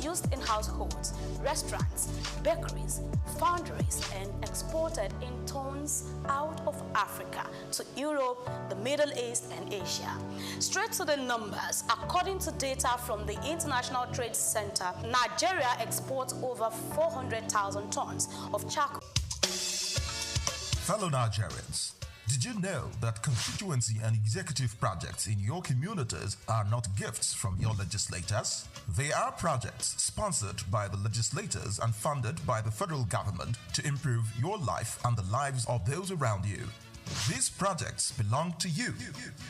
used in households, restaurants, bakeries, foundries, and exported in tons out of Africa to Europe, the Middle East, and Asia. Straight to the numbers, according to data from the International Trade Center, Nigeria exports over 400,000 tons of charcoal. Fellow Nigerians, did you know that constituency and executive projects in your communities are not gifts from your legislators? They are projects sponsored by the legislators and funded by the federal government to improve your life and the lives of those around you. These projects belong to you.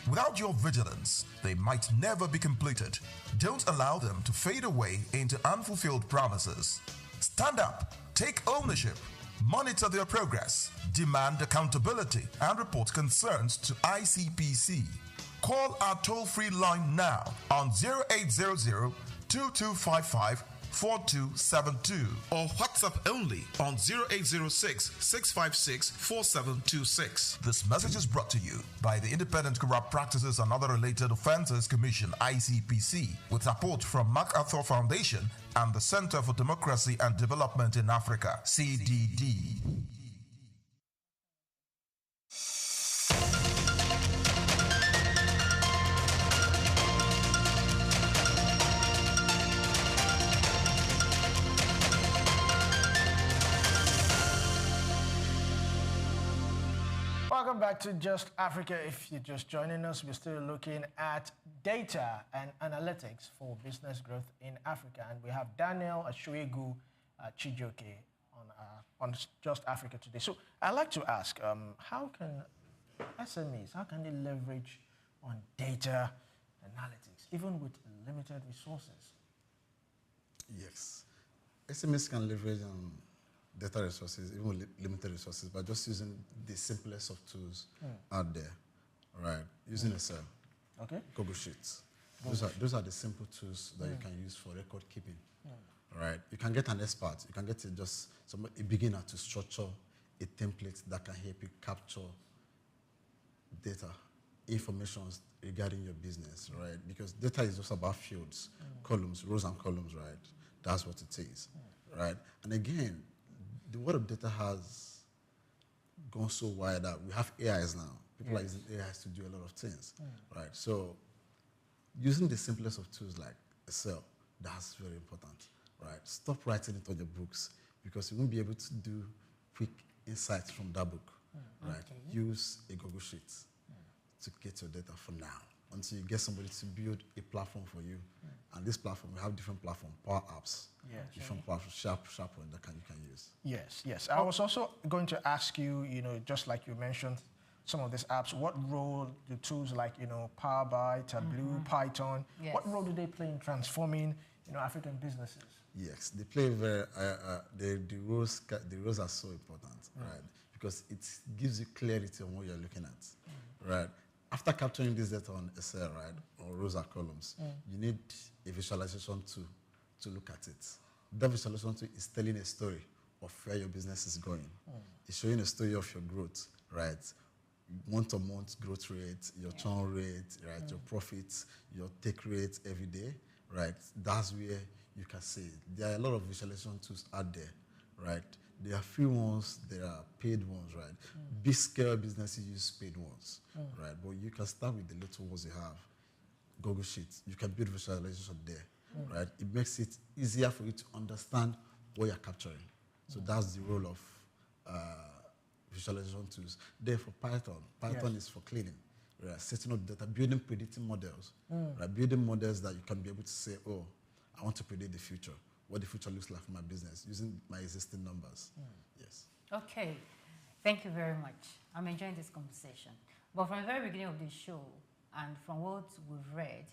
Without your vigilance, they might never be completed. Don't allow them to fade away into unfulfilled promises. Stand up, take ownership, monitor their progress, demand accountability, and report concerns to ICPC. Call our toll-free line now on 0800-2255-4272 or WhatsApp only on 0806-656-4726. This message is brought to you by the Independent Corrupt Practices and Other Related Offences Commission, ICPC, with support from MacArthur Foundation and the Center for Democracy and Development in Africa, CDD. Welcome back to Just Africa. If you're just joining us, we're still looking at data and analytics for business growth in Africa. And we have Daniel Ashuegu Chijoke on Just Africa today. So I'd like to ask, how can SMEs, how can they leverage on data analytics, even with limited resources? Yes. SMEs can leverage on data resources, even with limited resources, but just using the simplest of tools out there, right? Using Excel, Google Sheets. Those are the simple tools that you can use for record keeping, right? You can get an expert, you can get a beginner to structure a template that can help you capture data, information regarding your business, right? Because data is just about fields, columns, rows and columns, right? That's what it is, right? And again, the world of data has gone so wide that we have AIs now. People are using AIs to do a lot of things, right? So using the simplest of tools like Excel, that's very important, right? Stop writing it on your books because you won't be able to do quick insights from that book, right? Use a Google Sheet to get your data for now until you get somebody to build a platform for you. And this platform, we have different platforms, Power Apps, different platforms, sharp one that you can use. Yes. I was also going to ask you, just like you mentioned, some of these apps, what role do tools like, Power BI, Tableau, Python, what role do they play in transforming, African businesses? Yes, they play the roles are so important, right? Because it gives you clarity on what you're looking at, right? After capturing this data on Excel, right, or rows or columns, you need a visualization tool to look at it. That visualization tool is telling a story of where your business is going. It's showing a story of your growth, right? Month-to-month growth rate, your churn rate, right? Your profits, your take rate every day, right? That's where you can see it. There are a lot of visualization tools out there, right? There are free ones, there are paid ones, right? Big scale businesses use paid ones, right? But you can start with the little ones you have. Google Sheets, you can build visualization there, right? It makes it easier for you to understand what you're capturing. So that's the role of visualization tools. Then for Python is for cleaning, right? Setting up data, building predicting models, right? Building models that you can be able to say, oh, I want to predict the future, what the future looks like for my business, using my existing numbers. Yes. Okay. Thank you very much. I'm enjoying this conversation. But from the very beginning of the show, and from what we've read,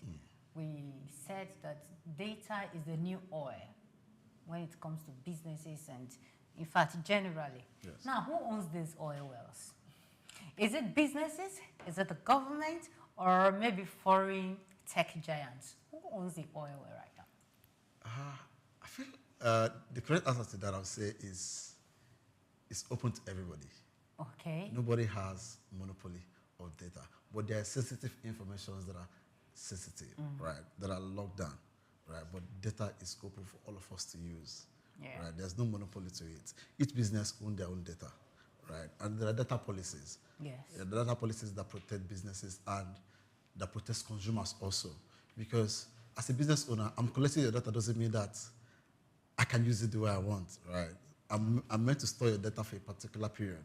we said that data is the new oil when it comes to businesses and, in fact, generally. Yes. Now, who owns these oil wells? Is it businesses? Is it the government? Or maybe foreign tech giants? Who owns the oil well right now? I feel the correct answer to that, I would say, is open to everybody. Okay. Nobody has monopoly of data, but there are sensitive informations that are sensitive, right? That are locked down, right? But data is open for all of us to use, Yeah. right? There's no monopoly to it. Each business owns their own data, right? And there are data policies. Yes. There are data policies that protect businesses and that protect consumers also. Because as a business owner, I'm collecting your data doesn't mean that I can use it the way I want, right? I'm meant to store your data for a particular period.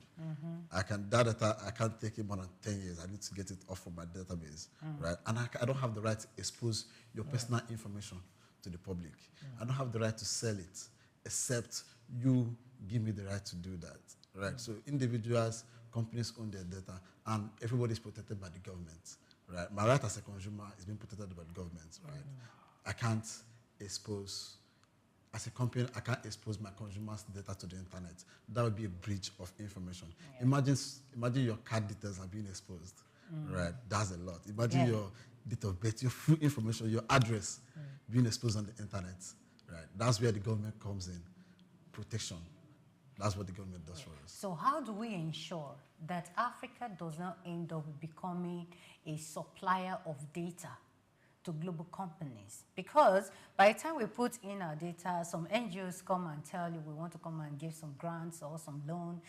That data, I can't take it more than 10 years. I need to get it off from my database, right? And I don't have the right to expose your personal information to the public. I don't have the right to sell it, except you give me the right to do that, right? So individuals, companies own their data, and everybody is protected by the government, right? My right as a consumer is being protected by the government, right? I can't expose, as a company, I can't expose my consumers' data to the internet. That would be a breach of information. Yeah. Imagine your card details are being exposed, right? That's a lot. Imagine your date of birth, your full information, your address being exposed on the internet, right? That's where the government comes in, protection. That's what the government does for us. So how do we ensure that Africa does not end up becoming a supplier of data to global companies? Because by the time we put in our data, some NGOs come and tell you we want to come and give some grants or some loan.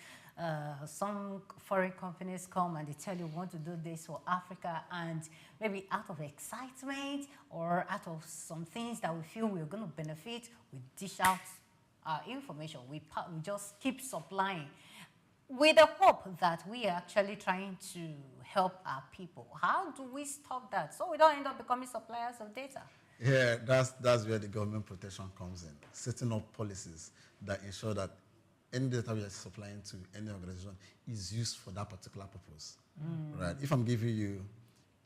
Some foreign companies come and they tell you we want to do this for Africa, and maybe out of excitement or out of some things that we feel we're going to benefit, we dish out our information. We just keep supplying with the hope that we are actually trying to help our people. How do we stop that so we don't end up becoming suppliers of data? Yeah, that's where the government protection comes in. Setting up policies that ensure that any data we are supplying to any organization is used for that particular purpose, right? If I'm giving you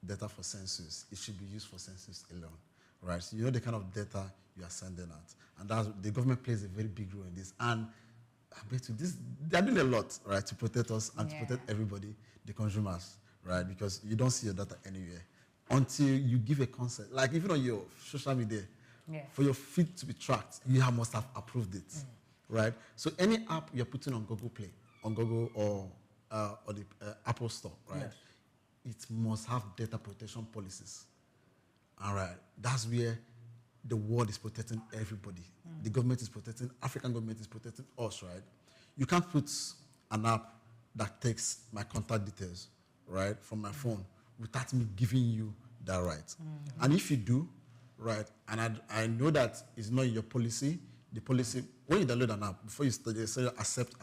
data for census, it should be used for census alone, right? So you know the kind of data you are sending out. And the government plays a very big role in this. And I bet you they're doing a lot, right, to protect us and to protect everybody, the consumers, right? Because you don't see your data anywhere until you give a consent. Like even on your social media, for your feed to be tracked, you must have approved it, right? So any app you're putting on Google Play, on Google or the Apple Store, right? It must have data protection policies. All right, that's where the world is protecting everybody. The government is protecting, African government is protecting us, right? You can't put an app that takes my contact details, right, from my phone without me giving you that right. And if you do, right, and I know that it's not in your policy, the policy, when you download an app, before you start, they say accept.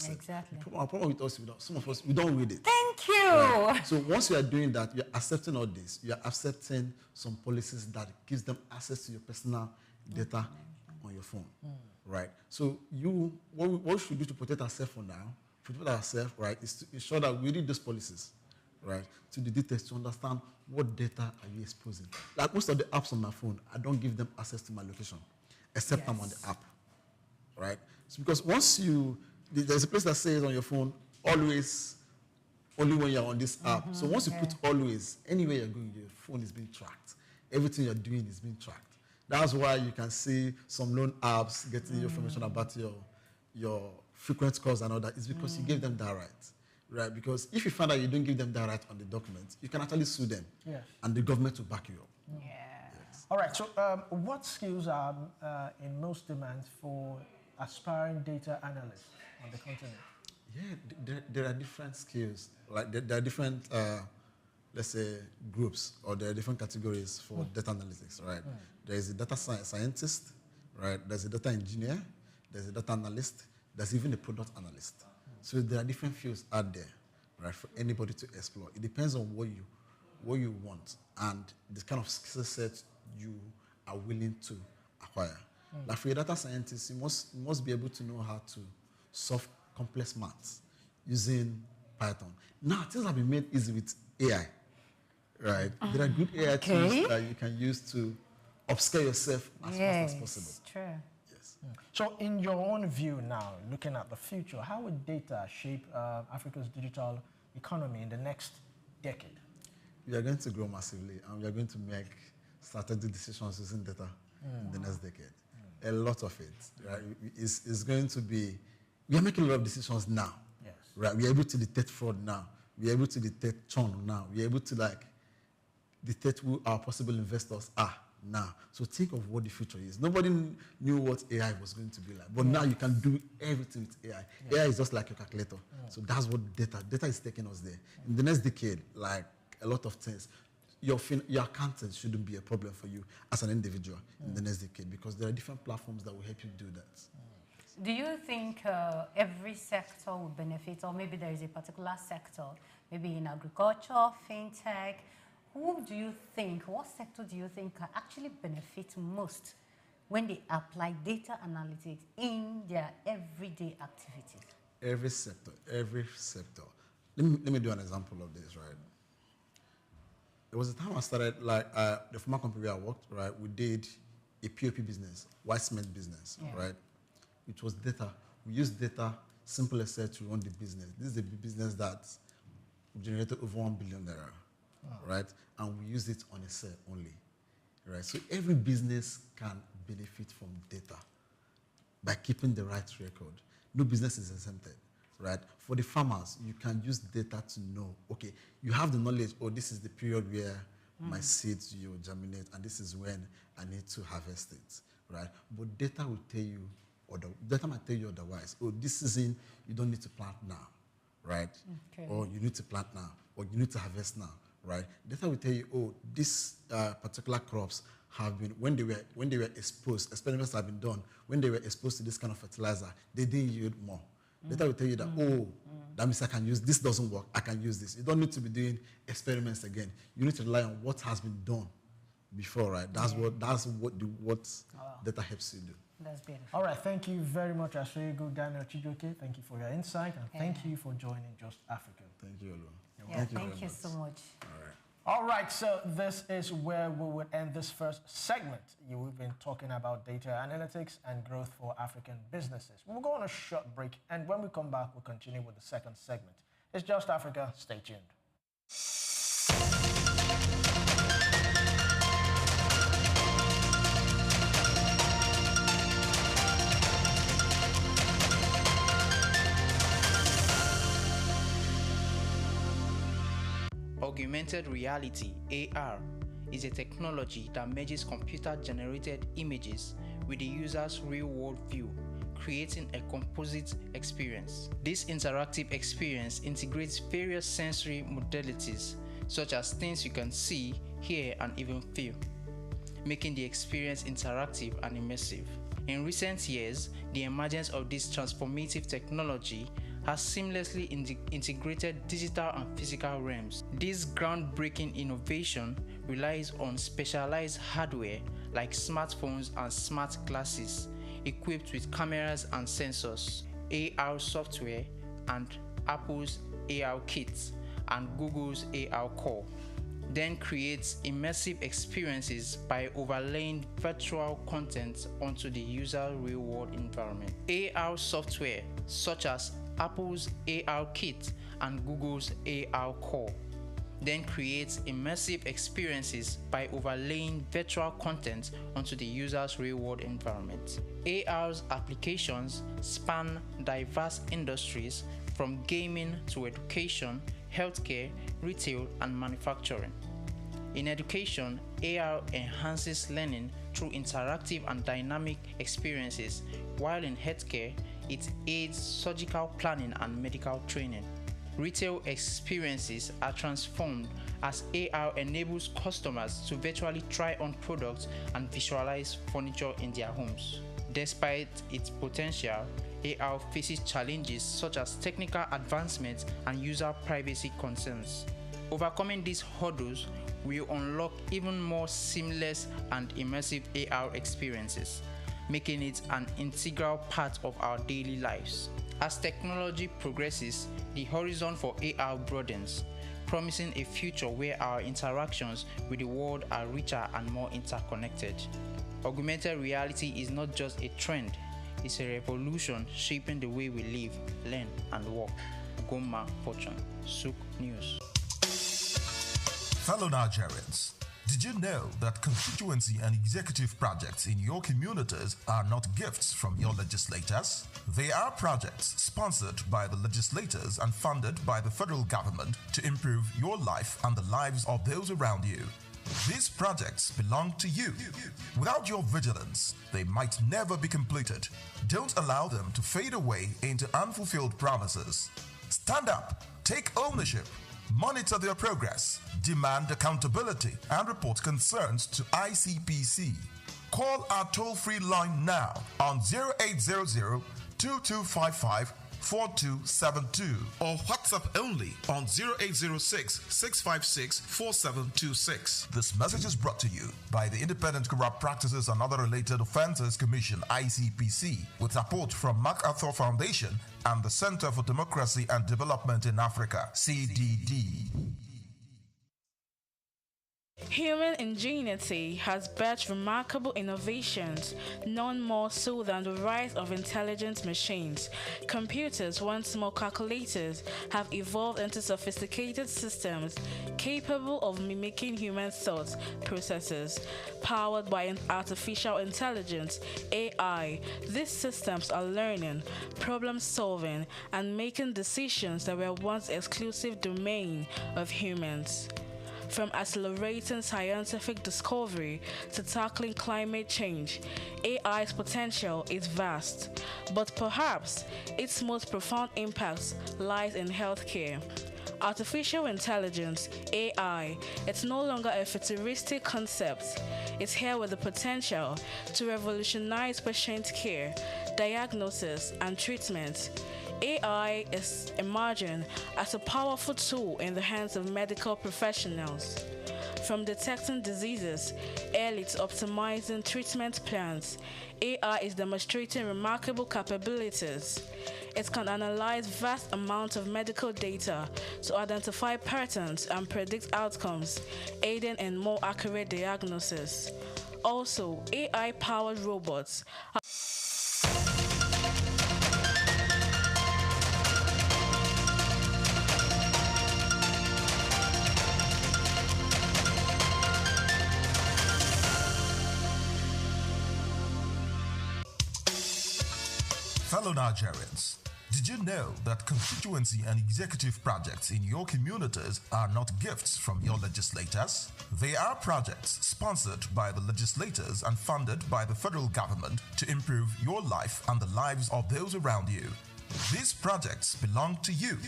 Exactly. Our problem with us, some of us, we don't read it. Thank you. Right? So once you are doing that, you're accepting all this. You're accepting some policies that gives them access to your personal data on your phone, right? So what we should do to protect ourselves for now, right, is to ensure that we read those policies, right, to the details to understand what data are you exposing. Like most of the apps on my phone, I don't give them access to my location, except I'm on the app, right? So because once there's a place that says on your phone, always, only when you're on this app. So once you put always, anywhere you're going, your phone is being tracked. Everything you're doing is being tracked. That's why you can see some loan apps getting information about your frequent calls and all that. It's because you gave them that right? Because if you find out you don't give them that right on the document, you can actually sue them, and the government will back you up. Yes. All right, so what skills are in most demands for aspiring data analysts on the continent? Yeah, there are different skills. Like there are different, let's say, groups, or there are different categories for data analytics, right? There is a data scientist, right? There's a data engineer, there's a data analyst, there's even a product analyst. So there are different fields out there, right, for anybody to explore. It depends on what you want and the kind of skill set you are willing to acquire. Like for a data scientist, you must be able to know how to solve complex maths using Python. Now, things have been made easy with AI, right? There are good AI tools that you can use to upscale yourself as fast as possible. True. Yes. So in your own view now, looking at the future, how would data shape Africa's digital economy in the next decade? We are going to grow massively, and we are going to make strategic decisions using data in the next decade. A lot of it, right? It's going to be, we are making a lot of decisions now, right? We are able to detect fraud now. We are able to detect churn now. We are able to detect who our possible investors are now. So think of what the future is. Nobody knew what AI was going to be like, but now you can do everything with AI. AI is just like your calculator. So that's what data is taking us there. In the next decade, like a lot of things, your accountant shouldn't be a problem for you as an individual in the next decade, because there are different platforms that will help you do that. Do you think every sector will benefit, or maybe there is a particular sector, maybe in agriculture, fintech? What sector do you think can actually benefit most when they apply data analytics in their everyday activities? Every sector. Let me do an example of this, right? There was a time I started, like, the former company where I worked, right? We did a POP business, white cement business, right? Which was data. We used data, simple as said, to run the business. This is a business that generated over 1 billion naira. Right? And we use it on Excel only, right? So every business can benefit from data by keeping the right record. No business is exempted, right? For the farmers, you can use data to know, okay, you have the knowledge, oh, this is the period where my seeds will germinate, and this is when I need to harvest it, right? But data will tell you, data might tell you otherwise. Oh, this season, you don't need to plant now, right? Okay. Or you need to plant now, or you need to harvest now. Right, data will tell you, oh, these particular crops have been, when they were exposed, experiments have been done, when they were exposed to this kind of fertilizer, they didn't yield more. Data will tell you that, that means I can use, this doesn't work, I can use this. You don't need to be doing experiments again. You need to rely on what has been done before, right? That's what data helps you do. That's beautiful. All right, thank you very much, Ashoyegu Daniel Chijoke. Thank you for your insight, and thank you for joining Just Africa. Thank you, Olu. Thank you so much. All right, so this is where we would end this first segment. We've been talking about data analytics and growth for African businesses. We'll go on a short break, and when we come back, we'll continue with the second segment. It's Just Africa. Stay tuned. Augmented reality, AR, is a technology that merges computer-generated images with the user's real-world view, creating a composite experience. This interactive experience integrates various sensory modalities, such as things you can see, hear, and even feel, making the experience interactive and immersive. In recent years, the emergence of this transformative technology has seamlessly integrated digital and physical realms. This groundbreaking innovation relies on specialized hardware like smartphones and smart glasses equipped with cameras and sensors, AR software, and Apple's AR Kit and Google's AR Core. Then creates immersive experiences by overlaying virtual content onto the user's real-world environment. AR software such as Apple's AR Kit and Google's AR Core then creates immersive experiences by overlaying virtual content onto the user's real-world environment. AR's applications span diverse industries from gaming to education, healthcare, retail, and manufacturing. In education, AR enhances learning through interactive and dynamic experiences, while in healthcare, it aids surgical planning and medical training. Retail experiences are transformed as AR enables customers to virtually try on products and visualize furniture in their homes. Despite its potential, AR faces challenges such as technical advancements and user privacy concerns. Overcoming these hurdles will unlock even more seamless and immersive AR experiences, making it an integral part of our daily lives. As technology progresses, the horizon for AR broadens, promising a future where our interactions with the world are richer and more interconnected. Augmented reality is not just a trend, it's a revolution shaping the way we live, learn, and work. Goma Fortune, Souk News. Fellow Nigerians, did you know that constituency and executive projects in your communities are not gifts from your legislators? They are projects sponsored by the legislators and funded by the federal government to improve your life and the lives of those around you. These projects belong to you. Without your vigilance, they might never be completed. Don't allow them to fade away into unfulfilled promises. Stand up, take ownership, monitor their progress, demand accountability, and report concerns to ICPC. Call our toll-free line now on 0800-2255-4272 or WhatsApp only on 0806-656-4726. This message is brought to you by the Independent Corrupt Practices and Other Related Offences Commission, ICPC, with support from MacArthur Foundation and the Center for Democracy and Development in Africa, CDD. Human ingenuity has birthed remarkable innovations, none more so than the rise of intelligent machines. Computers, once more calculators, have evolved into sophisticated systems capable of mimicking human thought processes. Powered by artificial intelligence, AI, these systems are learning, problem-solving, and making decisions that were once exclusive domain of humans. From accelerating scientific discovery to tackling climate change, AI's potential is vast, but perhaps its most profound impact lies in healthcare. Artificial intelligence, AI, it's no longer a futuristic concept. It's here with the potential to revolutionize patient care, diagnosis, and treatment. AI is emerging as a powerful tool in the hands of medical professionals. From detecting diseases early to optimizing treatment plans, AI is demonstrating remarkable capabilities. It can analyze vast amounts of medical data to identify patterns and predict outcomes, aiding in more accurate diagnosis. Also, AI-powered robots Fellow Nigerians, did you know that constituency and executive projects in your communities are not gifts from your legislators? They are projects sponsored by the legislators and funded by the federal government to improve your life and the lives of those around you. These projects belong to you.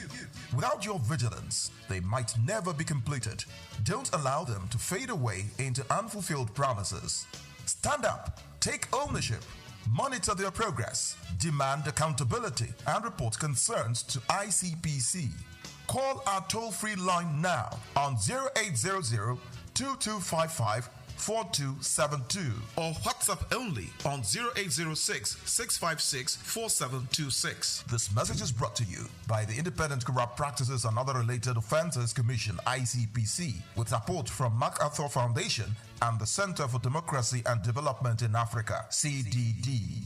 Without your vigilance, they might never be completed. Don't allow them to fade away into unfulfilled promises. Stand up, take ownership, monitor their progress, demand accountability, and report concerns to ICPC. Call our toll-free line now on 0800-2255-4272 or WhatsApp only on 0806-656-4726. This message is brought to you by the Independent Corrupt Practices and Other Related Offences Commission, ICPC, with support from MacArthur Foundation and the Center for Democracy and Development in Africa, CDD.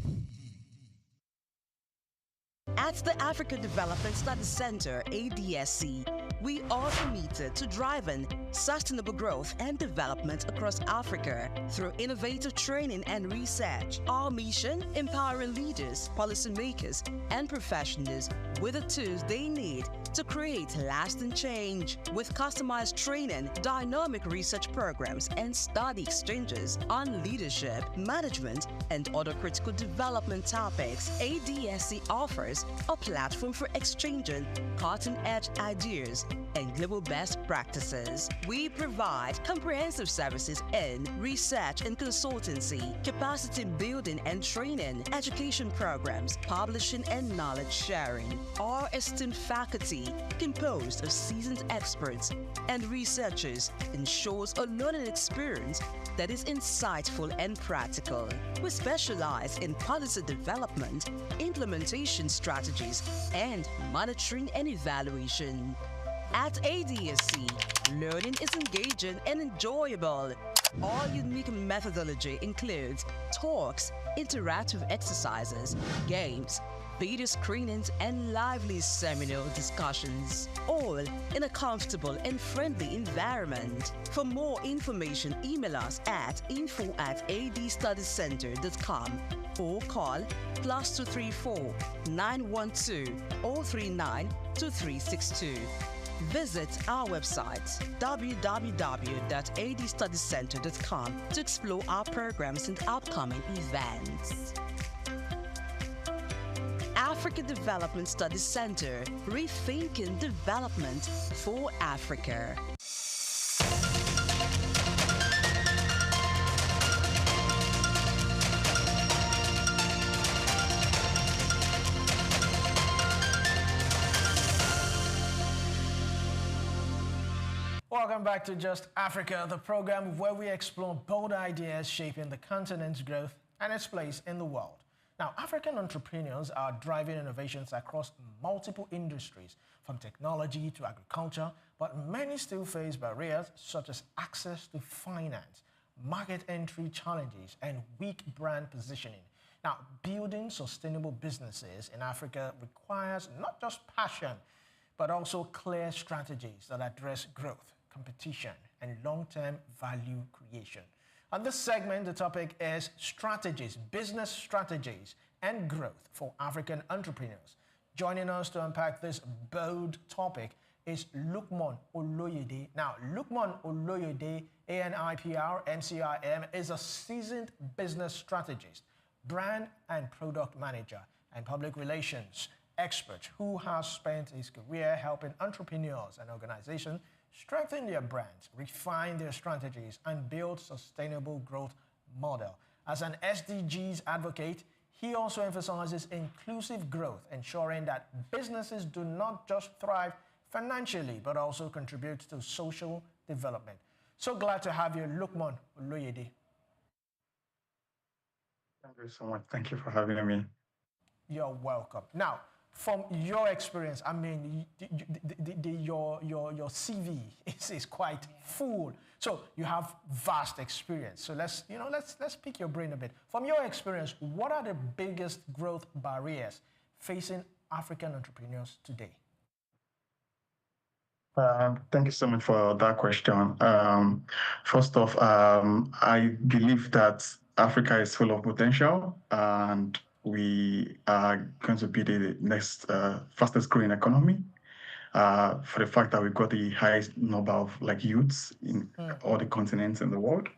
At the Africa Development Study Center, ADSC, we are committed to driving sustainable growth and development across Africa through innovative training and research. Our mission: empowering leaders, policymakers, and professionals with the tools they need to create lasting change. With customized training, dynamic research programs, and study exchanges on leadership, management, and other critical development topics, ADSC offers a platform for exchanging cutting-edge ideas and global best practices. We provide comprehensive services in research and consultancy, capacity building and training, education programs, publishing, and knowledge sharing. Our esteemed faculty, composed of seasoned experts and researchers, ensures a learning experience that is insightful and practical. We specialize in policy development, implementation strategies, and monitoring and evaluation. At ADSC, learning is engaging and enjoyable. Our unique methodology includes talks, interactive exercises, games, video screenings, and lively seminar discussions, all in a comfortable and friendly environment. For more information, email us at info@adstudiescenter.com or call +234 912 039 2362. Visit our website www.adstudiescenter.com to explore our programs and upcoming events. Africa Development Studies Center, rethinking development for Africa. Welcome back to Just Africa, the program where we explore bold ideas shaping the continent's growth and its place in the world. Now, African entrepreneurs are driving innovations across multiple industries, from technology to agriculture, but many still face barriers such as access to finance, market entry challenges, and weak brand positioning. Now, building sustainable businesses in Africa requires not just passion, but also clear strategies that address growth, competition, and long-term value creation. On this segment, the topic is strategies, business strategies, and growth for African entrepreneurs. Joining us to unpack this bold topic is Lukman Oloyede. Now, Lukman Oloyede, ANIPR, NCIM, is a seasoned business strategist, brand and product manager, and public relations expert who has spent his career helping entrepreneurs and organizations strengthen their brands, refine their strategies, and build sustainable growth model. As an SDGs advocate, he also emphasizes inclusive growth, ensuring that businesses do not just thrive financially, but also contribute to social development. So glad to have you, Lukman Oloyede. Thank you so much. Thank you for having me. You're welcome. Now, from your experience, I mean, your CV is quite full. So you have vast experience. So let's pick your brain a bit. From your experience, what are the biggest growth barriers facing African entrepreneurs today? Thank you so much for that question. First off, I believe that Africa is full of potential, and we are going to be the next fastest growing economy. For the fact that we've got the highest number of youths in all the continents in the world,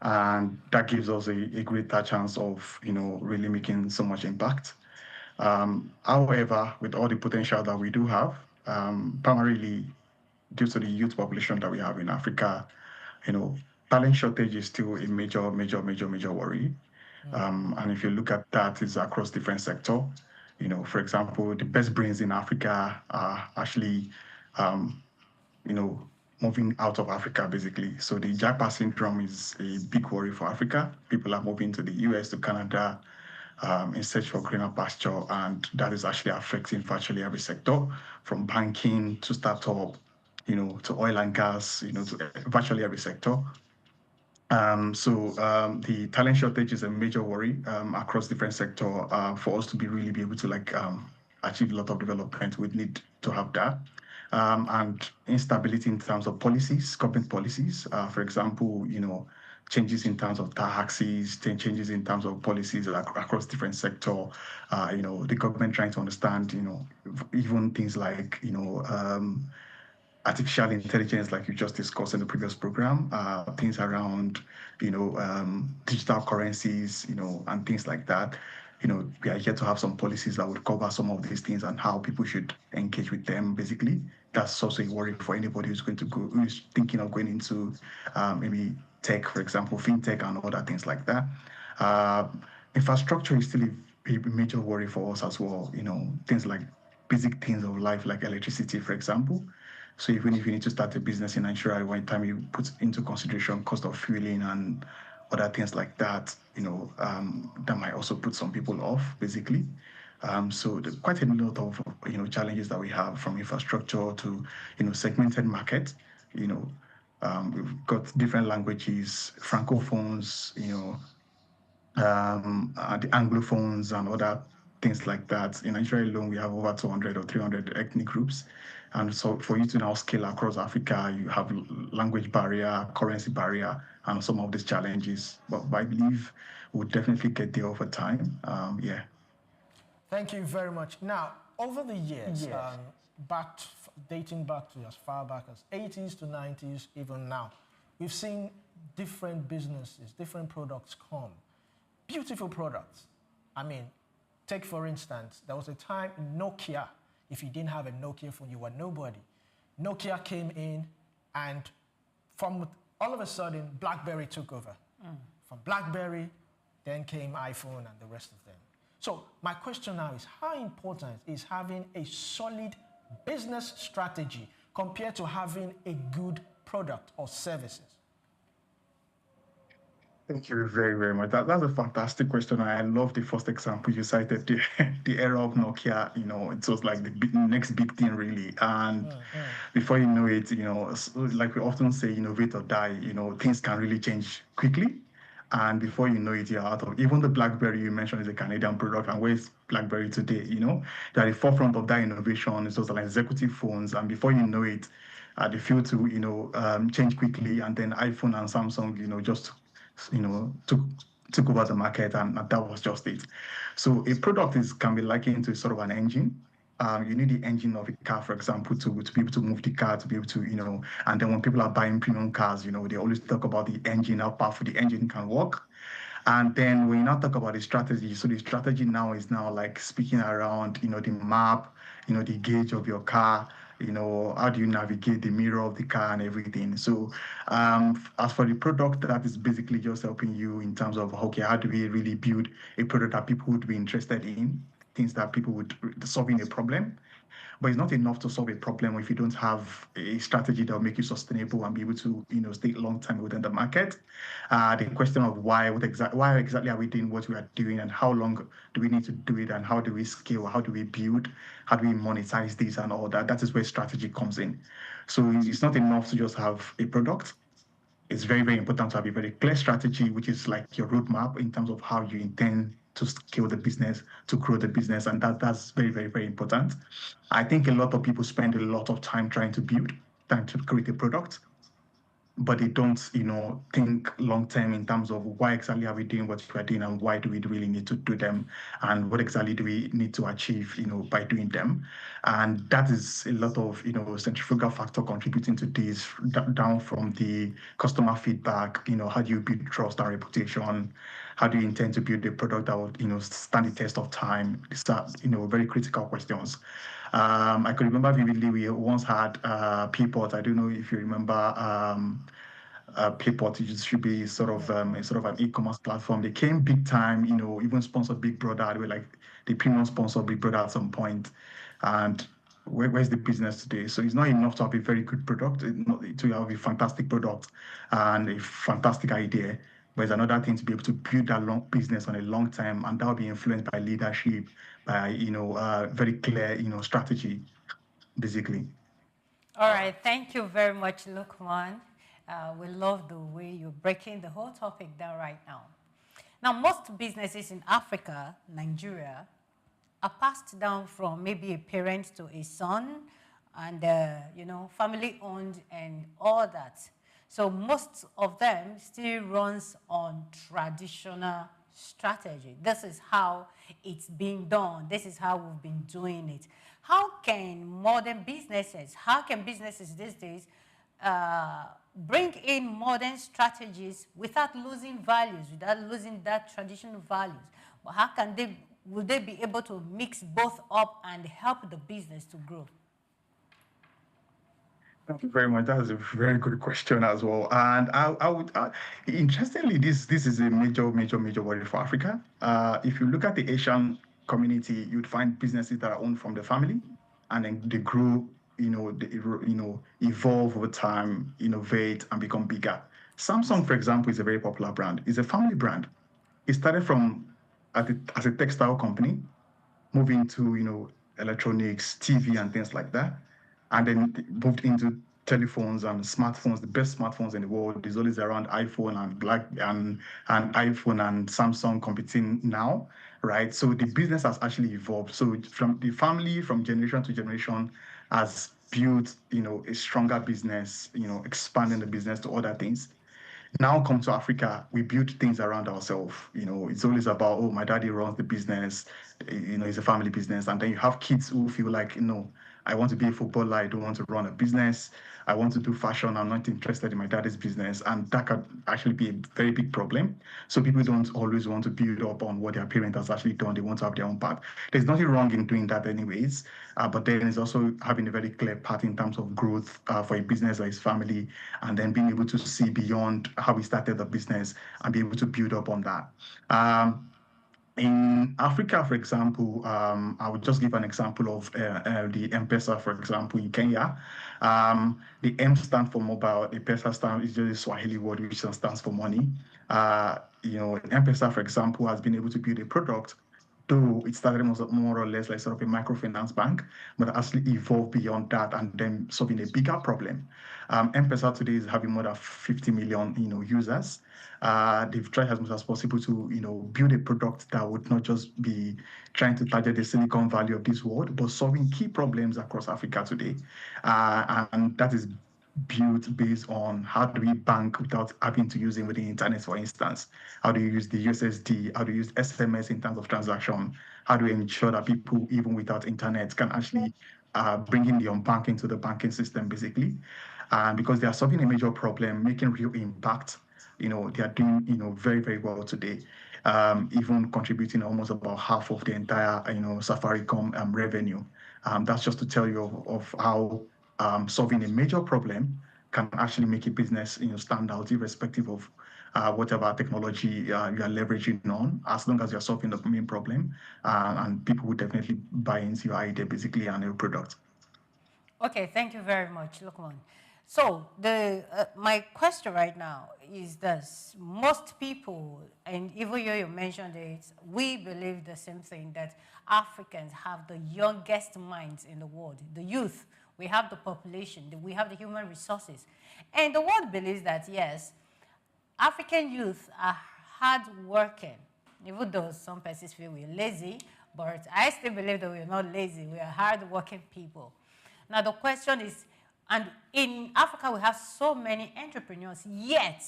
and that gives us a greater chance of really making so much impact. However, with all the potential that we do have, primarily due to the youth population that we have in Africa, talent shortage is still a major worry. And if you look at that, it's across different sectors. For example, the best brains in Africa are actually, moving out of Africa, basically. So the Jackpot syndrome is a big worry for Africa. People are moving to the US, to Canada, in search for greener pasture, and that is actually affecting virtually every sector, from banking to startup, to oil and gas, to virtually every sector. The talent shortage is a major worry across different sectors. For us to really be able to achieve a lot of development, we need to have that. And instability in terms of policies, government policies. For example, changes in terms of taxes, changes in terms of policies across different sectors. The government trying to understand, even things like, artificial intelligence, like you just discussed in the previous program, things around, digital currencies, and things like that. We are here to have some policies that would cover some of these things and how people should engage with them, basically. That's also a worry for anybody who's who's thinking of going into maybe tech, for example, fintech and other things like that. Infrastructure is still a major worry for us as well. Things like basic things of life, like electricity, for example. So even if you need to start a business in Nigeria, one time you put into consideration cost of fueling and other things like that, that might also put some people off, basically. So there's quite a lot of challenges that we have, from infrastructure to segmented market. We've got different languages, francophones, the anglophones and other things like that. In Nigeria alone, we have over 200 or 300 ethnic groups. And so for you to now scale across Africa, you have language barrier, currency barrier, and some of these challenges. But I believe we'll definitely get there over time. Yeah. Thank you very much. Now, over the years, dating back to as far back as 80s to 90s, even now, we've seen different businesses, different products come. Beautiful products. I mean, take for instance, there was a time Nokia, if you didn't have a Nokia phone, you were nobody. Nokia came in, and from all of a sudden, BlackBerry took over. From BlackBerry, then came iPhone and the rest of them. So my question now is, how important is having a solid business strategy compared to having a good product or services? Thank you very, very much. That's a fantastic question. I love the first example you cited, the era of Nokia. It was like the next big thing, really. And before you know it, like we often say, innovate or die, things can really change quickly. And before you know it, you're out of, even the BlackBerry you mentioned is a Canadian product. And where's BlackBerry today? They're at the forefront of that innovation. It was like executive phones. And before you know it, they feel to, change quickly. And then iPhone and Samsung, just took over the market, and that was just it. So a product can be likened to sort of an engine. You need the engine of a car, for example, to be able to move the car, to be able to, and then when people are buying premium cars, they always talk about the engine, how powerful the engine can work. And then when you now talk about the strategy, so the strategy now is like speaking around, the map, the gauge of your car, how do you navigate the mirror of the car and everything. So as for the product, that is basically just helping you in terms of, okay, how do we really build a product that people would be interested in, things that people would solving a problem. But it's not enough to solve a problem if you don't have a strategy that will make you sustainable and be able to, stay long time within the market. The question of why exactly are we doing what we are doing, and how long do we need to do it, and how do we scale, how do we build, how do we monetize this and all that. That is where strategy comes in. So it's not enough to just have a product. It's very, very important to have a very clear strategy, which is like your roadmap in terms of how you intend to scale the business, to grow the business. And that's very, very, very important. I think a lot of people spend a lot of time trying to create a product, but they don't, think long term in terms of why exactly are we doing what we're doing, and why do we really need to do them, and what exactly do we need to achieve, by doing them. And that is a lot of, centrifugal factor contributing to this, down from the customer feedback, how do you build trust and reputation? How do you intend to build a product that will, stand the test of time? These are, very critical questions. I could remember vividly, we once had Payport. I don't know if you remember Payport. It should be sort of an e-commerce platform. They came big time, even sponsored Big Brother. They were like the premium sponsor Big Brother at some point. And where's the business today? So it's not enough to have a very good product, to have a fantastic product and a fantastic idea. But it's another thing to be able to build that long business on a long time, and that will be influenced by leadership, by very clear strategy, basically. All right, thank you very much, Lukman. We love the way you're breaking the whole topic down right now. Now, most businesses in Africa, Nigeria, are passed down from maybe a parent to a son, and family owned and all that. So most of them still runs on traditional strategy. This is how it's being done. This is how we've been doing it. How can businesses these days bring in modern strategies without losing values, without losing that traditional values? But how can will they be able to mix both up and help the business to grow? Thank you very much. That's a very good question as well. And I would, interestingly, this is a major worry for Africa. If you look at the Asian community, you'd find businesses that are owned from the family, and then they grow, evolve over time, innovate, and become bigger. Samsung, for example, is a very popular brand. It's a family brand. It started as a textile company, moving to, electronics, TV, and things like that. And then moved into telephones and smartphones, the best smartphones in the world is always around iPhone and iPhone and Samsung competing now, right? So the business has actually evolved. So from the family, from generation to generation, has built, a stronger business, expanding the business to other things. Now come to Africa, we build things around ourselves. It's always about, oh, my daddy runs the business, it's a family business. And then you have kids who feel like, I want to be a footballer, I don't want to run a business. I want to do fashion, I'm not interested in my daddy's business. And that could actually be a very big problem. So people don't always want to build up on what their parent has actually done. They want to have their own path. There's nothing wrong in doing that anyways. But then it's also having a very clear path in terms of growth for a business like his family, and then being able to see beyond how we started the business and be able to build up on that. In Africa, for example, I would just give an example of the M-Pesa, for example, in Kenya. The M stands for mobile, the Pesa is just a Swahili word which stands for money. M-Pesa, for example, has been able to build a product, though it started more or less like sort of a microfinance bank, but actually evolved beyond that and then solving a bigger problem. M-Pesa today is having more than 50 million, users. They've tried as much as possible to, build a product that would not just be trying to target the Silicon Valley of this world, but solving key problems across Africa today. And that is built based on how do we bank without having to use it with the internet, for instance. How do you use the USSD? How do you use SMS in terms of transaction? How do we ensure that people, even without internet, can actually bring in the banking to the banking system, basically? Because they are solving a major problem, making real impact. They are doing, very, very well today, even contributing almost about half of the entire, Safaricom revenue. That's just to tell you of how solving a major problem can actually make a business, stand out, irrespective of whatever technology you are leveraging on, as long as you're solving the main problem, and people will definitely buy into your idea, basically, and your product. Okay, thank you very much, Lukman. So my question right now is this: most people, and even you mentioned it, we believe the same thing, that Africans have the youngest minds in the world, the youth. We have the population, we have the human resources. And the world believes that, yes, African youth are hardworking, even though some persons feel we're lazy, but I still believe that we're not lazy, we are hardworking people. Now the question is, and in Africa we have so many entrepreneurs, yet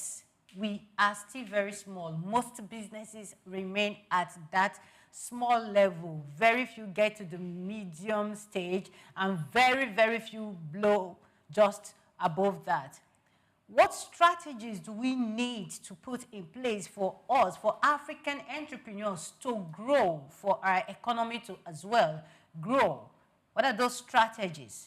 we are still very small. Most businesses remain at that small level. Very few get to the medium stage, and very, very few blow just above that. What strategies do we need to put in place for us, for African entrepreneurs to grow, for our economy to as well grow? What are those strategies?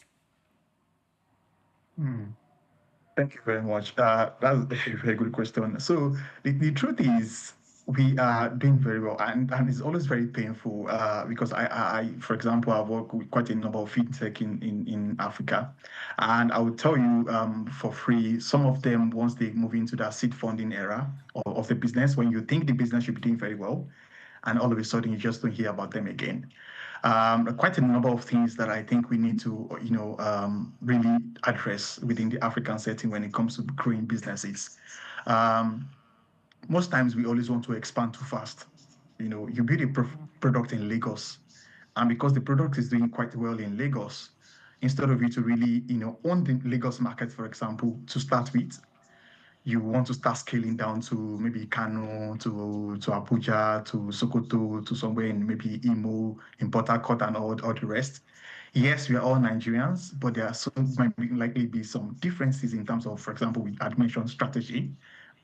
Thank you very much. That's a very good question. So the truth is, we are doing very well, and it's always very painful because I, for example, I've worked with quite a number of fintech in Africa, and I will tell you for free, some of them, once they move into that seed funding era of the business, when you think the business should be doing very well, and all of a sudden you just don't hear about them again. Quite a number of things that I think we need to, really address within the African setting when it comes to growing businesses. Most times we always want to expand too fast. You build a product in Lagos, and because the product is doing quite well in Lagos, instead of you to really, own the Lagos market, for example, to start with, you want to start scaling down to maybe Kano, to Abuja, to Sokoto, to somewhere in maybe Imo, in Port Harcourt, and all the rest. Yes, we are all Nigerians, but there might likely be some differences in terms of, for example, with admission strategy,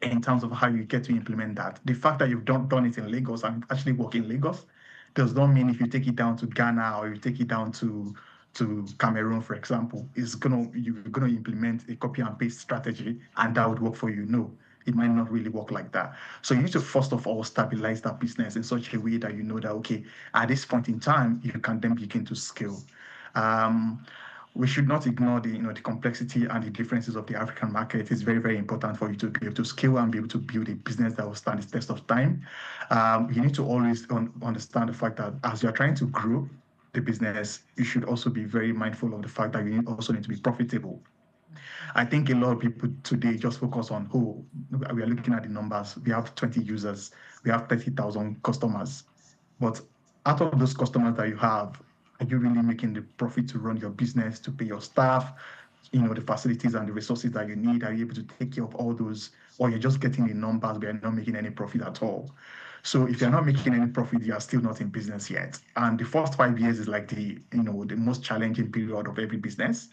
in terms of how you get to implement that. The fact that you've done it in Lagos and actually work in Lagos does not mean if you take it down to Ghana or you take it down to Cameroon, for example, you're gonna implement a copy and paste strategy and that would work for you. No, it might not really work like that. So you need to first of all stabilize that business in such a way that you know that, okay, at this point in time, you can then begin to scale. We should not ignore the complexity and the differences of the African market. It's very, very important for you to be able to scale and be able to build a business that will stand the test of time. You need to always understand the fact that as you're trying to grow the business, you should also be very mindful of the fact that you also need to be profitable. I think a lot of people today just focus on, oh, we are looking at the numbers. We have 20 users. We have 30,000 customers. But out of those customers that you have, are you really making the profit to run your business, to pay your staff, the facilities and the resources that you need? Are you able to take care of all those? Or you're just getting the numbers, but you're not making any profit at all? So if you're not making any profit, you are still not in business yet. And the first 5 years is like the most challenging period of every business.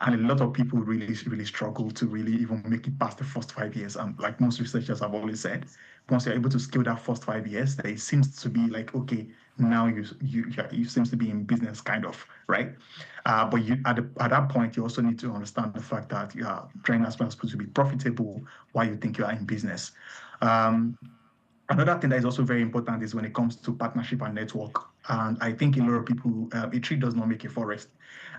And a lot of people really, really struggle to really even make it past the first 5 years. And like most researchers have always said, once you're able to scale that first 5 years, that it seems to be like, okay, now you seems to be in business kind of, right? But at that point, you also need to understand the fact that you are trying as much as possible to be profitable while you think you are in business. Another thing that is also very important is when it comes to partnership and network. And I think a lot of people, a tree does not make a forest.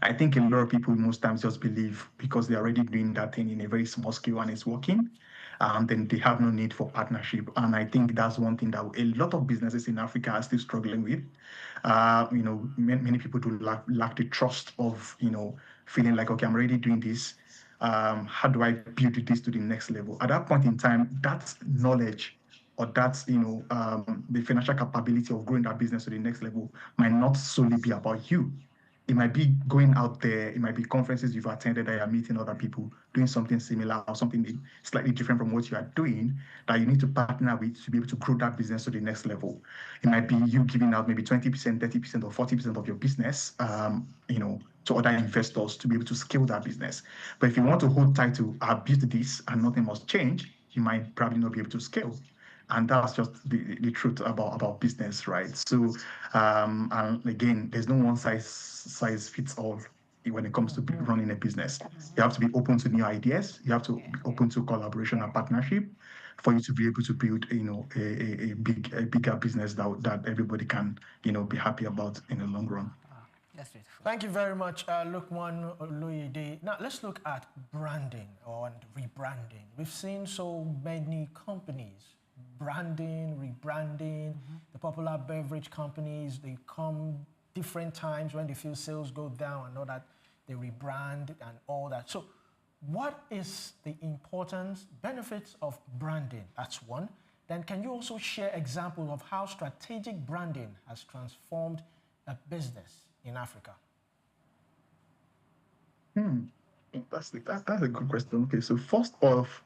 I think a lot of people most times just believe because they're already doing that thing in a very small scale and it's working, then they have no need for partnership. And I think that's one thing that a lot of businesses in Africa are still struggling with. Many people do lack the trust of, feeling like, okay, I'm already doing this. How do I build this to the next level? At that point in time, that knowledge or that's the financial capability of growing that business to the next level might not solely be about you. It might be going out there, it might be conferences you've attended that you're meeting other people doing something similar or something slightly different from what you are doing that you need to partner with to be able to grow that business to the next level. It might be you giving out maybe 20%, 30%, or 40% of your business, to other investors to be able to scale that business. But if you want to hold tight to, I built this and nothing must change, you might probably not be able to scale. And that's just the truth about business, right? So, and again, there's no one size fits all when it comes to running a business. You have to be open to new ideas. You have to be open to collaboration and partnership for you to be able to build, a bigger business that everybody can, be happy about in the long run. That's beautiful. Thank you very much, Lukman Oloyede. Now, let's look at branding or rebranding. We've seen so many companies branding, rebranding. The popular beverage companies, they come different times when they feel sales go down and all that, they rebrand and all that. So what is the importance, benefits of branding? That's one. Then can you also share examples of how strategic branding has transformed a business in Africa? That's a good question. Okay, so first off,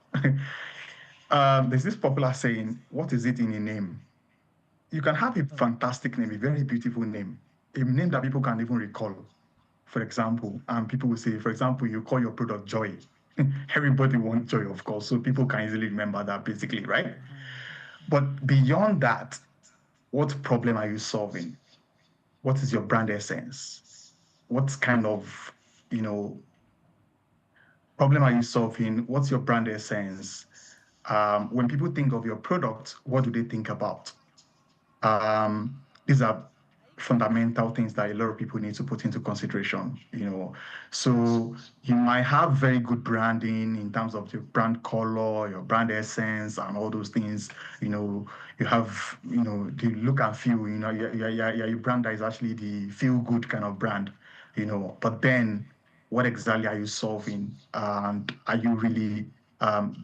there's this popular saying, what is it in a name? You can have a fantastic name, a very beautiful name, a name that people can't even recall, for example. And people will say, for example, you call your product Joy. Everybody wants joy, of course, so people can easily remember that basically, right? But beyond that, what problem are you solving? What is your brand essence? What kind of, problem are you solving? What's your brand essence? When people think of your product, what do they think about? These are fundamental things that a lot of people need to put into consideration, So you might have very good branding in terms of your brand color, your brand essence, and all those things. You have, the look and feel, your brand that is actually the feel-good kind of brand, But then, what exactly are you solving? And are you really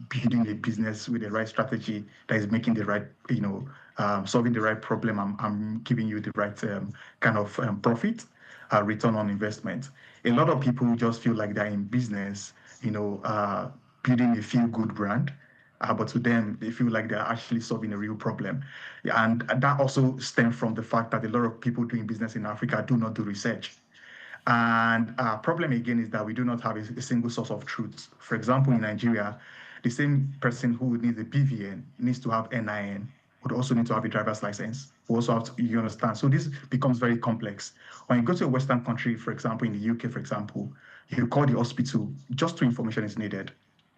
building a business with the right strategy that is making the right, solving the right problem and giving you the right kind of profit, return on investment? A lot of people just feel like they're in business, building a feel-good brand, but to them, they feel like they're actually solving a real problem. And that also stems from the fact that a lot of people doing business in Africa do not do research. And our problem again is that we do not have a single source of truth. For example, in Nigeria, the same person who needs a BVN needs to have NIN, would also need to have a driver's license. We also have to, you understand. So this becomes very complex. When you go to a Western country, for example, in the UK, for example, you call the hospital, just two information is needed: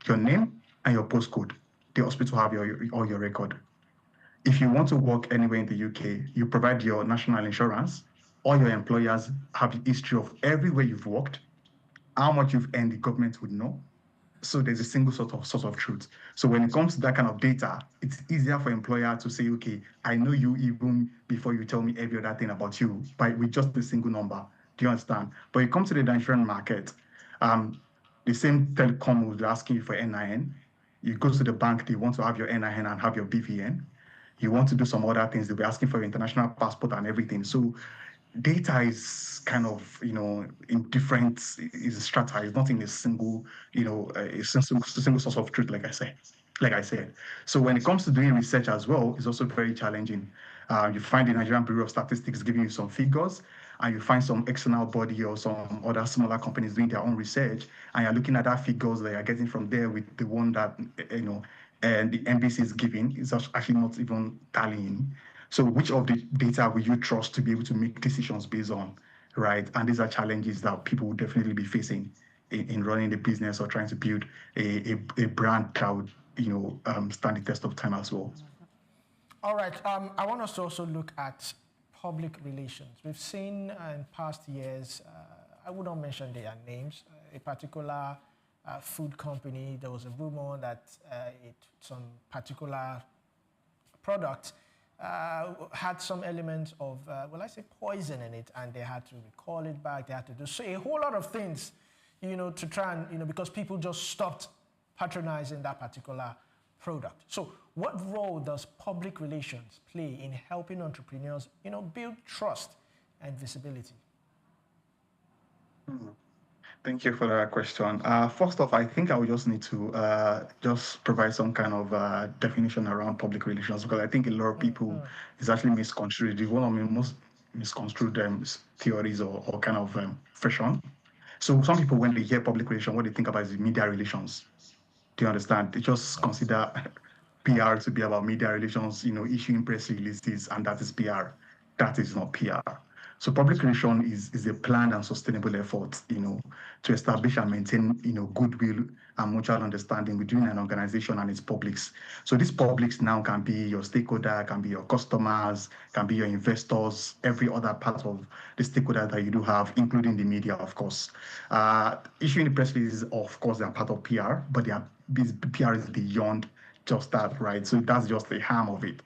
your name and your postcode. The hospital have all your record. If you want to work anywhere in the UK, you provide your national insurance. All your employers have a history of everywhere you've worked, how much you've earned, the government would know. So there's a single source of truth. So when it comes to that kind of data, it's easier for employer to say, okay, I know you even before you tell me every other thing about you, with just a single number. Do you understand? But you come to the Nigerian market, the same telecom will be asking you for NIN. You go to the bank, they want to have your NIN and have your BVN. You want to do some other things, they'll be asking for your international passport and everything. So data is kind of, in different, is strata. It's not in a single, a single source of truth, like I said. So when it comes to doing research as well, it's also very challenging. You find the Nigerian Bureau of Statistics giving you some figures, and you find some external body or some other smaller companies doing their own research, and you're looking at that figures that you're getting from there with the one that, and the NBC is giving, is actually not even tallying. So which of the data will you trust to be able to make decisions based on, right? And these are challenges that people will definitely be facing in running the business or trying to build a brand that would, stand the test of time as well. All right. I want us to also look at public relations. We've seen in past years, I would not mention their names, a particular food company, there was a rumor that some particular product had some elements of, poison in it, and they had to recall it back. They had to do a whole lot of things, to try and, because people just stopped patronizing that particular product. So what role does public relations play in helping entrepreneurs, build trust and visibility? Thank you for that question. First off, I think I would just need to just provide some kind of definition around public relations, because I think a lot of people is actually misconstrued. It's one of the most misconstrued theories or kind of fashion. So some people, when they hear public relations, what they think about is media relations. Do you understand? They just consider PR to be about media relations, issuing press releases, and that is PR. That is not PR. So public relations is a planned and sustainable effort, to establish and maintain, goodwill and mutual understanding between an organization and its publics. So these publics now can be your stakeholder, can be your customers, can be your investors, every other part of the stakeholder that you do have, including the media, of course. Issuing the press releases, of course, they are part of PR, but PR is beyond just that, right? So that's just the harm of it.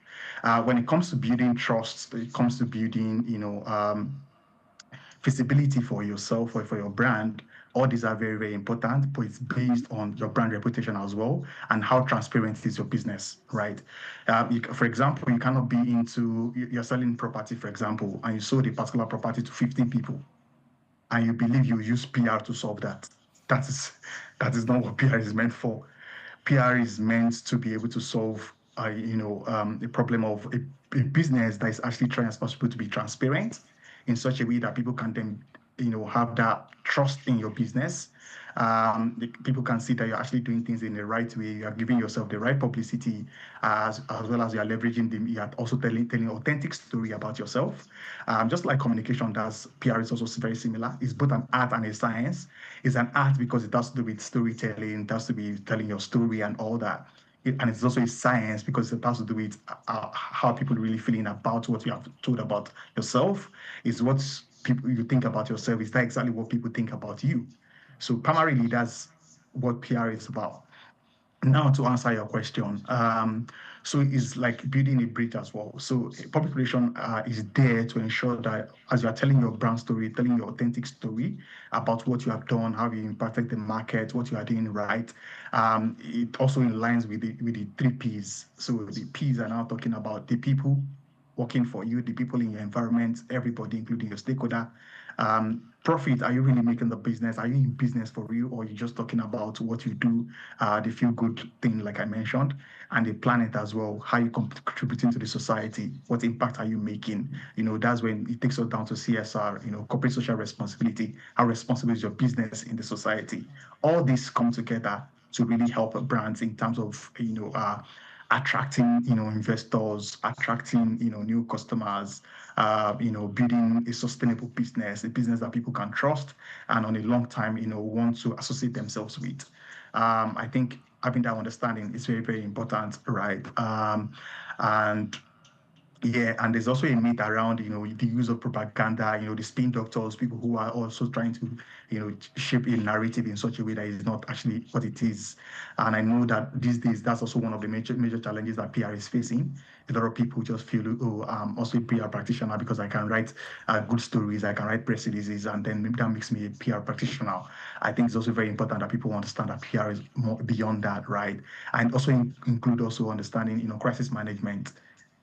When it comes to building trust, it comes to building, visibility for yourself or for your brand, all these are very, very important, but it's based on your brand reputation as well and how transparent is your business, right? For example, you cannot be you're selling property, for example, and you sold a particular property to 15 people, and you believe you use PR to solve that. That is not what PR is meant for. PR is meant to be able to solve, a problem of a business that is actually trying as possible to be transparent in such a way that people can then, have that trust in your business. People can see that you're actually doing things in the right way. You are giving yourself the right publicity, as well as you are leveraging them. You are also telling authentic story about yourself. Just like communication does, PR is also very similar. It's both an art and a science. It's an art because it has to do with storytelling, it has to be telling your story and all that. And it's also a science because it has to do with how people really feeling about what you have told about yourself. Is what you think about yourself. Is that exactly what people think about you? So primarily, that's what PR is about. Now, to answer your question, so it's like building a bridge as well. So public relation is there to ensure that as you are telling your brand story, telling your authentic story about what you have done, how you impacted the market, what you are doing right, it also aligns with the 3 Ps. So the Ps are now talking about the people working for you, the people in your environment, everybody, including your stakeholder. Profit, are you really making the business? Are you in business for real, or are you just talking about what you do, the feel-good thing, like I mentioned, and the planet as well? How you contributing to the society? What impact are you making? That's when it takes us down to CSR, corporate social responsibility. How responsible is your business in the society? All these come together to really help brands in terms of, attracting, investors, attracting, new customers, building a sustainable business, a business that people can trust and on a long time, want to associate themselves with. I think having that understanding is very, very important, right? And Yeah, and there's also a myth around, the use of propaganda, the spin doctors, people who are also trying to, shape a narrative in such a way that is not actually what it is. And I know that these days, that's also one of the major challenges that PR is facing. A lot of people just feel, oh, I'm also a PR practitioner because I can write good stories, I can write press releases, and then that makes me a PR practitioner. I think it's also very important that people understand that PR is more beyond that, right? And also include also understanding, crisis management.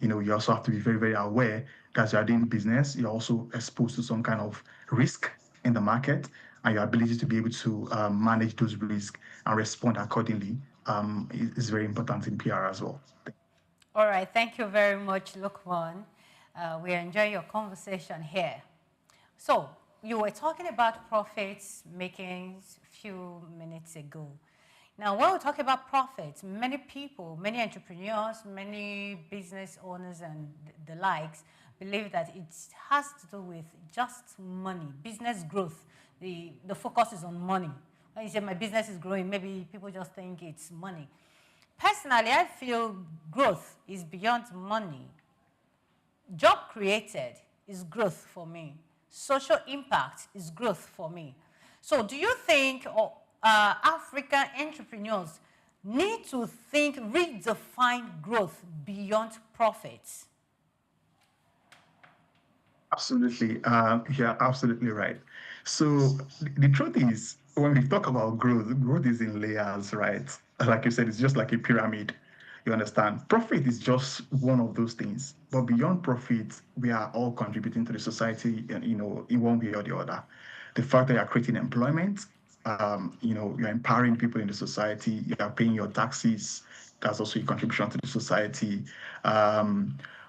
You also have to be very, very aware that you are doing business. You're also exposed to some kind of risk in the market, and your ability to be able to manage those risks and respond accordingly is very important in PR as well. All right, thank you very much, Lukman. We enjoy your conversation here. So, you were talking about profits making a few minutes ago. Now, when we talk about profits, many people, many entrepreneurs, many business owners and the likes believe that it has to do with just money, business growth. The focus is on money. When you say my business is growing, maybe people just think it's money. Personally, I feel growth is beyond money. Job created is growth for me. Social impact is growth for me. So do you think African entrepreneurs need to redefine growth beyond profits? Absolutely. Yeah, absolutely right. So the truth is, when we talk about growth is in layers, right? Like you said, it's just like a pyramid. You understand? Profit is just one of those things. But beyond profit, we are all contributing to the society, and in one way or the other. The fact that you're creating employment, you're empowering people in the society, you are paying your taxes, that's also a contribution to the society.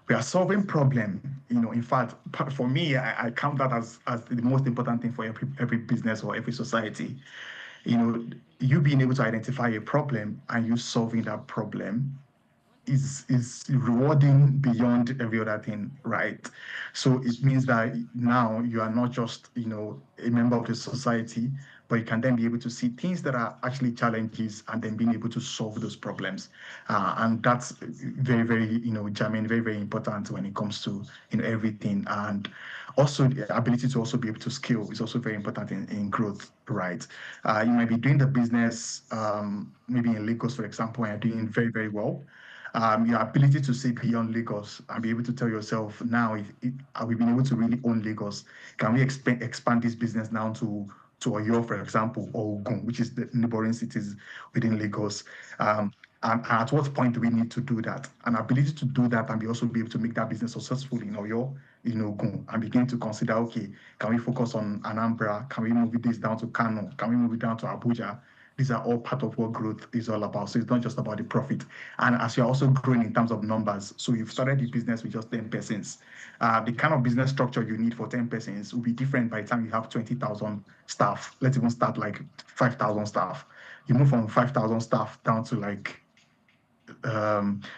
We are solving problem. In fact, for me, I count that as the most important thing for every business or every society. You being able to identify a problem and you solving that problem is rewarding beyond every other thing, right? So it means that now you are not just, a member of the society, but you can then be able to see things that are actually challenges and then being able to solve those problems. And that's very, very, germane, very, very important when it comes to, everything. And also the ability to also be able to scale is also very important in growth, right? You might be doing the business, maybe in Lagos, for example, and you're doing very, very well. Your ability to see beyond Lagos and be able to tell yourself now, have we been able to really own Lagos? Can we expand this business now to Oyo, for example, or Ogun, which is the neighboring cities within Lagos? And at what point do we need to do that? An ability to do that and also be able to make that business successful in Oyo, in Ogun, and begin to consider, okay, can we focus on Anambra? Can we move this down to Kano? Can we move it down to Abuja? These are all part of what growth is all about. So it's not just about the profit. And as you're also growing in terms of numbers, so you've started the business with just 10 persons. The kind of business structure you need for 10 persons will be different by the time you have 20,000 staff. Let's even start like 5,000 staff. You move from 5,000 staff down to like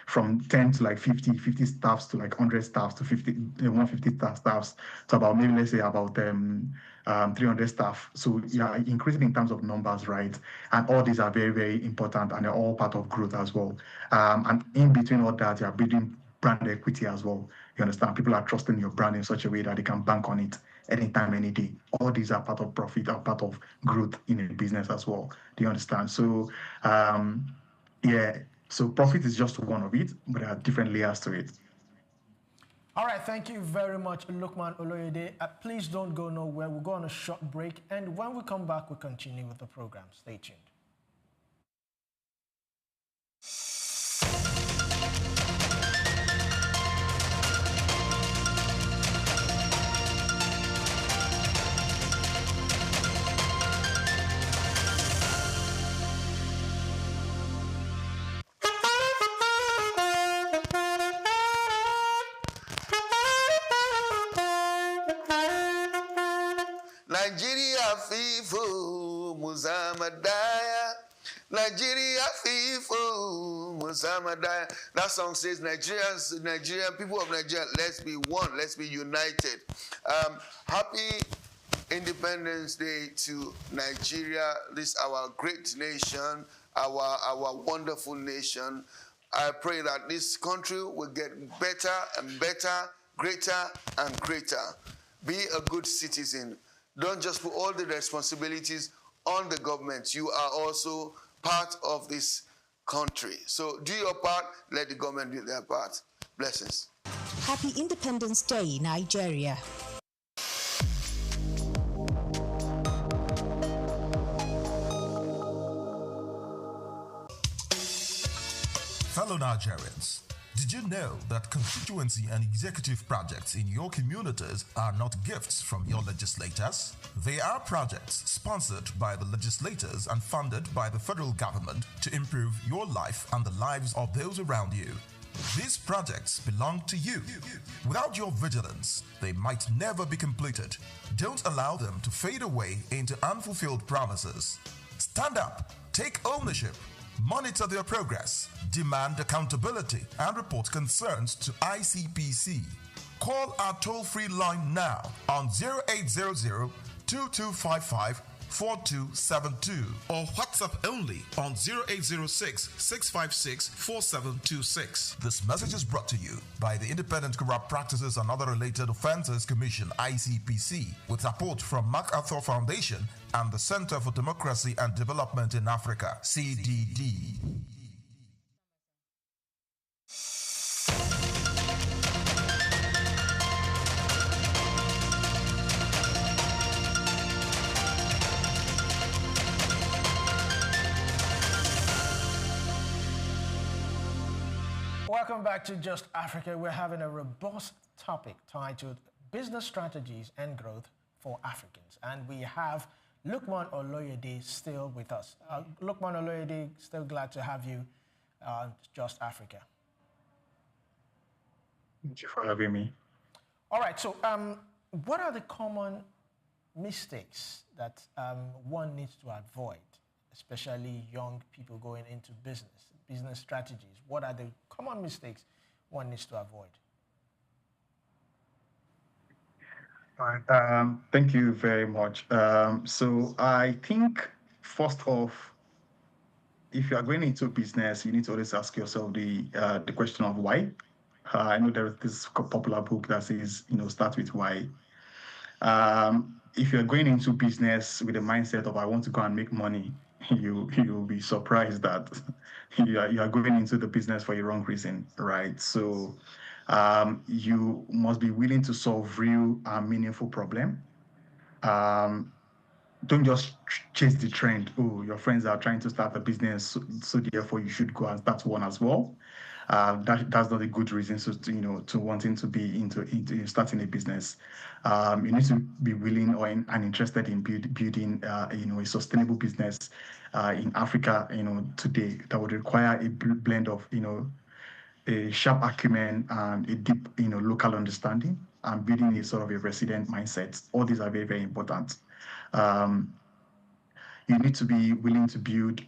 from 10 to like 50 staffs to like 100 staffs to 150 staffs to about maybe let's say about 300 staff. So yeah, increasing in terms of numbers, right? And all these are very, very important and they're all part of growth as well. And in between all that, you're building brand equity as well. You understand? People are trusting your brand in such a way that they can bank on it anytime, any day. All these are part of profit, are part of growth in a business as well. Do you understand? So yeah. So profit is just one of it, but there are different layers to it. All right, thank you very much, Lukman Oloyede. Please don't go nowhere. We'll go on a short break, and when we come back, we'll continue with the program. Stay tuned. Nigeria FIFO Muzamadaya. Nigeria FIFO Muzamadaya. That song says Nigerian people of Nigeria, let's be one, let's be united. Happy Independence Day to Nigeria. This our great nation, our wonderful nation. I pray that this country will get better and better, greater and greater. Be a good citizen. Don't just put all the responsibilities on the government. You are also part of this country. So do your part, let the government do their part. Blessings. Happy Independence Day, Nigeria. Fellow Nigerians, did you know that constituency and executive projects in your communities are not gifts from your legislators? They are projects sponsored by the legislators and funded by the federal government to improve your life and the lives of those around you. These projects belong to you. Without your vigilance, they might never be completed. Don't allow them to fade away into unfulfilled promises. Stand up, take ownership, monitor their progress, demand accountability, and report concerns to ICPC. Call our toll-free line now on 0800-2255-4272 or WhatsApp only on 0806-656-4726. This message is brought to you by the Independent Corrupt Practices and Other Related Offences Commission, ICPC, with support from MacArthur Foundation and the Center for Democracy and Development in Africa, CDD. Welcome back to Just Africa. We're having a robust topic titled Business Strategies and Growth for Africans. And we have Lukman Oloyede still with us. Lukman Oloyede, still glad to have you on Just Africa. Thank you for having me. All right, so what are the common mistakes that one needs to avoid, especially young people going into business strategies? What are the common mistakes one needs to avoid? All right. Thank you very much. So I think, first off, if you are going into business, you need to always ask yourself the question of why. I know there is this popular book that says, start with why. If you're going into business with the mindset of I want to go and make money, you'll be surprised that you are going into the business for a wrong reason, right? So you must be willing to solve real meaningful problem. Don't just chase the trend. Oh, your friends are trying to start a business, so therefore you should go and start one as well. That's not a good reason to wanting to be into starting a business. You need to be willing and interested in building a sustainable business in Africa today that would require a blend of a sharp acumen and a deep local understanding and building a sort of a resident mindset. All these are very, very important. You need to be willing to build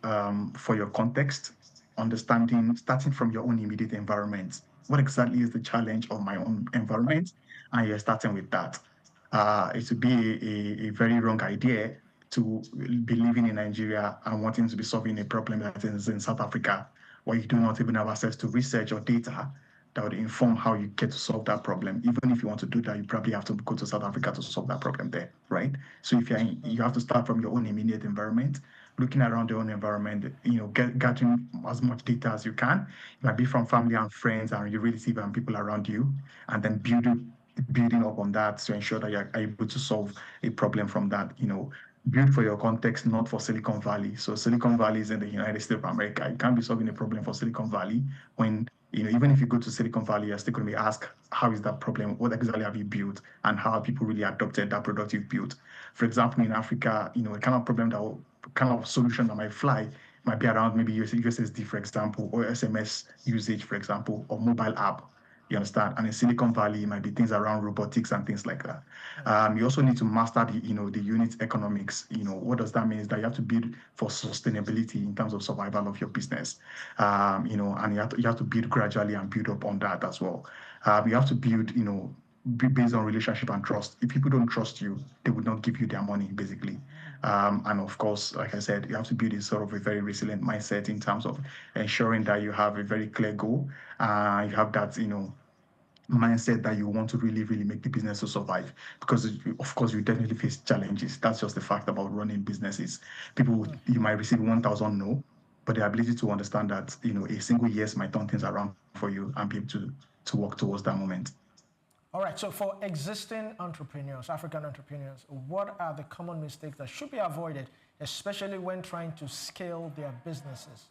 for your context, understanding, starting from your own immediate environment. What exactly is the challenge of my own environment? And you're starting with that. It would be a very wrong idea to be living in Nigeria and wanting to be solving a problem that is in South Africa, where you do not even have access to research or data that would inform how you get to solve that problem. Even if you want to do that, you probably have to go to South Africa to solve that problem there, right? So if you have to start from your own immediate environment, looking around your own environment, gathering as much data as you can. It might be from family and friends and your relatives and people around you, and then building up on that to ensure that you're able to solve a problem from that. Build for your context, not for Silicon Valley. So Silicon Valley is in the United States of America. You can't be solving a problem for Silicon Valley when, even if you go to Silicon Valley, you're still going to be asked, how is that problem? What exactly have you built? And how have people really adopted that product you've built? For example, in Africa, a kind of problem kind of solution that might fly might be around maybe USSD, for example, or SMS usage, for example, or mobile app. You understand? And in Silicon Valley, it might be things around robotics and things like that. You also need to master the unit economics. What does that mean? Is that you have to build for sustainability in terms of survival of your business. And you have to build gradually and build up on that as well. You have to build, based on relationship and trust. If people don't trust you, they would not give you their money, basically. And of course, like I said, you have to build a sort of a very resilient mindset in terms of ensuring that you have a very clear goal. You have that, mindset that you want to really, really make the business to survive. Because of course, you definitely face challenges. That's just the fact about running businesses. People, you might receive 1,000 no, but the ability to understand that, a single yes might turn things around for you and be able to work towards that moment. All right, so for existing entrepreneurs, African entrepreneurs, what are the common mistakes that should be avoided, especially when trying to scale their businesses?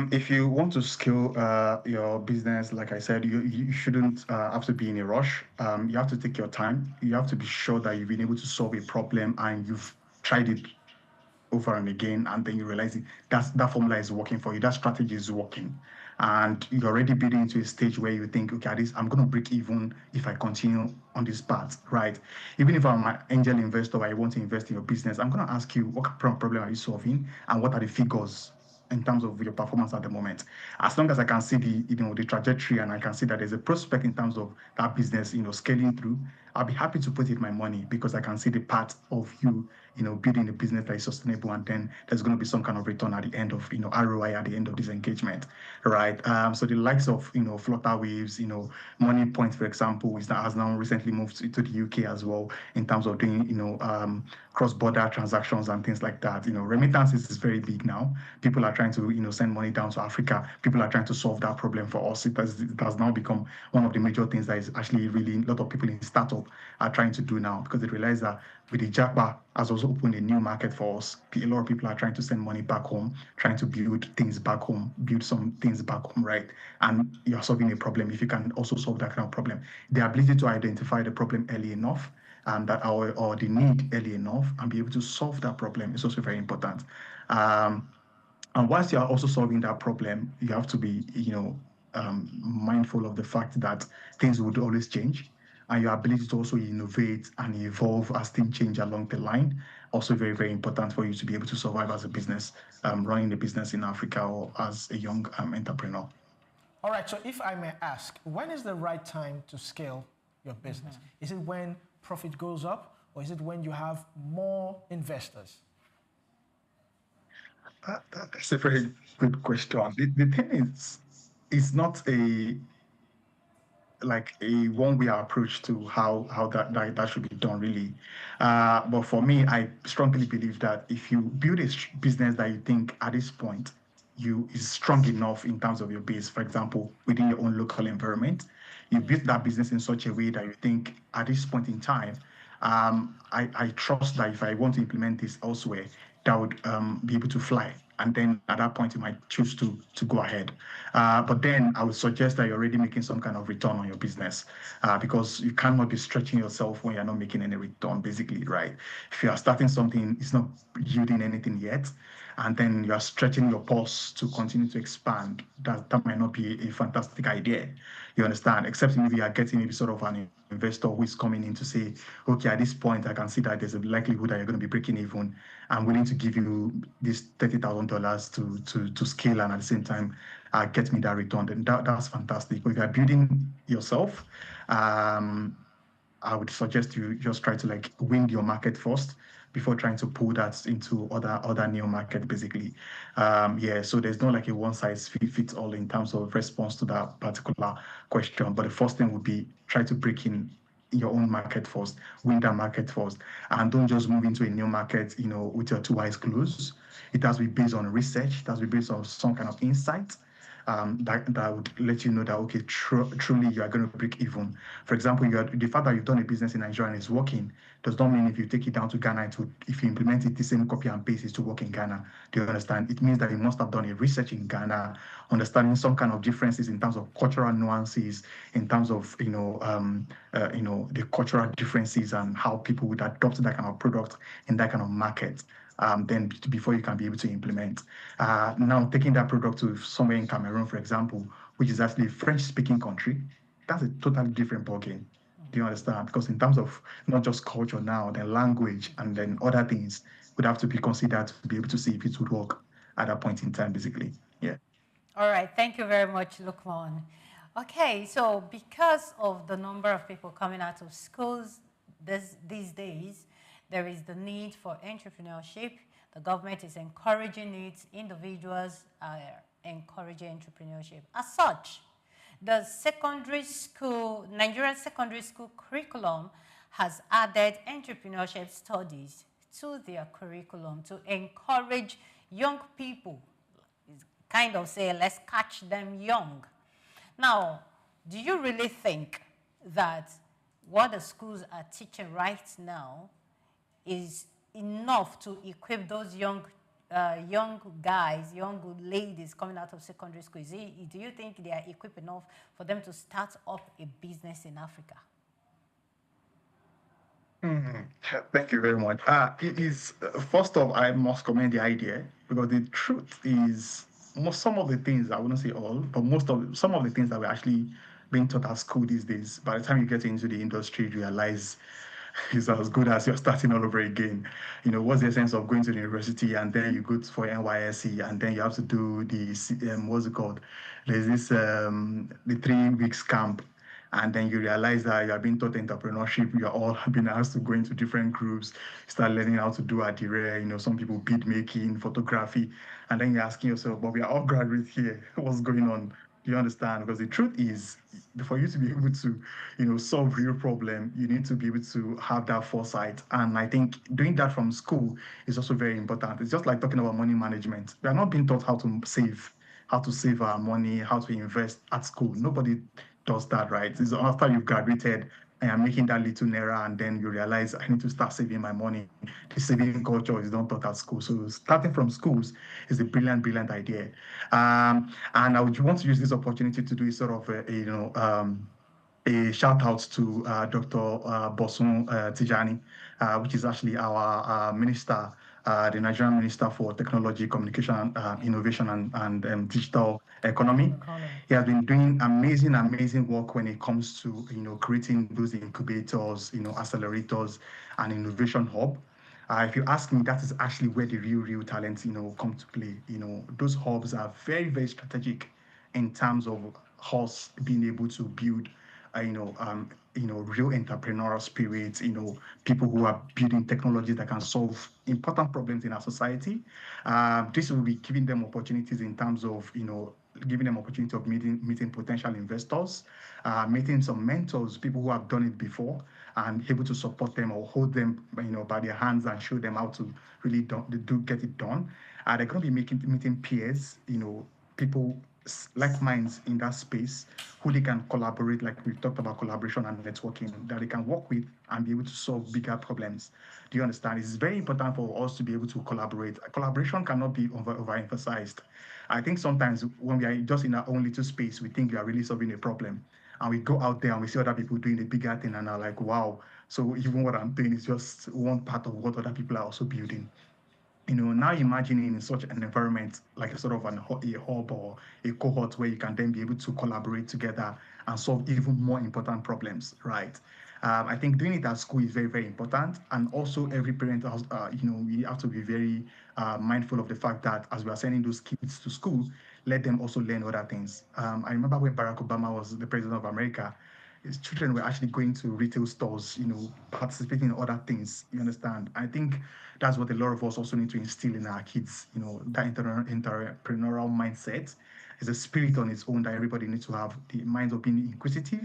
If you want to scale your business, like I said, you shouldn't have to be in a rush. You have to take your time. You have to be sure that you've been able to solve a problem and you've tried it over and again, and then you realize that formula is working for you, that strategy is working, and you're already building into a stage where you think, okay, I'm going to break even if I continue on this path, right? Even if I'm an angel investor, I want to invest in your business, I'm going to ask you, what problem are you solving, and what are the figures in terms of your performance at the moment? As long as I can see the trajectory, and I can see that there's a prospect in terms of that business, scaling through, I'll be happy to put in my money, because I can see the path of you, building a business that is sustainable, and then there's going to be some kind of return at the end of, ROI at the end of this engagement, right? So the likes of, Flutterwaves, Money Point, for example, has now recently moved to the UK as well in terms of doing, cross-border transactions and things like that. Remittances is very big now. People are trying to, send money down to Africa. People are trying to solve that problem for us. It has now become one of the major things that is actually really a lot of people in startup are trying to do now, because they realize that with the JAPA has also opened a new market for us. A lot of people are trying to send money back home, trying to build things back home, build some things back home, right? And you're solving a problem. If you can also solve that kind of problem, the ability to identify the problem early enough, or the need early enough, and be able to solve that problem is also very important. And whilst you are also solving that problem, you have to be, mindful of the fact that things would always change, and your ability to also innovate and evolve as things change along the line, also very, very important for you to be able to survive as a business, running a business in Africa, or as a young entrepreneur. All right, so if I may ask, when is the right time to scale your business? Is it when profit goes up, or is it when you have more investors? That's a very good question. The thing is, it's not a one-way approach to how that should be done, really. But for me, I strongly believe that if you build a business that you think at this point is strong enough in terms of your base, for example, within your own local environment, you build that business in such a way that you think at this point in time, I trust that if I want to implement this elsewhere, that would be able to fly. And then at that point, you might choose to go ahead. But then I would suggest that you're already making some kind of return on your business, because you cannot be stretching yourself when you're not making any return, basically, right? If you are starting something, it's not yielding anything yet, and then you are stretching your pulse to continue to expand, that might not be a fantastic idea. You understand? Except maybe you are getting maybe sort of an investor who is coming in to say, okay, at this point, I can see that there's a likelihood that you're going to be breaking even. I'm willing to give you this $30,000 to scale, and at the same time, get me that return. Then that's fantastic. But if you're building yourself, I would suggest you just try to win your market first before trying to pull that into other new market, basically. So there's not a one size fits all in terms of response to that particular question. But the first thing would be try to break in your own market first, win that market first, and don't just move into a new market, with your two eyes closed. It has to be based on research. It has to be based on some kind of insight. That would let you know that, okay, truly you are going to break even. For example, the fact that you've done a business in Nigeria and it's working does not mean if you take it down to Ghana, if you implement it, the same copy and paste is to work in Ghana. Do you understand? It means that you must have done a research in Ghana, understanding some kind of differences in terms of cultural nuances, in terms of the cultural differences and how people would adopt that kind of product in that kind of market. Then before you can be able to implement. Now, taking that product to somewhere in Cameroon, for example, which is actually a French-speaking country, that's a totally different ballgame. Do you understand? Because in terms of not just culture now, then language, and then other things would have to be considered to be able to see if it would work at that point in time, basically. Yeah. All right. Thank you very much, Lukman. Okay, so because of the number of people coming out of schools these days, there is the need for entrepreneurship. The government is encouraging it. Individuals are encouraging entrepreneurship. As such, the Nigerian secondary school curriculum has added entrepreneurship studies to their curriculum to encourage young people, kind of say, let's catch them young. Now, do you really think that what the schools are teaching right now is enough to equip those young guys, young ladies coming out of secondary school? Do you think they are equipped enough for them to start up a business in Africa? Thank you very much. It is first off, I must commend the idea, because the truth is, some of the things, I wouldn't say all, but some of the things that we're actually being taught at school these days, by the time you get into the industry, you realize is as good as you're starting all over again. You know, what's the sense of going to the university and then you go for NYSC and then you have to do the what's it called? There's this the 3 weeks camp, and then you realize that you are being taught entrepreneurship. You are all being asked to go into different groups, start learning how to do adire, you know, some people bead making, photography, and then you're asking yourself, but we are all graduates here. What's going on? Do you understand? Because the truth is, for you to be able to, you know, solve real problem, you need to be able to have that foresight. And I think doing that from school is also very important. It's just like talking about money management. We are not being taught how to save our money, how to invest at school. Nobody does that, right? It's after you've graduated and you're making that little naira, and then you realize I need to start saving my money. The saving culture is not taught at school. So starting from schools is a brilliant idea. And I would want to use this opportunity to do sort of a shout out to Dr. Bosun Tijani, which is actually our minister, the Nigerian Minister for Technology, Communication, Innovation, and Digital Economy. He has been doing amazing work when it comes to, you know, creating those incubators, you know, accelerators, and innovation hub. If you ask me, that is actually where the real talent, you know, come to play. You know, those hubs are very strategic in terms of us being able to build real entrepreneurial spirit, you know, people who are building technologies that can solve important problems in our society. This will be giving them opportunities in terms of, you know, giving them opportunity of meeting potential investors, meeting some mentors, people who have done it before, and able to support them or hold them, you know, by their hands and show them how to really get it done. They're going to be meeting peers, you know, people like minds in that space who they can collaborate, like we've talked about collaboration and networking, that they can work with and be able to solve bigger problems. Do you understand? It's very important for us to be able to collaborate. Collaboration cannot be overemphasized. I think sometimes when we are just in our own little space, we think we are really solving a problem. And we go out there and we see other people doing a bigger thing and are like, wow, so even what I'm doing is just one part of what other people are also building. You know, now imagining in such an environment, like a sort of a hub or a cohort where you can then be able to collaborate together and solve even more important problems, right? I think doing it at school is very important. And also every parent has, you know, we have to be very mindful of the fact that as we are sending those kids to school, let them also learn other things. I remember when Barack Obama was the president of America, his children were actually going to retail stores, you know, participating in other things. You understand? I think that's what a lot of us also need to instill in our kids, you know, that entrepreneurial mindset is a spirit on its own that everybody needs to have, the minds of being inquisitive,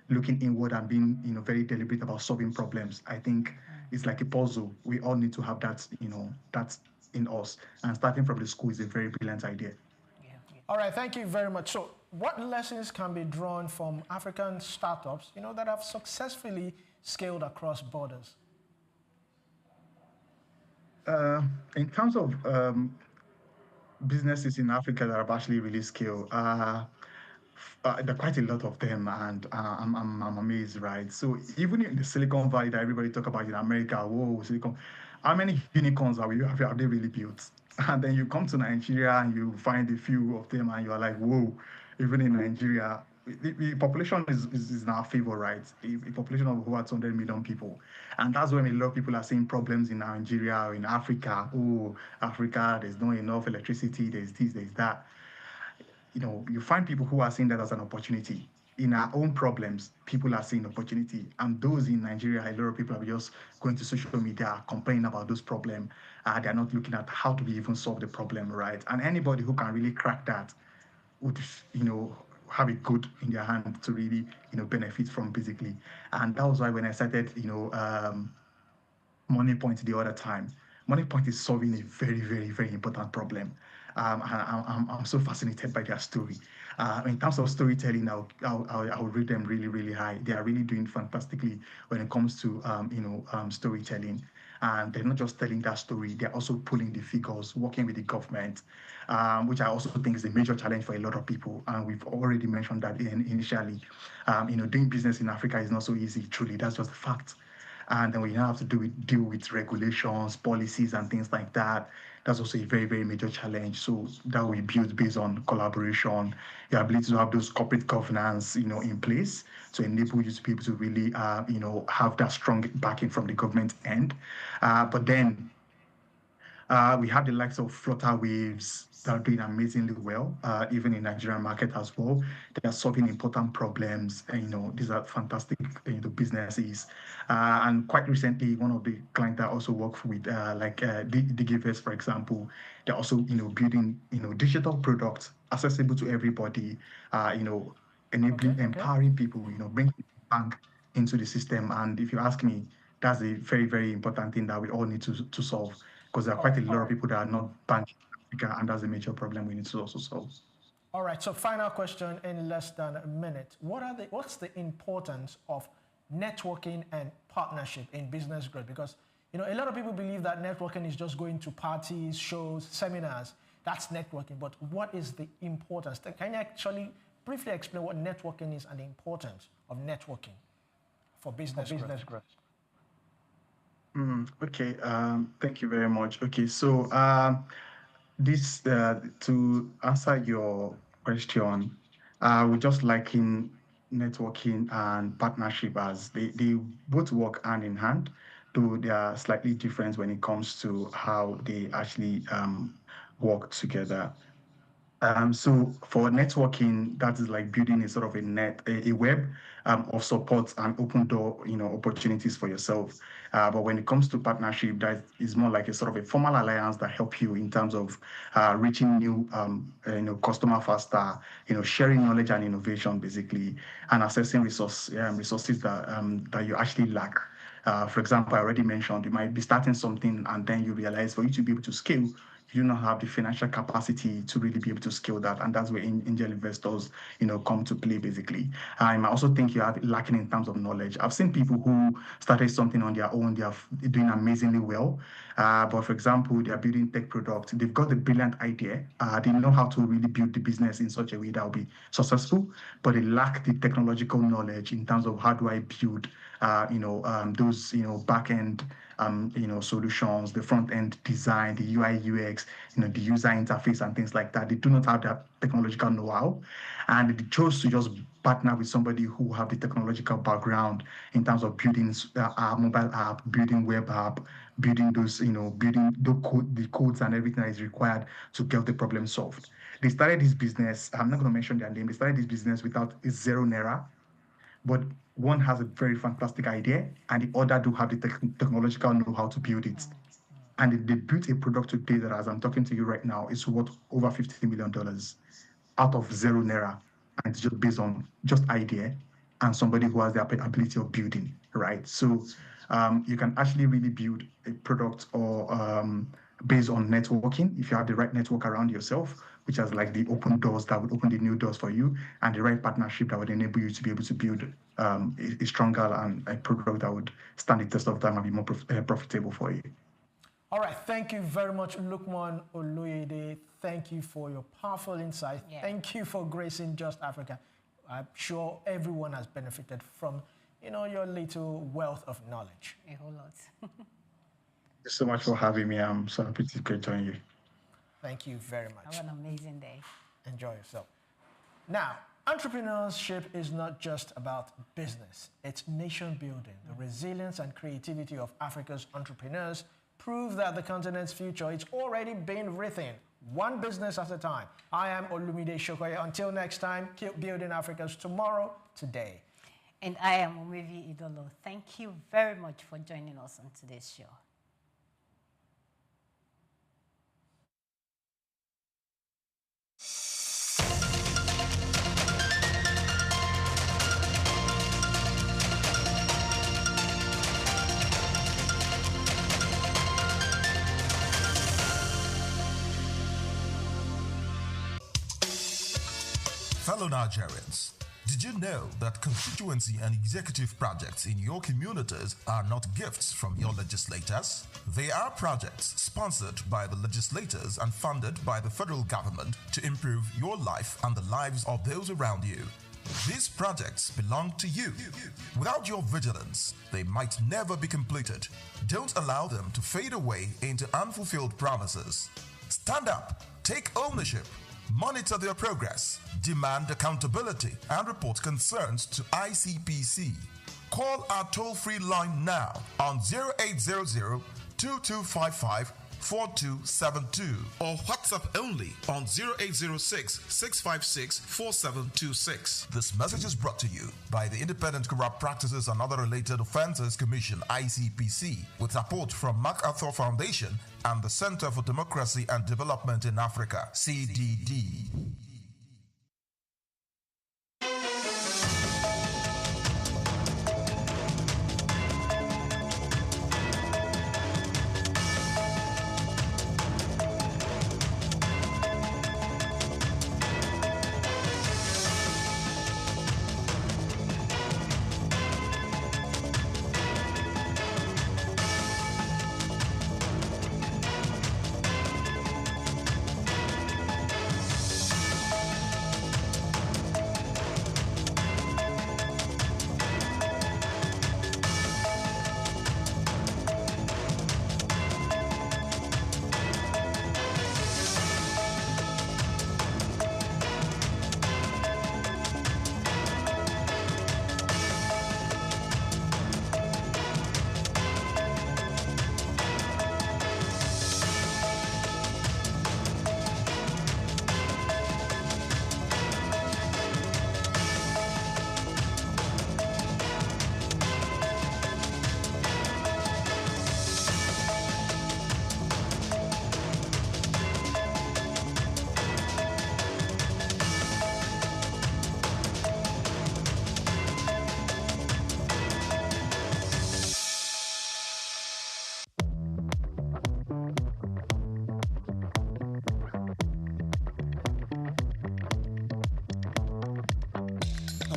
looking inward and being, you know, very deliberate about solving problems. I think it's like a puzzle. We all need to have that, you know, that's in us. And starting from the school is a very brilliant idea. All right, thank you very much. So what lessons can be drawn from African startups, you know, that have successfully scaled across borders? In terms of businesses in Africa that have actually really scaled, there are quite a lot of them, and I'm amazed, right? So even in the Silicon Valley that everybody talk about in America, whoa, Silicon, how many unicorns have they really built? And then you come to Nigeria and you find a few of them and you're like, whoa, even in Nigeria, the population is in our favor, right? A population of over 200 million people. And that's when a lot of people are seeing problems in Nigeria or in Africa. Oh, Africa, there's not enough electricity, there's this, there's that. you find people who are seeing that as an opportunity. In our own problems, people are seeing opportunity. And those in Nigeria, a lot of people are just going to social media, complaining about those problems. They're not looking at how do we even solve the problem, right? And anybody who can really crack that would, have it good in their hand to really, benefit from basically. And that was why when I started, Money Point the other time. Money Point is solving a very, very, very important problem. I'm so fascinated by their story. In terms of storytelling, I'll rate them really, really high. They are really doing fantastically when it comes to storytelling. And they're not just telling that story; they're also pulling the figures, working with the government, which I also think is a major challenge for a lot of people. And we've already mentioned that initially. Doing business in Africa is not so easy. Truly, that's just a fact. And then we have to deal with regulations, policies, and things like that. That's also a very, very major challenge. So that we build based on collaboration, your ability to have those corporate governance, in place to enable you to be able to really, have that strong backing from the government end. But then we have the likes of Flutter Waves that are doing amazingly well, even in Nigerian market as well. They are solving important problems. And, these are fantastic businesses. And quite recently, one of the clients that I also work with, Digivest, for example, they're also building digital products accessible to everybody. Enabling, empowering people. Bringing the bank into the system. And if you ask me, that's a very, very important thing that we all need to solve, because there are quite a lot of people that are not banking in Africa, and that's a major problem we need to also solve. All right, so final question in less than a minute. What's the importance of networking and partnership in business growth? Because a lot of people believe that networking is just going to parties, shows, seminars. That's networking, but what is the importance? Can you actually briefly explain what networking is and the importance of networking for business growth? Okay, thank you very much. Okay, so this to answer your question, we just liken networking and partnership as they both work hand in hand, though they are slightly different when it comes to how they actually work together. So for networking, that is like building a sort of a web of support and open door, opportunities for yourself. But when it comes to partnership, that is more like a sort of a formal alliance that help you in terms of reaching new, customer faster, sharing knowledge and innovation basically, and accessing resources that you actually lack. For example, I already mentioned you might be starting something and then you realize for you to be able to scale, you do not have the financial capacity to really be able to scale that. And that's where angel investors, come to play basically. I also think you are lacking in terms of knowledge. I've seen people who started something on their own, they are doing amazingly well. But for example, they are building tech products. They've got a brilliant idea. They know how to really build the business in such a way that will be successful, but they lack the technological knowledge in terms of how do I build, those, back-end, solutions, the front-end design, the UI, UX, the user interface and things like that. They do not have that technological know-how, and they chose to just partner with somebody who have the technological background in terms of building a mobile app, building web app, building those, building the codes and everything that is required to get the problem solved. They started this business. I'm not going to mention their name. They started this business without zero naira. But one has a very fantastic idea, and the other do have the technological know-how to build it. And they built a product today that, as I'm talking to you right now, is worth over $50 million out of zero naira. And it's just based on just idea and somebody who has the ability of building, right? So you can actually really build a product or based on networking, if you have the right network around yourself, which has like the open doors that would open the new doors for you, and the right partnership that would enable you to be able to build a stronger and a product that would stand the test of time and be more profitable for you. All right, thank you very much, Lukman Oloyede. Thank you for your powerful insight. Yeah. Thank you for gracing Just Africa. I'm sure everyone has benefited from, your little wealth of knowledge. A whole lot. Thank you so much for having me. I'm so happy to join you. Thank you very much. Have an amazing day. Enjoy yourself. Now, entrepreneurship is not just about business. It's nation building. The resilience and creativity of Africa's entrepreneurs prove that the continent's future is already being written one business at a time. I am Olumide Shokoye. Until next time, keep building Africa's tomorrow today. And I am Omevi Idolo. Thank you very much for joining us on today's show. Fellow Nigerians, did you know that constituency and executive projects in your communities are not gifts from your legislators? They are projects sponsored by the legislators and funded by the federal government to improve your life and the lives of those around you. These projects belong to you. Without your vigilance, they might never be completed. Don't allow them to fade away into unfulfilled promises. Stand up, take ownership, monitor their progress, demand accountability, and report concerns to ICPC. Call our toll-free line now on 0800-2255-4272 or WhatsApp only on 0806-656-4726. This message is brought to you by the Independent Corrupt Practices and Other Related Offences Commission, ICPC, with support from MacArthur Foundation and the Center for Democracy and Development in Africa, CDD.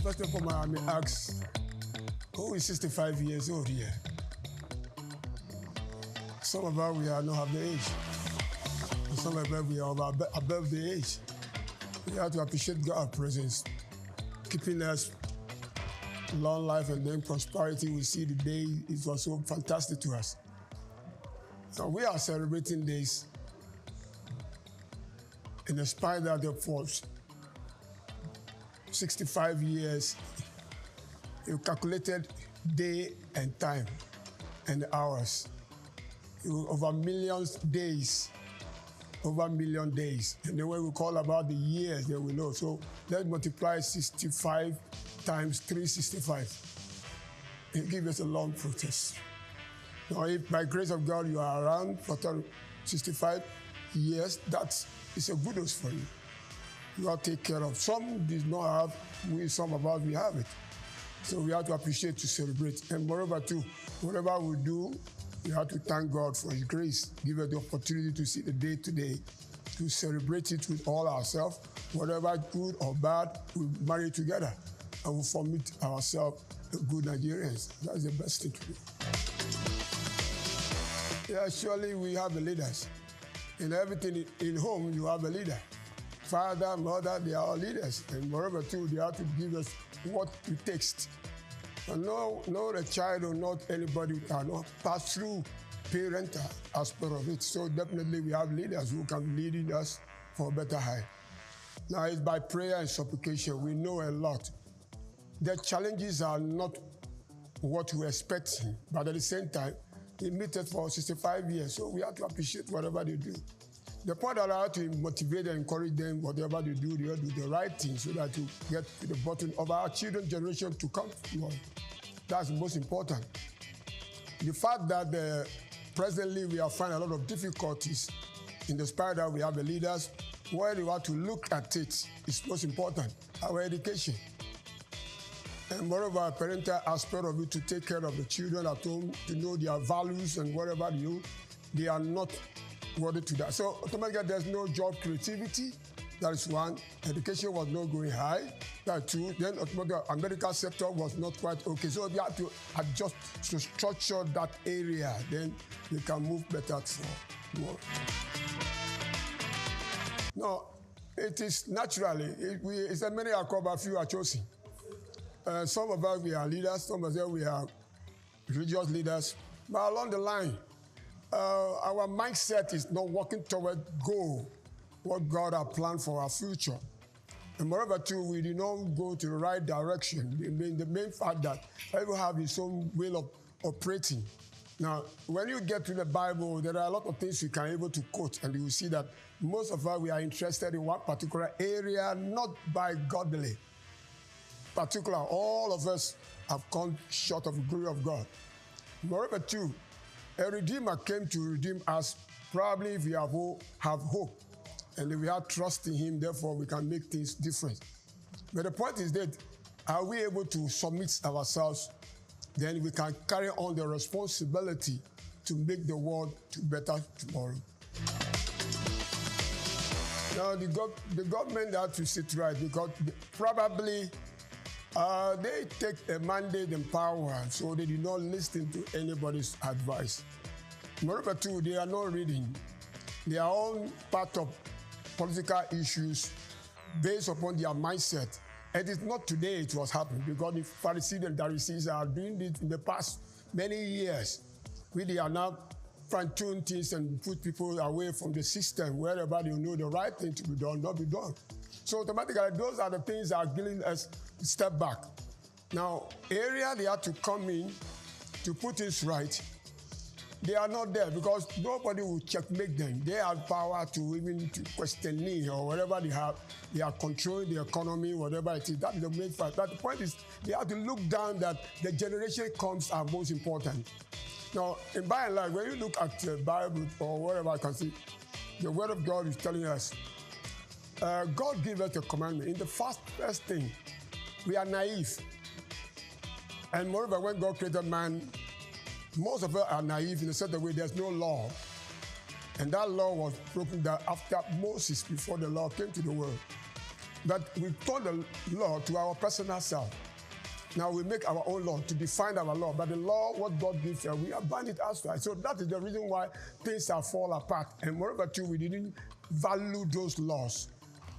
First of all, I may ask, who is 65 years old here? Some of us, we are not have the age. And some of us, we are above the age. We have to appreciate God's presence, keeping us long life and then prosperity. We see the day, it was so fantastic to us. So we are celebrating this in spite of the force. 65 years, you calculated day and time and hours. Over millions days, over a million days. And then when we call about the years, then we know. So let's multiply 65 times 365. It gives us a long protest. Now, if by grace of God you are around for 65 years, that is a good news for you. You have to take care of. Some did not have, some of us, we have it. So we have to appreciate, to celebrate. And moreover too, whatever we do, we have to thank God for His grace. Give us the opportunity to see the day today, to celebrate it with all ourselves. Whatever good or bad, we marry together and we formit ourselves good Nigerians. That's the best thing to do. Yeah, surely we have the leaders. In everything in home, you have a leader. Father, mother, they are all leaders. And moreover too, they have to give us what it takes. And no, the child or not anybody cannot pass through parental aspect of it. So definitely we have leaders who can lead us for a better height. Now it's by prayer and supplication. We know a lot. The challenges are not what we expect, but at the same time, they meet us for 65 years. So we have to appreciate whatever they do. The point that I have to motivate and encourage them, whatever they do the right thing so that to get to the bottom of our children's generation to come forward. That's the most important. The fact that presently we are finding a lot of difficulties in the spirit that we have the leaders, where you have to look at it is most important, our education. And moreover, parental aspect of it to take care of the children at home, to know their values and whatever they are not worthy to that. So automatically there's no job creativity. That is one. Education was not going high. That two. Then automatically our medical sector was not quite okay. So we have to adjust to structure that area. Then we can move better for more. No, it is naturally. It's a many are called, but few are chosen. Some of us, we are leaders. Some of us, we are religious leaders. But along the line, our mindset is not working toward goal, what God has planned for our future. And moreover, too, we do not go to the right direction. The main fact that everyone have his own way of operating. Now, when you get to the Bible, there are a lot of things you can be able to quote, and you will see that most of us, we are interested in one particular area, not by godly. Particular, all of us have come short of the glory of God. Moreover, too, a Redeemer came to redeem us, probably if we have hope, and if we have trust in Him, therefore we can make things different. But the point is that, are we able to submit ourselves, then we can carry on the responsibility to make the world better tomorrow. Now, the government has to sit right, because probably they take a mandate and power, so they do not listen to anybody's advice. Moreover, too, they are not reading. They are all part of political issues based upon their mindset. It is not today it was happening, because the Pharisees and Sadducees are doing it in the past many years. They are now fine-tune things and put people away from the system wherever they know the right thing to be done, not be done. So automatically, those are the things that are giving us a step back. Now, area they have to come in to put things right, they are not there because nobody will checkmate them. They have power to even to question me or whatever they have. They are controlling the economy, whatever it is. That is the main fact. But the point is, they have to look down that the generation comes are most important. Now, in by and large, when you look at the Bible or whatever I can see, the Word of God is telling us, God gave us a commandment. In the first thing, we are naive. And moreover, when God created man, most of us are naive in a certain way. There's no law. And that law was broken down after Moses, before the law came to the world. But we turned the law to our personal self. Now we make our own law to define our law. But the law, what God gives us, we abandon it outside. So that is the reason why things are fall apart. And moreover, too, we didn't value those laws.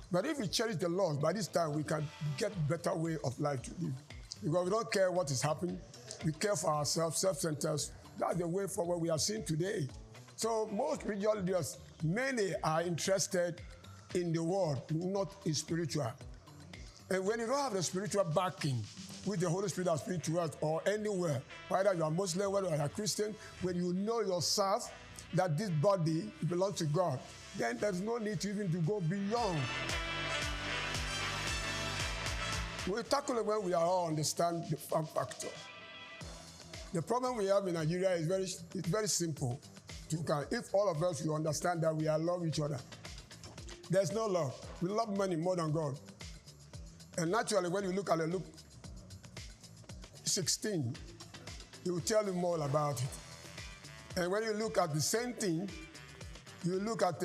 But if we cherish the laws, by this time we can get better way of life to live. Because we don't care what is happening. We care for ourselves, self-centered. That's the way forward we are seeing today. So most religious leaders, many are interested in the world, not in spiritual. And when you don't have the spiritual backing, with the Holy Spirit that speaks to us, or anywhere, whether you are Muslim, whether you are Christian, when you know yourself that this body belongs to God, then there's no need to even to go beyond. We tackle it when we all understand the fun factor. The problem we have in Nigeria is very simple. If all of us will understand that we love each other, there's no love. We love money more than God. And naturally, when you look at Luke 16, it will tell you more about it. And when you look at the same thing, you look at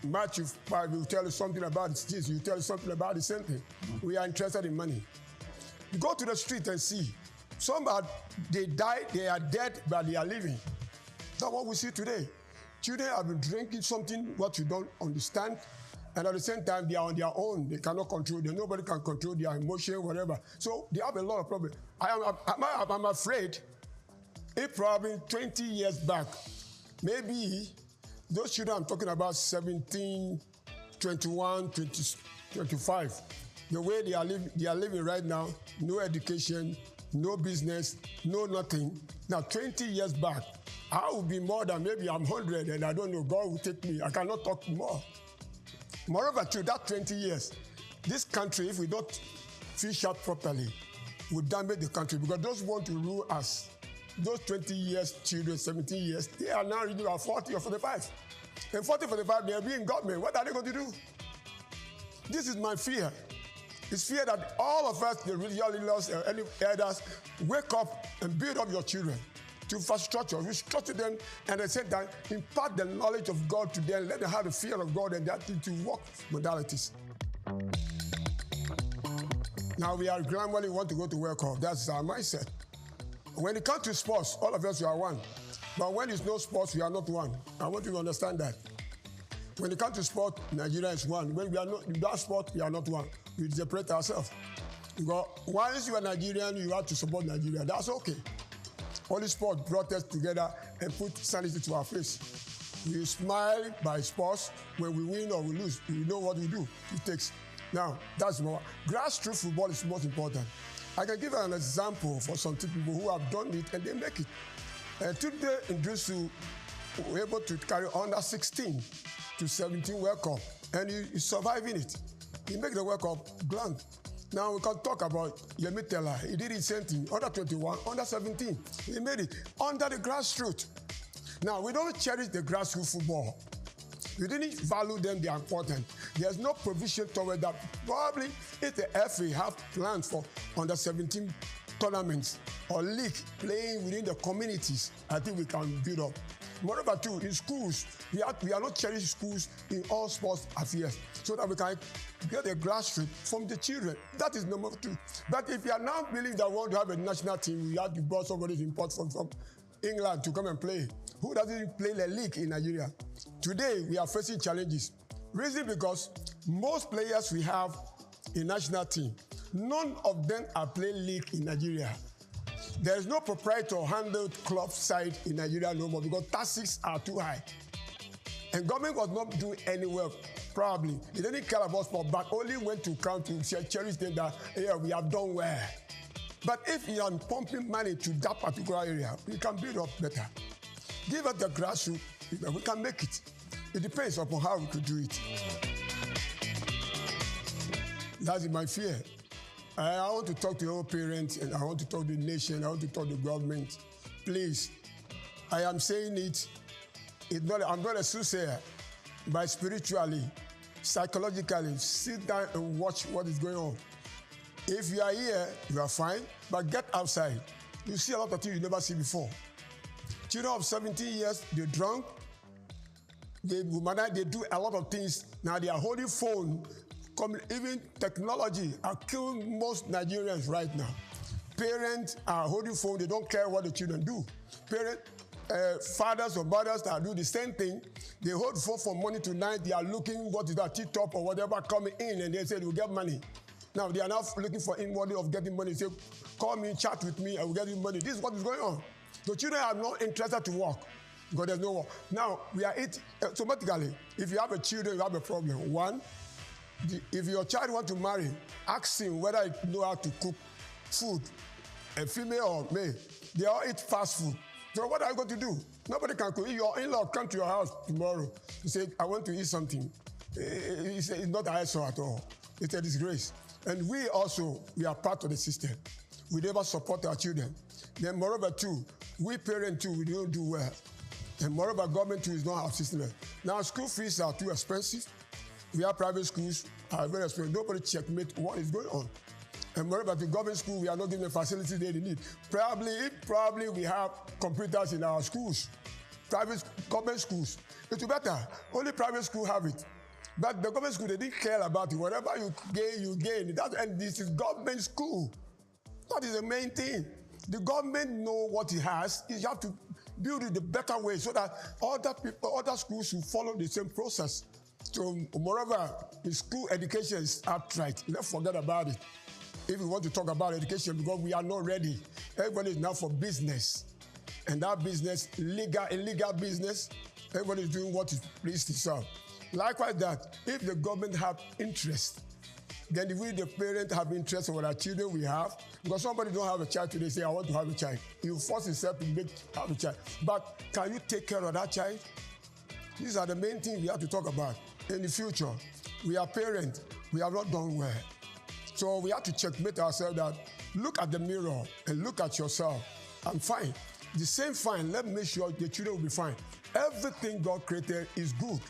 Matthew 5, it will tell you something about this, you tell you something about the same thing. We are interested in money. You go to the street and see. Some they died, they are dead, but they are living. That's what we see today. Children have been drinking something what you don't understand, and at the same time, they are on their own. They cannot control them. Nobody can control their emotion, whatever. So they have a lot of problems. I'm afraid if probably 20 years back, maybe those children I'm talking about 17, 21, 20, 25, the way they are living right now, no education, no business, no nothing. Now, 20 years back, I will be more than maybe I'm 100 and I don't know, God will take me. I cannot talk more. Moreover, to that 20 years, this country, if we don't fish out properly, will damage the country because those who want to rule us, those 20 years children, 17 years, they are now reaching about 40 or 45. And 40, 45, they'll be in government. What are they going to do? This is my fear. It's fear that all of us, the religious leaders, any elders, wake up and build up your children to infrastructure, restructure them, and at the same time, impart the knowledge of God to them, let them have the fear of God and that into work modalities. Now we are gradually want to go to World Cup. That's our mindset. When it comes to sports, all of us we are one. But when it's no sports, we are not one. I want you to understand that. When it comes to sport, Nigeria is one. When we are not in that sport, we are not one. We separate ourselves. Because once you are Nigerian, you have to support Nigeria. That's okay. Only sport brought us together and put sanity to our face. We smile by sports. When we win or we lose, we know what we do. It takes. Now, that's more. Grassroots football is most important. I can give an example for some people who have done it and they make it. Today in Drusu, we were able to carry under 16 to 17 World Cup, and he's surviving it. He made the World Cup grand. Now we can talk about Yemi Teller. He did the same thing, under 21, under 17. He made it under the grassroots. Now, we don't cherish the grassroots football. We didn't value them, they are important. There's no provision toward that. Probably if the FA have plans for under 17 tournaments or league playing within the communities, I think we can build up. Moreover, too, in schools, we are not cherishing schools in all sports affairs so that we can get a grassroots from the children. That is number two. But if you are now believing that we want to have a national team, we have to bring somebody import from England to come and play. Who doesn't play the league in Nigeria? Today, we are facing challenges. Reason because most players we have in national team, none of them are playing league in Nigeria. There is no proprietor handled club side in Nigeria no more because taxes are too high. And government was not doing any work, probably. They didn't care about sport, but only went to count to cherish them that, yeah, we have done well. But if you are pumping money to that particular area, we can build up better. Give us the grassroots, we can make it. It depends upon how we could do it. That's my fear. I want to talk to your parents, and I want to talk to the nation, I want to talk to the government. Please, I am saying it. I'm not a soothsayer, but spiritually, psychologically, sit down and watch what is going on. If you are here, you are fine, but get outside. You see a lot of things you never see before. Children of 17 years, they're drunk. They do a lot of things. Now they are holding phone. Even technology are killing most Nigerians right now. Parents are holding phone. They don't care what the children do. Fathers or mothers that do the same thing. They hold phone from morning to night. They are looking what is that TikTok or whatever coming in, and they say they will get money. Now they are now looking for inwardly of getting money. Say, call me, chat with me, I will get you money. This is what is going on. The children are not interested to work because there's no work. Now we are automatically. If you have a children, you have a problem. One, if your child wants to marry, ask him whether he knows how to cook food, a female or male. They all eat fast food. So what are you going to do? Nobody can cook. Your in-law come to your house tomorrow. He said, I want to eat something. He said, it's not ISO at all. It's a disgrace. And we are part of the system. We never support our children. Then moreover too, we parents too, we don't do well. And moreover, government too is not our system. Now school fees are too expensive. We have private schools, are very expensive. Nobody checkmate what is going on. And moreover, the government school, we are not giving the facilities they need. Probably we have computers in our schools, government schools. It's better. Only private schools have it. But the government school, they didn't care about it. Whatever you gain. And this is government school. That is the main thing. The government know what it has. You have to build it the better way so that other schools should follow the same process. So, moreover, the school education is outright. Let's forget about it. If we want to talk about education, because we are not ready. Everybody is now for business. And that business, illegal business, everybody is doing what is pleased itself. Likewise that, if the government have interest Then if we, the parents, have interest in our children, we have. Because somebody don't have a child today, say, I want to have a child. You force yourself to have a child. But can you take care of that child? These are the main things we have to talk about. In the future, we are parents. We have not done well. So we have to checkmate ourselves that look at the mirror and look at yourself. I'm fine. The same fine, let's make sure the children will be fine. Everything God created is good.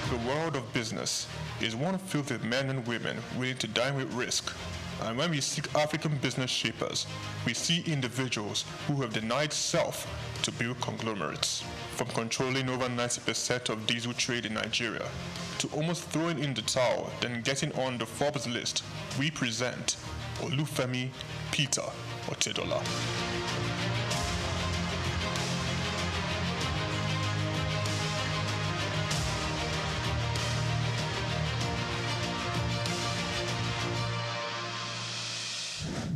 The world of business is one filled with men and women willing to dine with risk. And when we seek African business shapers, we see individuals who have denied self to build conglomerates. From controlling over 90% of diesel trade in Nigeria, to almost throwing in the towel, then getting on the Forbes list, we present Olufemi Peter Otedola.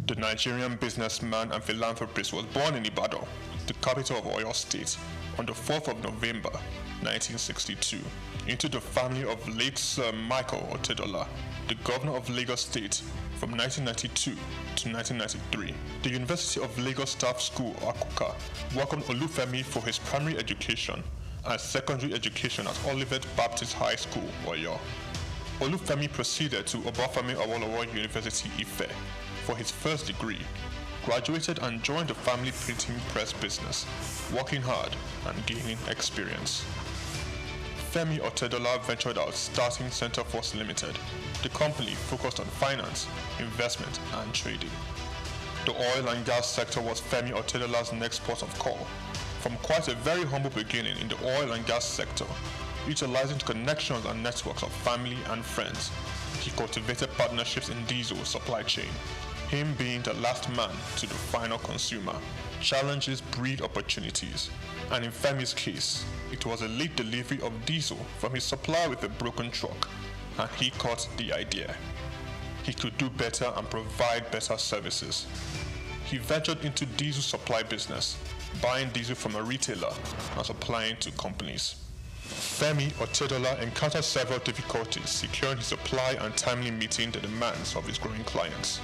The Nigerian businessman and philanthropist was born in Ibadan, the capital of Oyo State, on the 4th of November, 1962, into the family of late Sir Michael Otedola, the governor of Lagos State from 1992 to 1993. The University of Lagos Staff School, Akuka, welcomed Olufemi for his primary education and secondary education at Olivet Baptist High School, Oyo. Olufemi proceeded to Obafemi Awolowo University, Ife, for his first degree, graduated and joined the family printing press business, working hard and gaining experience. Femi Otedola ventured out, starting Center Force Limited. The company focused on finance, investment, and trading. The oil and gas sector was Femi Otedola's next port of call. From quite a very humble beginning in the oil and gas sector, utilizing connections and networks of family and friends, he cultivated partnerships in diesel supply chain. Him being the last man to the final consumer. Challenges breed opportunities, and in Femi's case, it was a late delivery of diesel from his supplier with a broken truck, and he caught the idea. He could do better and provide better services. He ventured into diesel supply business, buying diesel from a retailer and supplying to companies. Femi Otedola encountered several difficulties securing his supply and timely meeting the demands of his growing clients.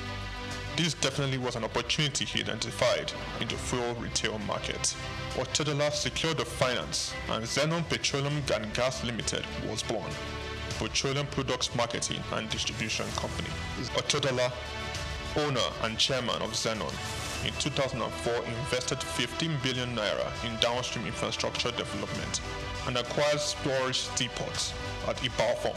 This definitely was an opportunity he identified in the fuel retail market. Otedola secured the finance, and Zenon Petroleum and Gas Limited was born, petroleum products marketing and distribution company. Otedola, owner and chairman of Zenon, in 2004 invested 15 billion naira in downstream infrastructure development and acquired storage depots at Ibadan,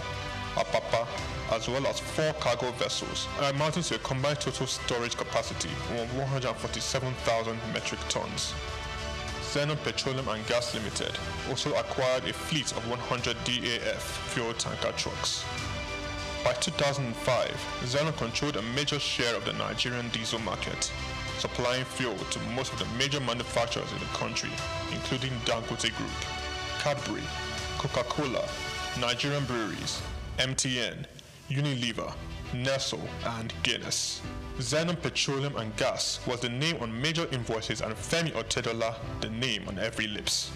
Apapa, as well as 4 cargo vessels, amounting to a combined total storage capacity of 147,000 metric tons. Zenon Petroleum and Gas Limited also acquired a fleet of 100 DAF fuel tanker trucks. By 2005, Zenon controlled a major share of the Nigerian diesel market, supplying fuel to most of the major manufacturers in the country, including Dangote Group, Cadbury, Coca-Cola, Nigerian Breweries, MTN, Unilever, Nestle, and Guinness. Zenon Petroleum and Gas was the name on major invoices, and Femi Otedola the name on every lips,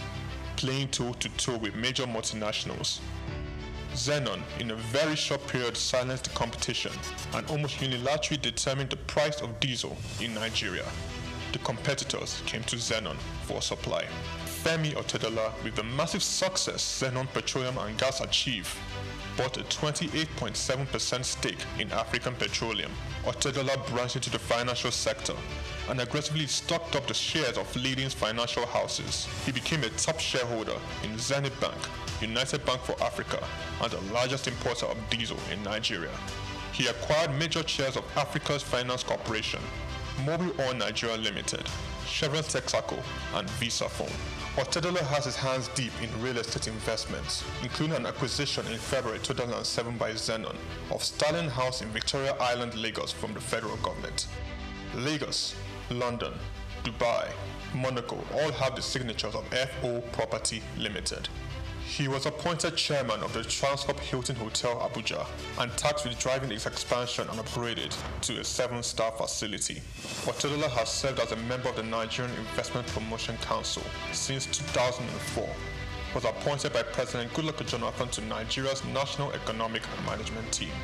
playing toe-to-toe with major multinationals. Zenon, in a very short period, silenced the competition and almost unilaterally determined the price of diesel in Nigeria. the competitors came to Zenon for supply. Femi Otedola, with the massive success Zenon Petroleum and Gas achieved, bought a 28.7% stake in African Petroleum. Otedola branched into the financial sector and aggressively stocked up the shares of leading financial houses. He became a top shareholder in Zenith Bank, United Bank for Africa, and the largest importer of diesel in Nigeria. He acquired major shares of Africa's Finance Corporation, Mobile Oil Nigeria Limited, Chevron Texaco, and Visa Phone. Otedola has his hands deep in real estate investments, including an acquisition in February 2007 by Zenon of Stalin House in Victoria Island, Lagos from the federal government. Lagos, London, Dubai, Monaco all have the signatures of FO Property Limited. He was appointed chairman of the Transcorp Hilton Hotel Abuja and tasked with driving its expansion and upgraded to a 7-star facility. Otedola has served as a member of the Nigerian Investment Promotion Council since 2004. Was appointed by President Goodluck Jonathan to Nigeria's National Economic and Management Team.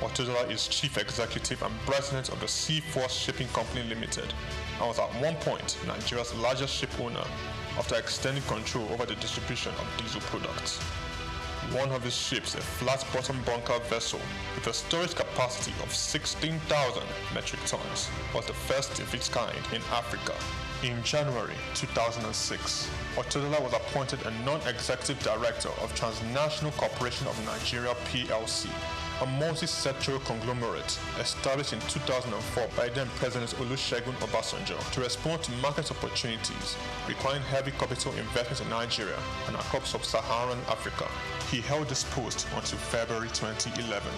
Otedola is chief executive and president of the Seaforth Shipping Company Limited and was at one point Nigeria's largest ship owner after extending control over the distribution of diesel products. One of his ships, a flat-bottom bunker vessel with a storage capacity of 16,000 metric tons, was the first of its kind in Africa. In January 2006, Otedola was appointed a non-executive director of Transnational Corporation of Nigeria PLC, a multi-sectoral conglomerate established in 2004 by then President Olusegun Obasanjo to respond to market opportunities requiring heavy capital investment in Nigeria and across sub-Saharan Africa. He held this post until February 2011.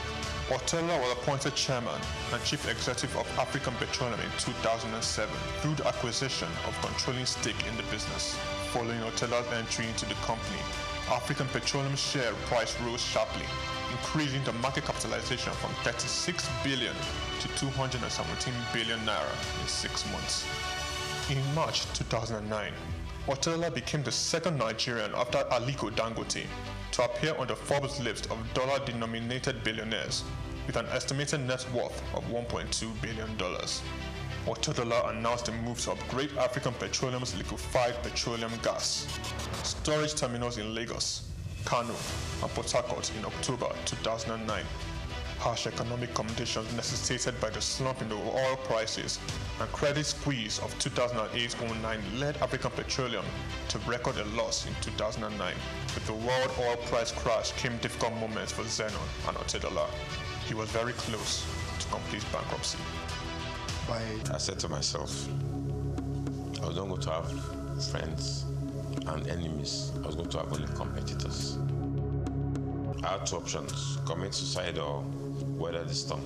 Otedola was appointed chairman and chief executive of African Petroleum in 2007 through the acquisition of controlling stake in the business. Following Otedola's entry into the company, African Petroleum share price rose sharply, increasing the market capitalization from 36 billion to 217 billion naira in 6 months. In March 2009, Otedola became the second Nigerian after Aliko Dangote to appear on the Forbes list of dollar-denominated billionaires with an estimated net worth of $1.2 billion. Otedola announced the move to upgrade African Petroleum's liquefied petroleum gas storage terminals in Lagos, Kano, and Port Harcourt in October 2009. Harsh economic conditions necessitated by the slump in the oil prices and credit squeeze of 2008-09 led African Petroleum to record a loss in 2009. With the world oil price crash came difficult moments for Zenon and Otedola. He was very close to complete bankruptcy. I said to myself, I was not going to have friends and enemies. I was going to have only competitors. I had two options: commit suicide or weather the storm.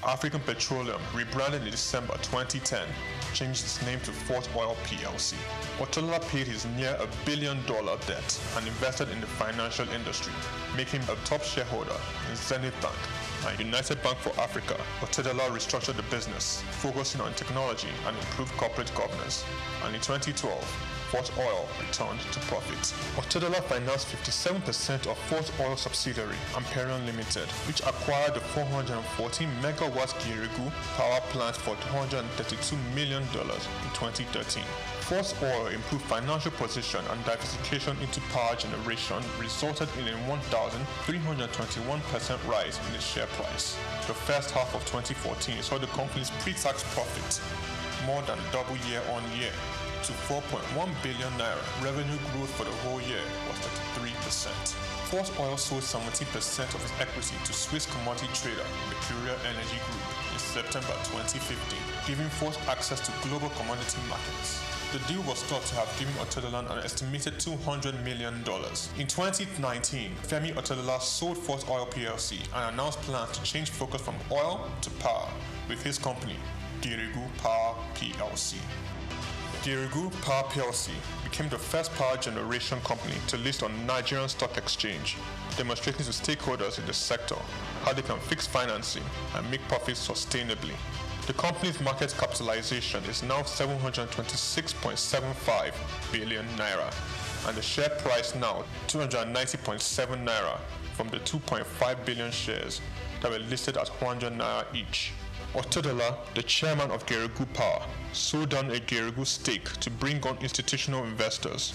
African Petroleum, rebranded in December 2010, changed its name to Fort Oil PLC. Otedola paid his near $1 billion debt and invested in the financial industry, making him a top shareholder in Zenith Bank and United Bank for Africa. Otedola restructured the business, focusing on technology and improved corporate governance, and in 2012, Fort Oil returned to profit. Otedola financed 57% of Fort Oil subsidiary, Amperion Limited, which acquired the 414 megawatt Girigu power plant for $232 million in 2013. Fort Oil improved financial position and diversification into power generation resulted in a 1,321% rise in its share price. The first half of 2014 saw the company's pre-tax profit more than double year on year to 4.1 billion naira. Revenue growth for the whole year was 33%. Fort Oil sold 70% of its equity to Swiss commodity trader Mercuria Energy Group in September 2015, giving Fort access to global commodity markets. The deal was thought to have given Otedola an estimated $200 million. In 2019, Femi Otedola sold Fort Oil PLC and announced plans to change focus from oil to power with his company, Girigu Power PLC. Girigu Power PLC became the first power generation company to list on Nigerian Stock Exchange, demonstrating to stakeholders in the sector how they can fix financing and make profits sustainably. The company's market capitalization is now 726.75 billion naira, and the share price now 290.7 naira from the 2.5 billion shares that were listed at 100 naira each. Otedola, the chairman of Geregu Power, sold down a Geregu stake to bring on institutional investors.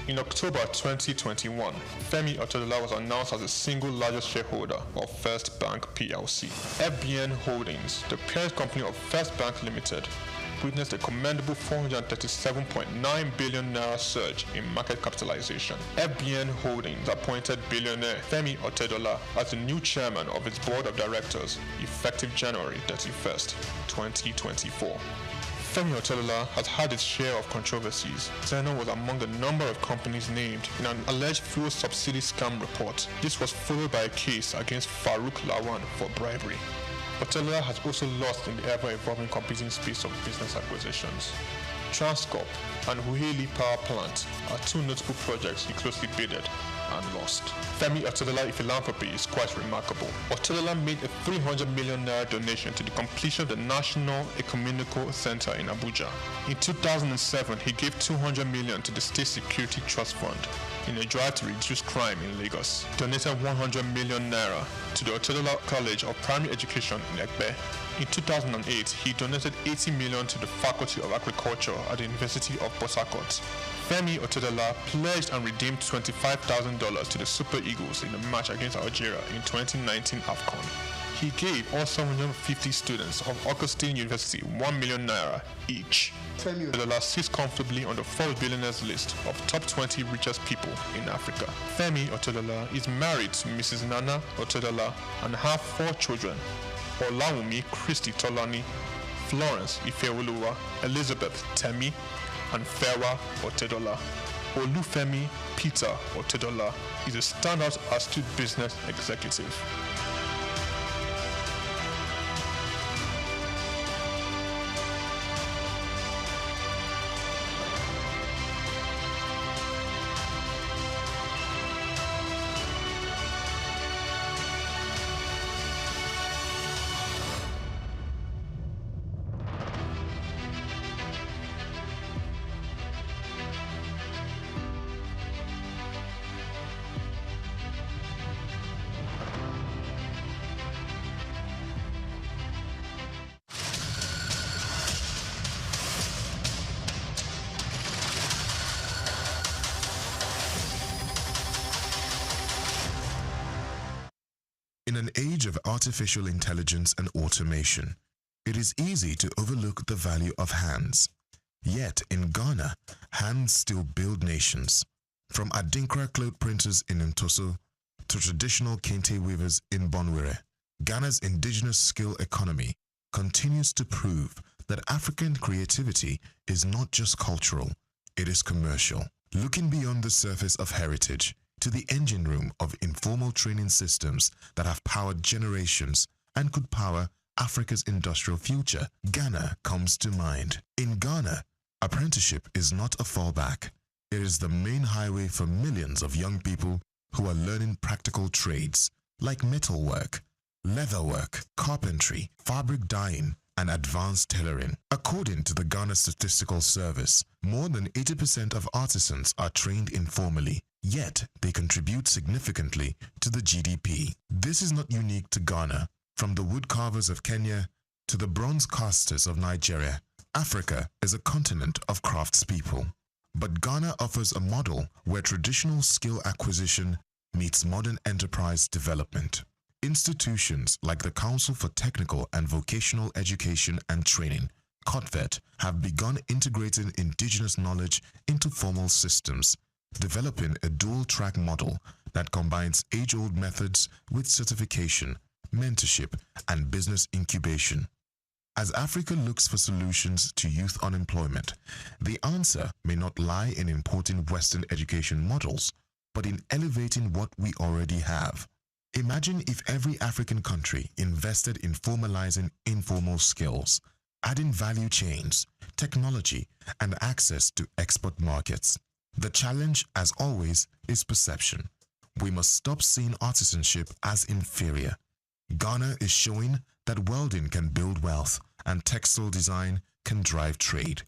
In October 2021, Femi Otedola was announced as the single largest shareholder of First Bank PLC. FBN Holdings, the parent company of First Bank Limited, witnessed a commendable 437.9 billion naira surge in market capitalization. FBN Holdings appointed billionaire Femi Otedola as the new chairman of its board of directors effective January 31st, 2024. Femi Otedola has had its share of controversies. Zeno was among the number of companies named in an alleged fuel subsidy scam report. This was followed by a case against Farouk Lawan for bribery. Otedola has also lost in the ever-evolving competing space of business acquisitions. Transcorp and Huheli Power Plant are two notable projects he closely bidded and lost. Femi Otedola philanthropy is quite remarkable. Otedola made a 300 million naira donation to the completion of the National Ecumenical Center in Abuja. In 2007, he gave 200 million to the State Security Trust Fund in a drive to reduce crime in Lagos. Donated 100 million naira to the Otedola College of Primary Education in Ekpe. In 2008, he donated 80 million to the Faculty of Agriculture at the University of Port Harcourt. Femi Otedola pledged and redeemed $25,000 to the Super Eagles in the match against Algeria in 2019 AFCON. He gave all 750 students of Augustine University 1 million naira each. Femi Otedola sits comfortably on the Forbes billionaires list of top 20 richest people in Africa. Femi Otedola is married to Mrs. Nana Otedola and have 4 children: Olawumi Christy Tolani, Florence Ifeoluwa, Elizabeth Temi, and Fewa Otedola. Olufemi Peter Otedola is a standout astute business executive. In an age of artificial intelligence and automation, it is easy to overlook the value of hands. Yet in Ghana, hands still build nations. From Adinkra cloth printers in Ntoso to traditional kente weavers in Bonwire, Ghana's indigenous skill economy continues to prove that African creativity is not just cultural, it is commercial. Looking beyond the surface of heritage to the engine room of informal training systems that have powered generations and could power Africa's industrial future, Ghana comes to mind. In Ghana, apprenticeship is not a fallback. It is the main highway for millions of young people who are learning practical trades like metalwork, leatherwork, carpentry, fabric dyeing, and advanced tailoring. According to the Ghana Statistical Service, more than 80% of artisans are trained informally, yet they contribute significantly to the GDP. This is not unique to Ghana. From the woodcarvers of Kenya to the bronze casters of Nigeria, Africa is a continent of craftspeople. But Ghana offers a model where traditional skill acquisition meets modern enterprise development. Institutions like the Council for Technical and Vocational Education and Training, COTVET, have begun integrating indigenous knowledge into formal systems, developing a dual-track model that combines age-old methods with certification, mentorship, and business incubation. As Africa looks for solutions to youth unemployment, the answer may not lie in importing Western education models, but in elevating what we already have. Imagine if every African country invested in formalizing informal skills, adding value chains, technology, and access to export markets. The challenge, as always, is perception. We must stop seeing artisanship as inferior. Ghana is showing that welding can build wealth and textile design can drive trade.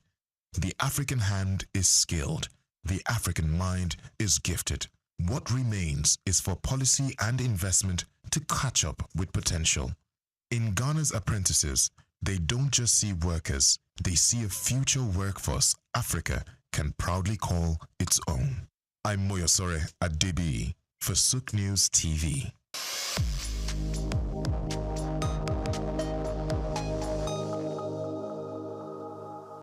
The African hand is skilled. The African mind is gifted. What remains is for policy and investment to catch up with potential. In Ghana's apprentices, they don't just see workers, they see a future workforce Africa can proudly call its own. I'm Moyosore Adebi for Souk News TV.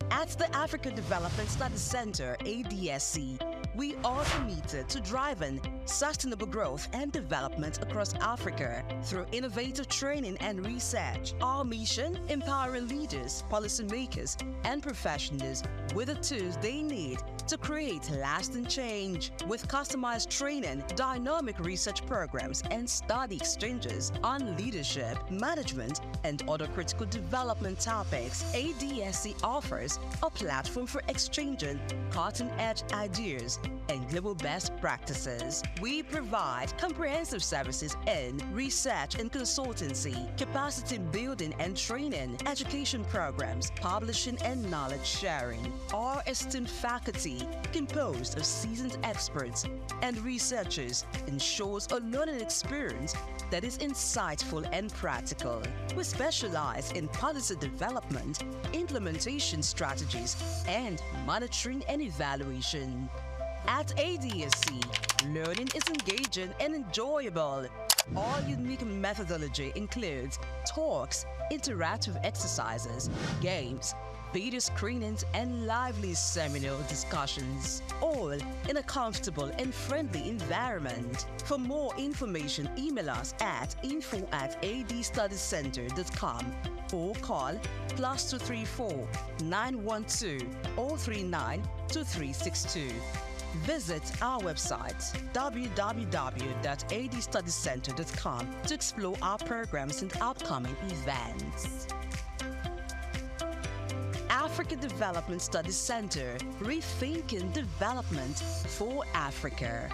At the Africa Development Studies Center, ADSC, we are committed to driving sustainable growth and development across Africa through innovative training and research. Our mission, empowering leaders, policymakers, and professionals with the tools they need to create lasting change. With customized training, dynamic research programs, and study exchanges on leadership, management, and other critical development topics, ADSC offers a platform for exchanging cutting-edge ideas and global best practices. We provide comprehensive services in research and consultancy, capacity building and training, education programs, publishing and knowledge sharing. Our esteemed faculty, composed of seasoned experts and researchers, ensures a learning experience that is insightful and practical. We specialize in policy development, implementation strategies, and monitoring and evaluation. At ADSC, learning is engaging and enjoyable. Our unique methodology includes talks, interactive exercises, games, video screenings, and lively seminar discussions, all in a comfortable and friendly environment. For more information, email us at info@adstudiescenter.com or call +234 912 039 2362. Visit our website www.adstudiescenter.com to explore our programs and upcoming events. Africa Development Studies Center, rethinking development for Africa.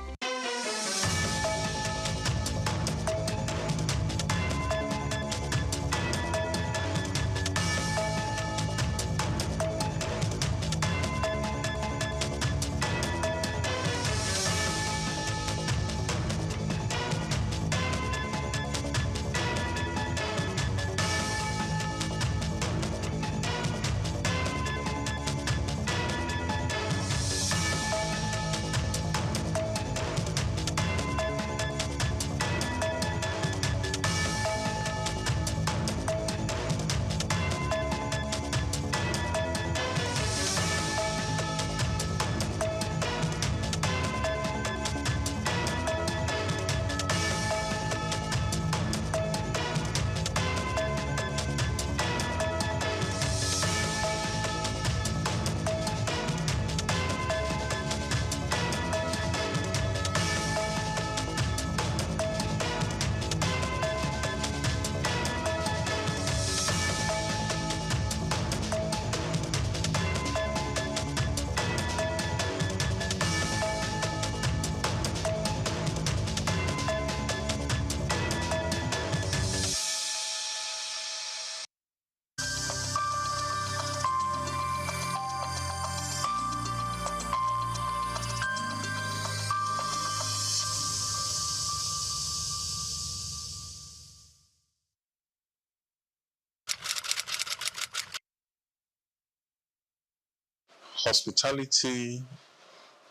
Hospitality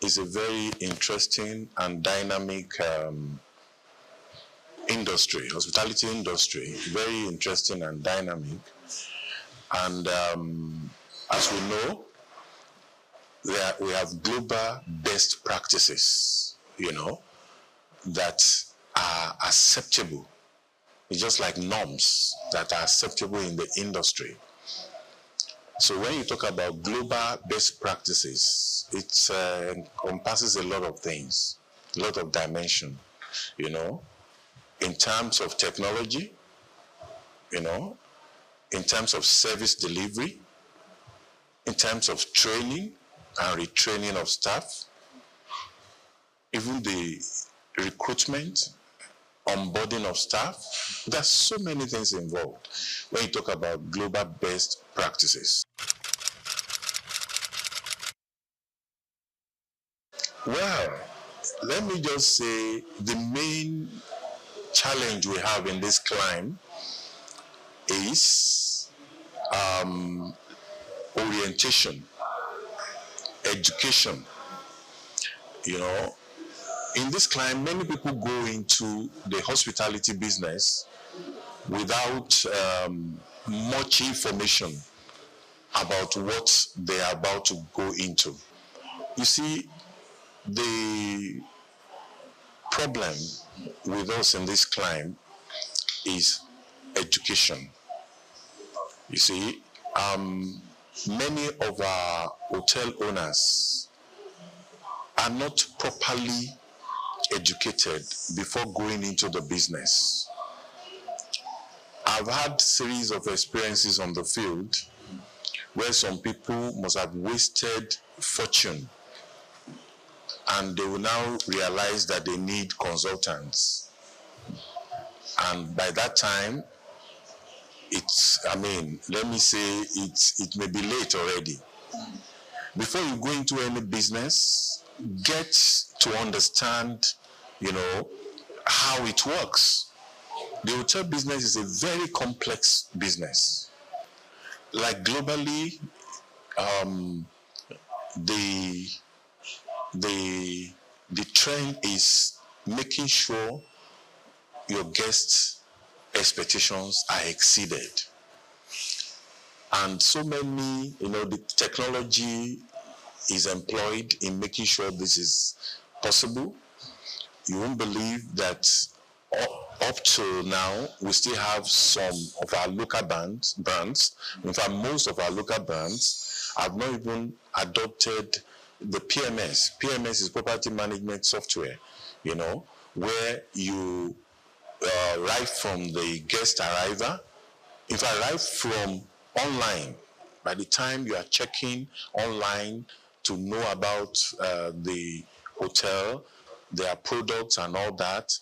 is a very interesting and dynamic industry. Hospitality industry, very interesting and dynamic. And as we know, we have global best practices, that are acceptable. It's just like norms that are acceptable in the industry. So when you talk about global best practices, it encompasses a lot of things, a lot of dimension, in terms of technology, in terms of service delivery, in terms of training and retraining of staff, even the recruitment, onboarding of staff. There's so many things involved when you talk about global best practices. Well, let me just say the main challenge we have in this climb is orientation, education. You know, in this climate, many people go into the hospitality business without much information about what they are about to go into. You see, the problem with us in this climate is education. You see, many of our hotel owners are not properly educated before going into the business. I've had series of experiences on the field where some people must have wasted fortune and they will now realize that they need consultants. And by that time, let me say it may be late already. Before you go into any business, get to understand, how it works. The hotel business is a very complex business. Like globally, the trend is making sure your guests' expectations are exceeded. And so many, the technology is employed in making sure this is possible. You won't believe that up to now, we still have some of our local brands. In fact, most of our local brands have not even adopted the PMS. PMS is property management software, where you right from the guest arrival, in fact, right from online, by the time you are checking online to know about the hotel, their products and all that,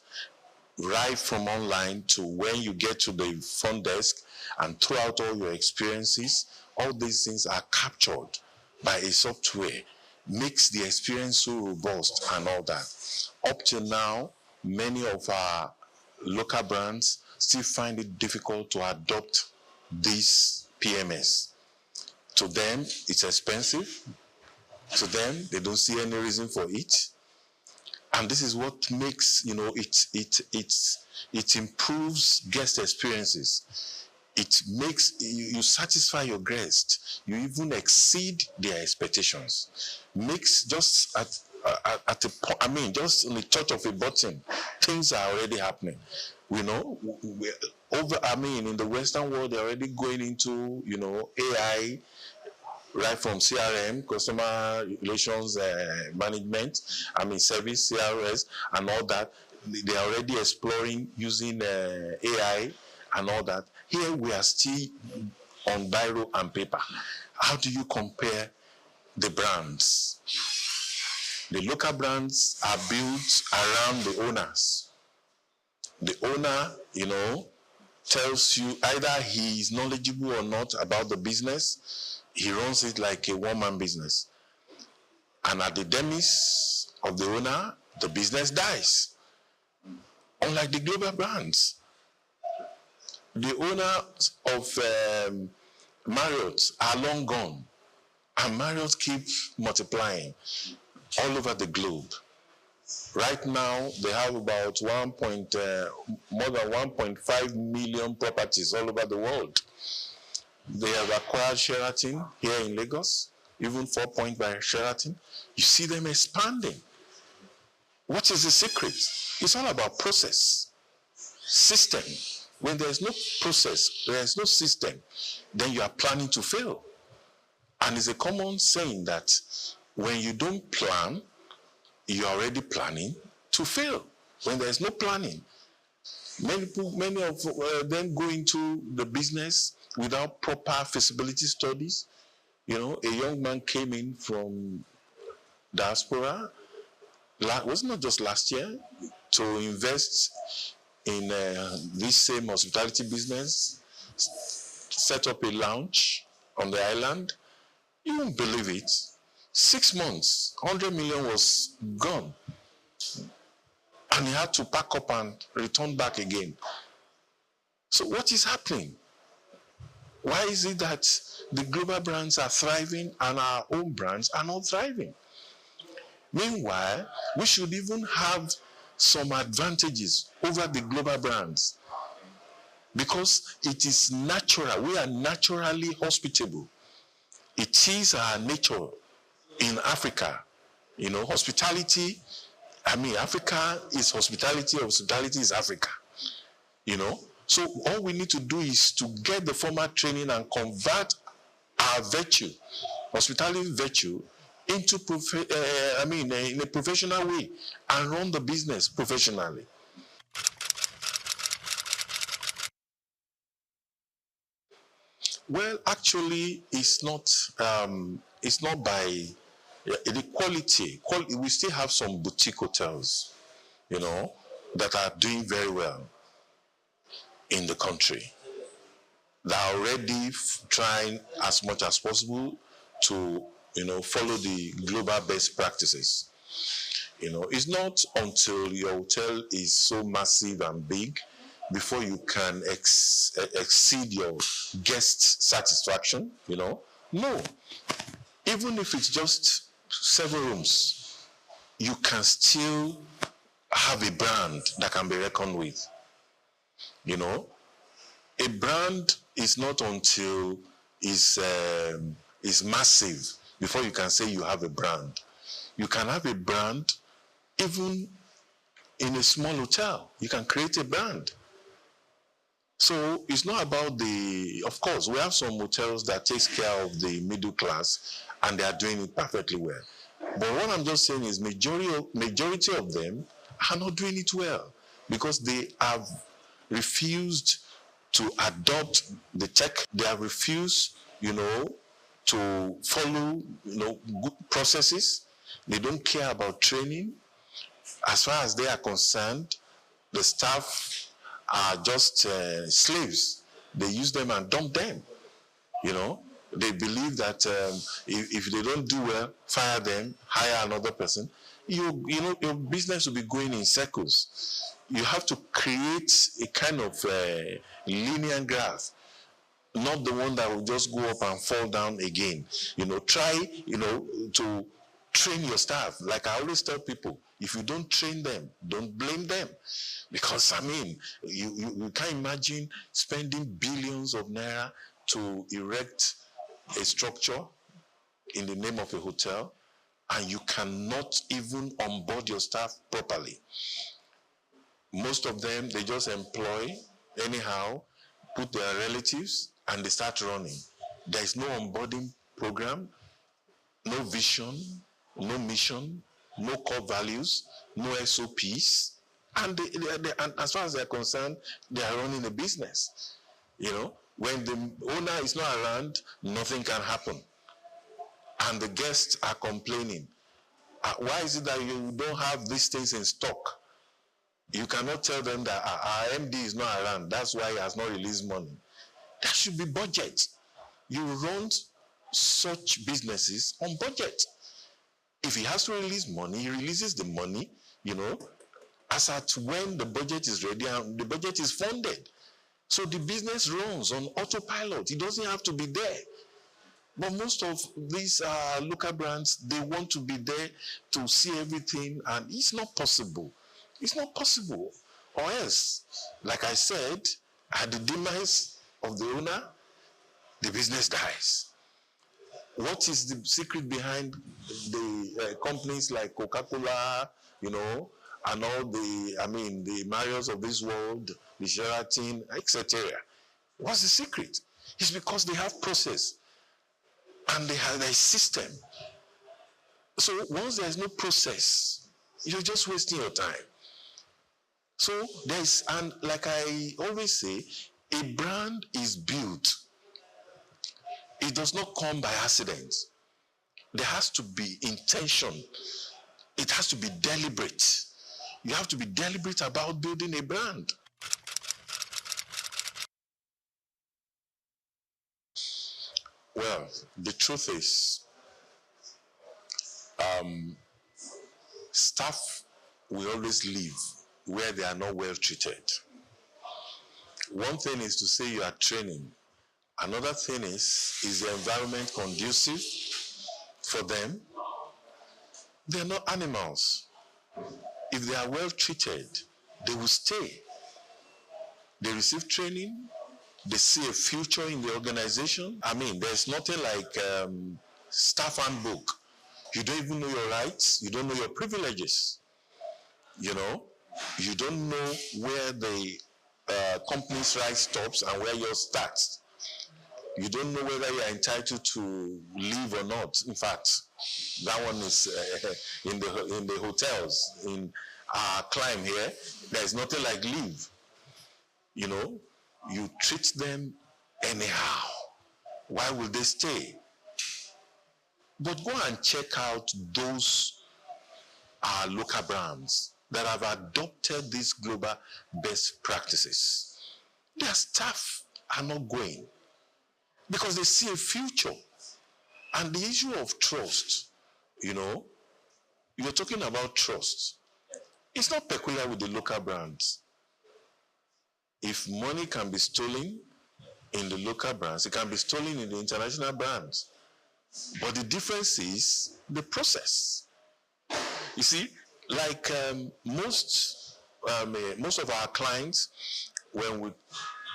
right from online to when you get to the front desk and throughout all your experiences, all these things are captured by a software, makes the experience so robust and all that. Up till now, many of our local brands still find it difficult to adopt this PMS. To them, it's expensive. To them, they don't see any reason for it. And this is what makes, it improves guest experiences. It makes you satisfy your guests. You even exceed their expectations. Makes just just in the touch of a button, things are already happening. In the Western world, they're already going into, AI, right from CRM, customer relations management, service, CRS, and all that. They're already exploring using AI and all that. Here we are still on biro and paper. How do you compare the brands? The local brands are built around the owners. The owner, tells you either he is knowledgeable or not about the business. He runs it like a one-man business. And at the demise of the owner, the business dies. Unlike the global brands. The owners of Marriott are long gone. And Marriott keeps multiplying all over the globe. Right now, they have about more than 1.5 million properties all over the world. They have acquired Sheraton here in Lagos, even 4 Point by Sheraton. You see them expanding. What is the secret? It's all about process, system. When there's no process, there's no system, then you are planning to fail. And it's a common saying that when you don't plan, you're already planning to fail. When there's no planning, many of them go into the business without proper feasibility studies. A young man came in from diaspora, was not just last year, to invest in this same hospitality business, set up a lounge on the island. You won't believe it. 6 months, 100 million was gone. And he had to pack up and return back again. So what is happening? Why is it that the global brands are thriving and our own brands are not thriving? Meanwhile, we should even have some advantages over the global brands because it is natural. We are naturally hospitable. It is our nature in Africa. You know, hospitality, I mean, Africa is hospitality is Africa. You know, so all we need to do is to get the formal training and convert our virtue, hospitality virtue, into in a professional way and run the business professionally. Well, actually, it's not by the quality. We still have some boutique hotels, you know, that are doing very well in the country. They are already trying as much as possible to, you know, follow the global best practices. You know, it's not until your hotel is so massive and big before you can exceed your guest satisfaction, you know. No. Even if it's just 7 rooms, you can still have a brand that can be reckoned with. You know, a brand is not until it's massive before you can say you have a brand. You can have a brand even in a small hotel. You can create a brand. So it's not about of course, we have some hotels that takes care of the middle class and they are doing it perfectly well. But what I'm just saying is majority of them are not doing it well because they have refused to adopt the tech. They have refused, you know, to follow, you know, good processes. They don't care about training. As far as they are concerned, the staff are just slaves. They use them and dump them. You know, they believe that if they don't do well, fire them, hire another person. You know, your business will be going in circles. You have to create a kind of linear graph, not the one that will just go up and fall down again. You know, try, you know, to train your staff. Like I always tell people, if you don't train them, don't blame them. Because, I mean, you can't imagine spending billions of naira to erect a structure in the name of a hotel, and you cannot even onboard your staff properly. Most of them, they just employ anyhow, put their relatives, and they start running. There is no onboarding program, no vision, no mission, no core values, no SOPs, and and as far as they're concerned, they are running a business. You know, when the owner is not around, nothing can happen. And the guests are complaining. Why is it that you don't have these things in stock? You cannot tell them that our MD is not around, that's why he has not released money. That should be budget. You run such businesses on budget. If he has to release money, he releases the money, you know, as at when the budget is ready and the budget is funded. So the business runs on autopilot. It doesn't have to be there. But most of these local brands, they want to be there to see everything, and it's not possible. It's not possible. Or else, like I said, at the demise of the owner, the business dies. What is the secret behind the companies like Coca-Cola, you know, and all the Marriotts of this world, the Sheraton, etc.? What's the secret? It's because they have process and they have a system. So once there's no process, you're just wasting your time. So and like I always say, a brand is built. It does not come by accident. There has to be intention. It has to be deliberate. You have to be deliberate about building a brand. Well, the truth is, staff will always live where they are not well treated. One thing is to say you are training Another thing is the environment conducive for them? They're not animals. If they are well treated, they will stay. They receive training. They see a future in the organization. I mean, there's nothing like staff handbook. You don't even know your rights. You don't know your privileges. You know, you don't know where the company's right stops and where yours starts. You don't know whether you're entitled to leave or not. In fact, that one is in the hotels. In our climb here, there's nothing like leave. You know, you treat them anyhow. Why will they stay? But go and check out those local brands that have adopted these global best practices. Their staff are not going because they see a future. And the issue of trust, you know, you're talking about trust. It's not peculiar with the local brands. If money can be stolen in the local brands, it can be stolen in the international brands. But the difference is the process. You see, like most of our clients, when we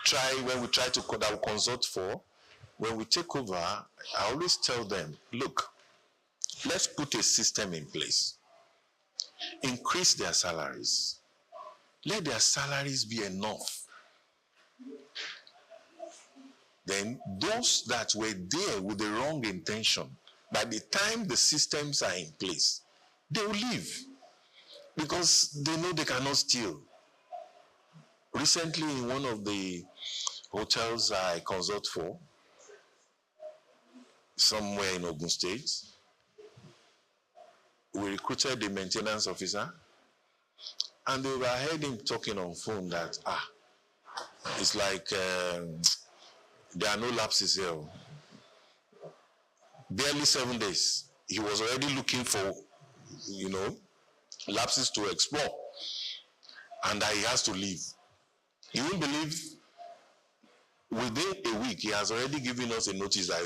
try to consult for, when we take over, I always tell them, look, let's put a system in place. Increase their salaries. Let their salaries be enough. Then those that were there with the wrong intention, by the time the systems are in place, they will leave because they know they cannot steal. Recently, in one of the hotels I consult for, somewhere in Ogun State, we recruited the maintenance officer, and they overheard him talking on phone that, it's like there are no lapses here. Barely 7 days. He was already looking for, you know, lapses to explore. And that he has to leave. You won't believe, within a week, he has already given us a notice that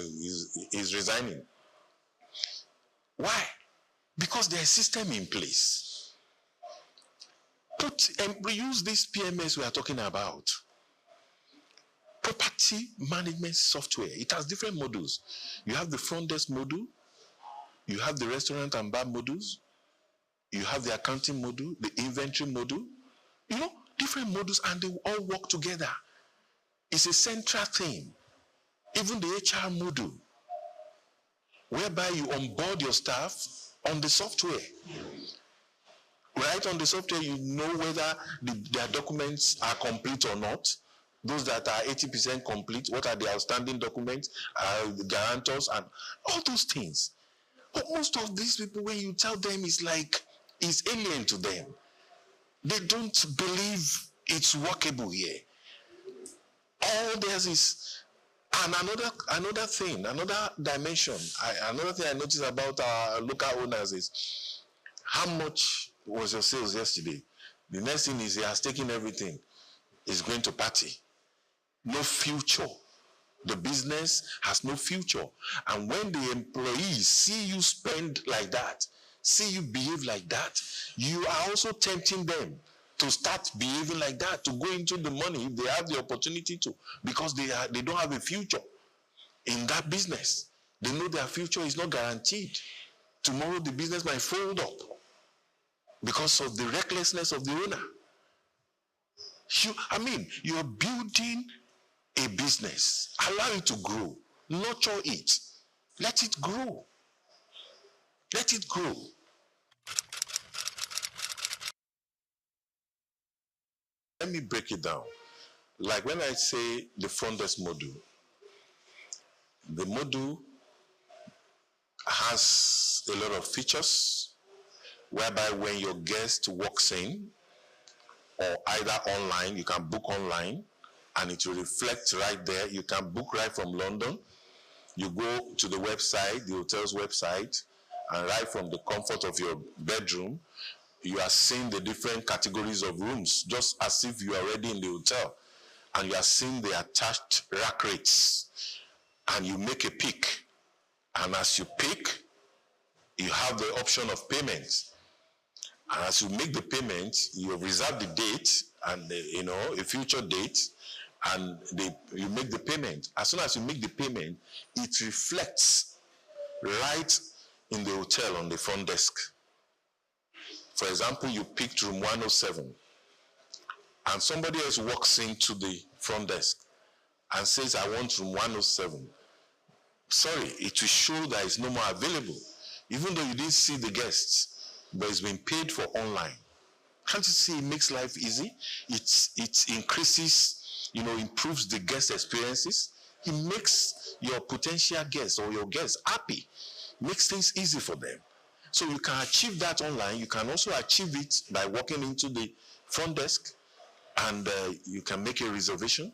he's resigning. Why? Because there's a system in place. Use this PMS we are talking about. Property management software. It has different modules. You have the front desk module, you have the restaurant and bar modules, you have the accounting module, the inventory module, you know, different modules, and they all work together. It's a central thing. Even the HR module, whereby you onboard your staff on the software. Right on the software, you know whether their documents are complete or not. Those that are 80% complete, what are the outstanding documents, the guarantors, and all those things. But most of these people, when you tell them, it's alien to them. They don't believe it's workable here. All theirs is, and another thing, another dimension, another thing I noticed about our local owners is, how much was your sales yesterday? The next thing is he has taken everything. He's going to party. No future. The business has no future. And when the employees see you spend like that, see you behave like that, you are also tempting them to start behaving like that, to go into the money if they have the opportunity to, because they don't have a future in that business. They know their future is not guaranteed. Tomorrow the business might fold up because of the recklessness of the owner. You're building a business. Allow it to grow. Nurture it. Let it grow. Let it grow. Let me break it down. Like when I say the front desk module, the module has a lot of features whereby when your guest walks in, or either online, you can book online, and it will reflect right there. You can book right from London. You go to the website, the hotel's website, and right from the comfort of your bedroom, you are seeing the different categories of rooms, just as if you are already in the hotel. and you are seeing the attached rack rates, and you make a pick, and as you pick, you have the option of payment. And as you make the payment, you reserve the date and a future date, and you make the payment. As soon as you make the payment, it reflects right in the hotel on the front desk. For example, you picked room 107, and somebody else walks into the front desk and says, I want room 107. Sorry, it will show that it's no more available, even though you didn't see the guests, but it's been paid for online. Can't you see it makes life easy? It increases, improves the guest experiences. It makes your potential guests or your guests happy, makes things easy for them. So you can achieve that online. You can also achieve it by walking into the front desk, and you can make a reservation.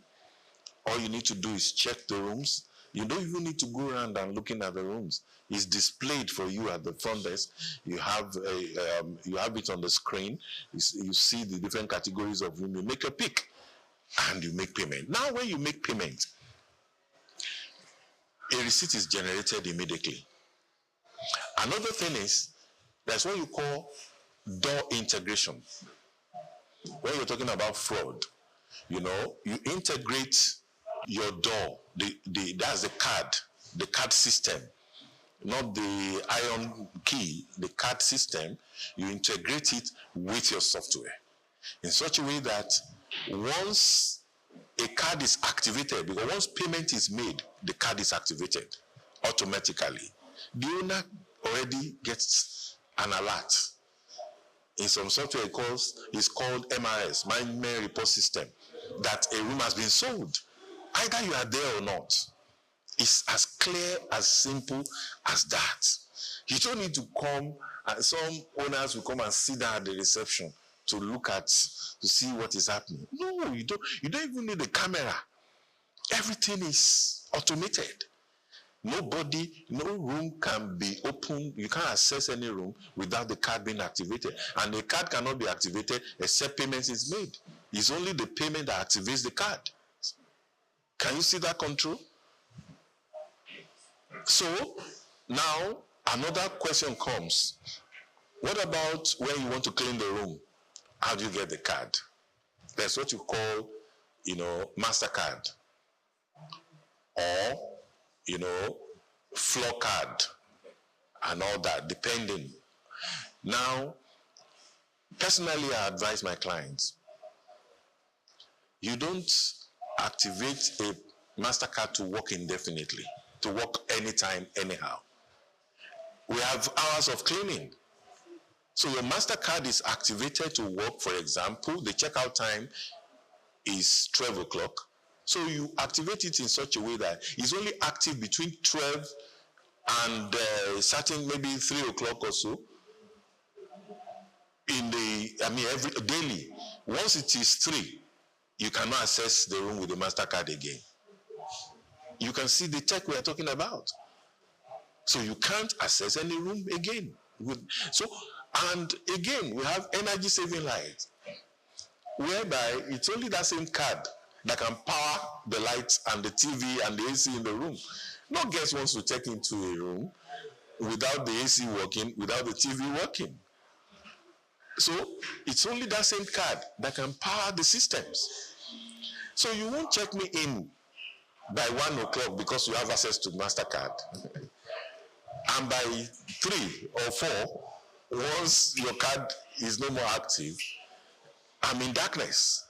All you need to do is check the rooms. You don't even need to go around and looking at the rooms. It's displayed for you at the front desk. You have it on the screen. You see the different categories of room. You make a pick, and you make payment. Now, when you make payment, a receipt is generated immediately. Another thing is, that's what you call door integration. When you're talking about fraud, you integrate your door, that's the card system, not the iron key, the card system. You integrate it with your software in such a way that once a card is activated, because once payment is made, the card is activated automatically. The owner already gets an alert. In some software, it's called MRS, Mail Report System, that a room has been sold. Either you are there or not. It's as clear, as simple as that. You don't need to come, and some owners will come and sit down at the reception to see what is happening. No, you don't even need a camera. Everything is automated. No room can be opened. You can't access any room without the card being activated. And the card cannot be activated except payment is made. It's only the payment that activates the card. Can you see that control? So now another question comes. What about when you want to clean the room? How do you get the card? That's what you call, MasterCard, or, floor card and all that, depending. Now, personally, I advise my clients, you don't activate a MasterCard to work indefinitely, to work anytime, anyhow. We have hours of cleaning. So your MasterCard is activated to work. For example, the checkout time is 12 o'clock. So you activate it in such a way that it's only active between 12 and starting maybe 3 o'clock or so every daily. Once it is 3, you cannot access the room with the MasterCard again. You can see the tech we are talking about. So you can't access any room again. And again, we have energy saving lights, whereby it's only that same card that can power the lights and the TV and the AC in the room. No guest wants to check into a room without the AC working, without the TV working. So it's only that same card that can power the systems. So you won't check me in by 1 o'clock because you have access to MasterCard. And by 3 or 4, once your card is no more active, I'm in darkness.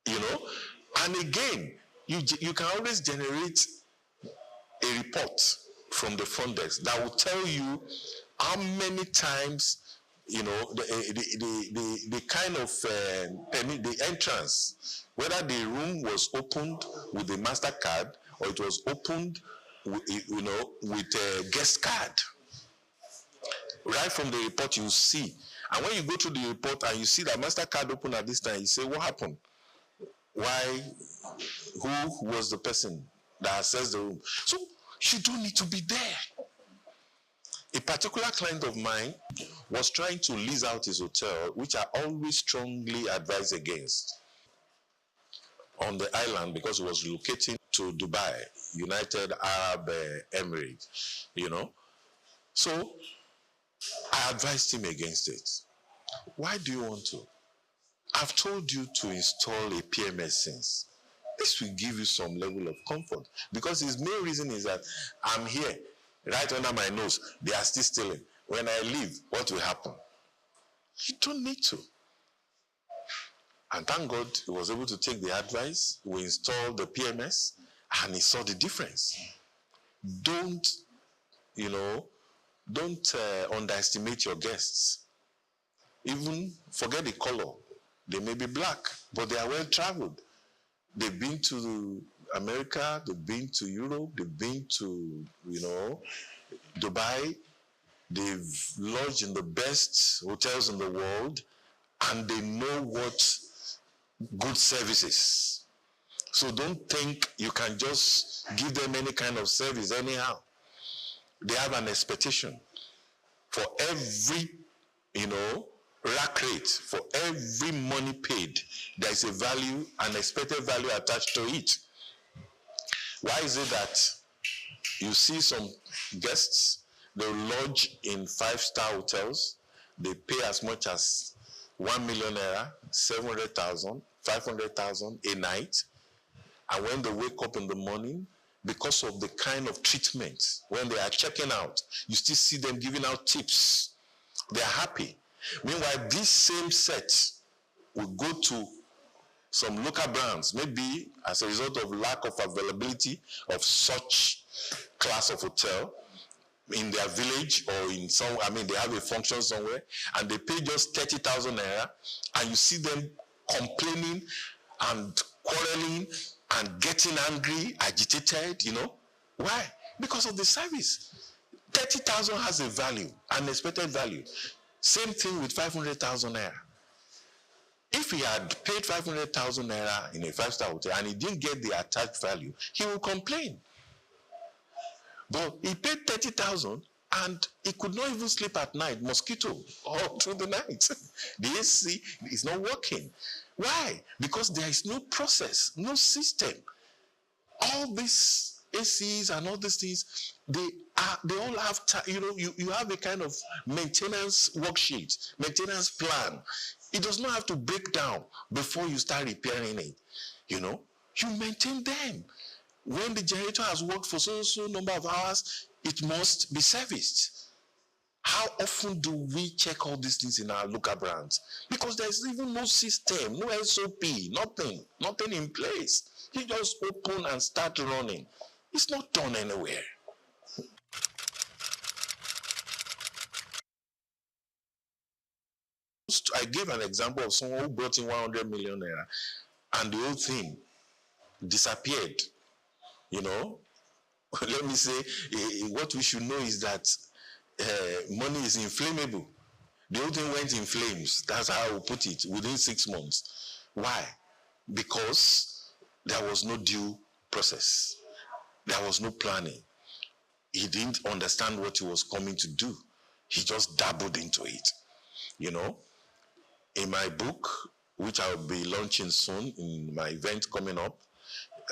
And again, you can always generate a report from the front desk that will tell you how many times, the kind of permit, the entrance, whether the room was opened with the MasterCard or it was opened with a guest card. Right from the report, you see. And when you go to the report and you see that MasterCard open at this time, you say, what happened? Why? Who was the person that accessed the room? So you don't need to be there. A particular client of mine was trying to lease out his hotel, which I always strongly advise against. on the island because he was relocating to Dubai, United Arab Emirates, you know. So I advised him against it. Why do you want to? I've told you to install a PMS since. This will give you some level of comfort because his main reason is that I'm here, right under my nose. They are still stealing. When I leave, what will happen? You don't need to. And thank God he was able to take the advice. We installed the PMS and he saw the difference. Don't, you know, don't underestimate your guests. Even forget the color. They may be black, but they are well traveled. They've been to America, they've been to Europe, they've been to, you know, Dubai. They've lodged in the best hotels in the world, and they know what good service is. So don't think you can just give them any kind of service anyhow. They have an expectation. For every, you know, rack rate, for every money paid, there is a value, an expected value attached to it. Why is it that you see some guests, they lodge in 5-star hotels, they pay as much as 1 million naira, 700,000, 500,000 a night, and when they wake up in the morning, because of the kind of treatment, when they are checking out, you still see them giving out tips. They are happy. Meanwhile, this same set will go to some local brands, maybe as a result of lack of availability of such class of hotel in their village or in some, I mean, they have a function somewhere, and they pay just 30,000 naira, and you see them complaining and quarreling and getting angry, agitated, you know. Why? Because of the service. 30,000 has a value, an expected value. Same thing with 500,000 naira. If he had paid 500,000 naira in a 5-star hotel and he didn't get the attached value, he will complain. But he paid 30,000 and he could not even sleep at night, mosquito, all through the night. The AC is not working. Why? Because there is no process, no system. All these ACs and all these things, they all have, you know, you have a kind of maintenance worksheet, maintenance plan. It does not have to break down before you start repairing it. You know, you maintain them. When the generator has worked for so number of hours, it must be serviced. How often do we check all these things in our local brands? Because there's even no system, no SOP, nothing in place. You just open and start running. It's not done anywhere. I gave an example of someone who brought in 100 million naira and the whole thing disappeared. You know, let me say, what we should know is that money is inflammable. The whole thing went in flames. That's how I will put it, within 6 months. Why? Because there was no due process. There was no planning. He didn't understand what he was coming to do. He just dabbled into it. You know, in my book, which I will be launching soon in my event coming up,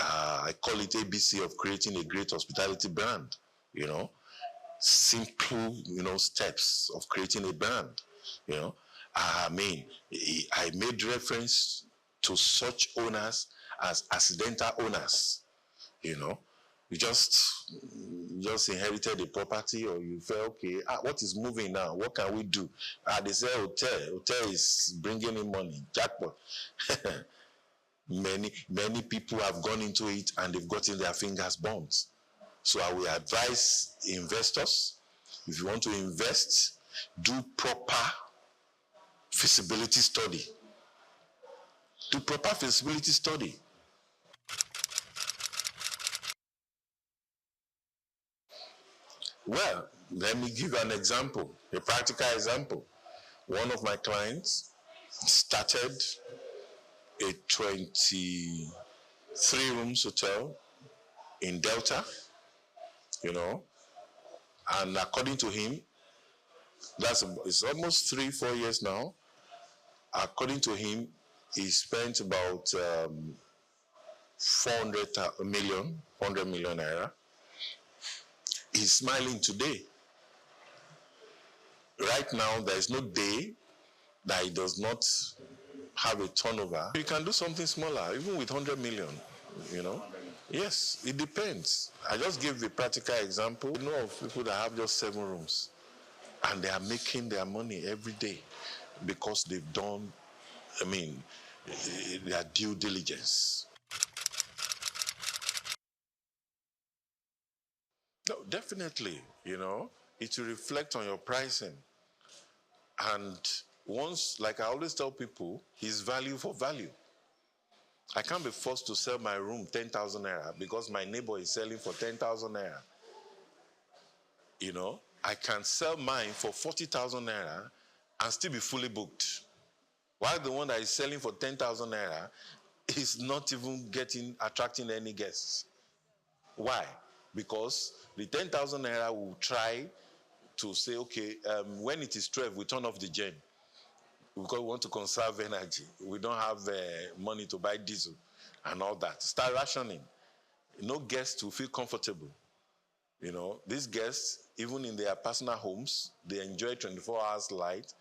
I call it ABC of creating a great hospitality brand. You know, simple, you know, steps of creating a brand. You know, I mean, I made reference to such owners as accidental owners. You know, you just inherited a property, or you felt, okay, what is moving now? What can we do? They say hotel is bringing in money, jackpot. Many people have gone into it and they've gotten their fingers burnt. So I will advise investors, if you want to invest, do proper feasibility study. Do proper feasibility study. Well, let me give you an example, a practical example. One of my clients started a 23-rooms hotel in Delta, you know, and according to him, it's almost 3-4 years now. According to him, he spent about 400 million naira. He's smiling today. Right now, there is no day that he does not have a turnover. You can do something smaller, even with 100 million, you know. Yes, it depends. I just gave the practical example. You know of people that have just 7 rooms, and they are making their money every day because they've done, their due diligence. No, definitely, you know, it will reflect on your pricing. And once, like I always tell people, it's value for value. I can't be forced to sell my room 10,000 naira because my neighbor is selling for 10,000 naira. You know, I can sell mine for 40,000 naira and still be fully booked. While the one that is selling for 10,000 naira is not even attracting any guests. Why? Because the 10,000 naira will try to say, okay, when it is 12, we turn off the gen because we want to conserve energy. We don't have money to buy diesel and all that. Start rationing. No guests will feel comfortable. You know, these guests, even in their personal homes, they enjoy 24 hours light.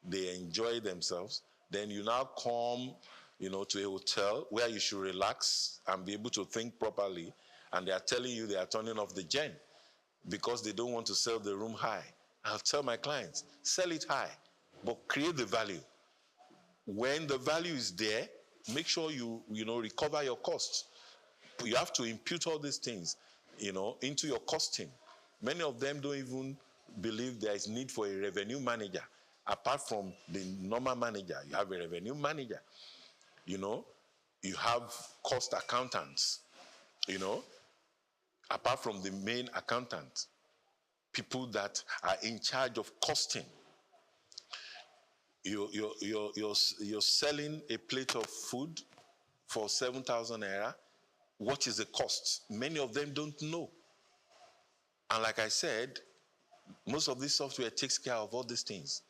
They enjoy themselves. Then you now come, you know, to a hotel where you should relax and be able to think properly. And they are telling you they are turning off the gen because they don't want to sell the room high. I'll tell my clients, sell it high, but create the value. When the value is there, make sure you recover your costs. You have to impute all these things, you know, into your costing. Many of them don't even believe there is need for a revenue manager. Apart from the normal manager, you have a revenue manager. You know, you have cost accountants, you know, apart from the main accountant, people that are in charge of costing. You're selling a plate of food for 7,000 naira. What is the cost? Many of them don't know. And like I said, most of this software takes care of all these things.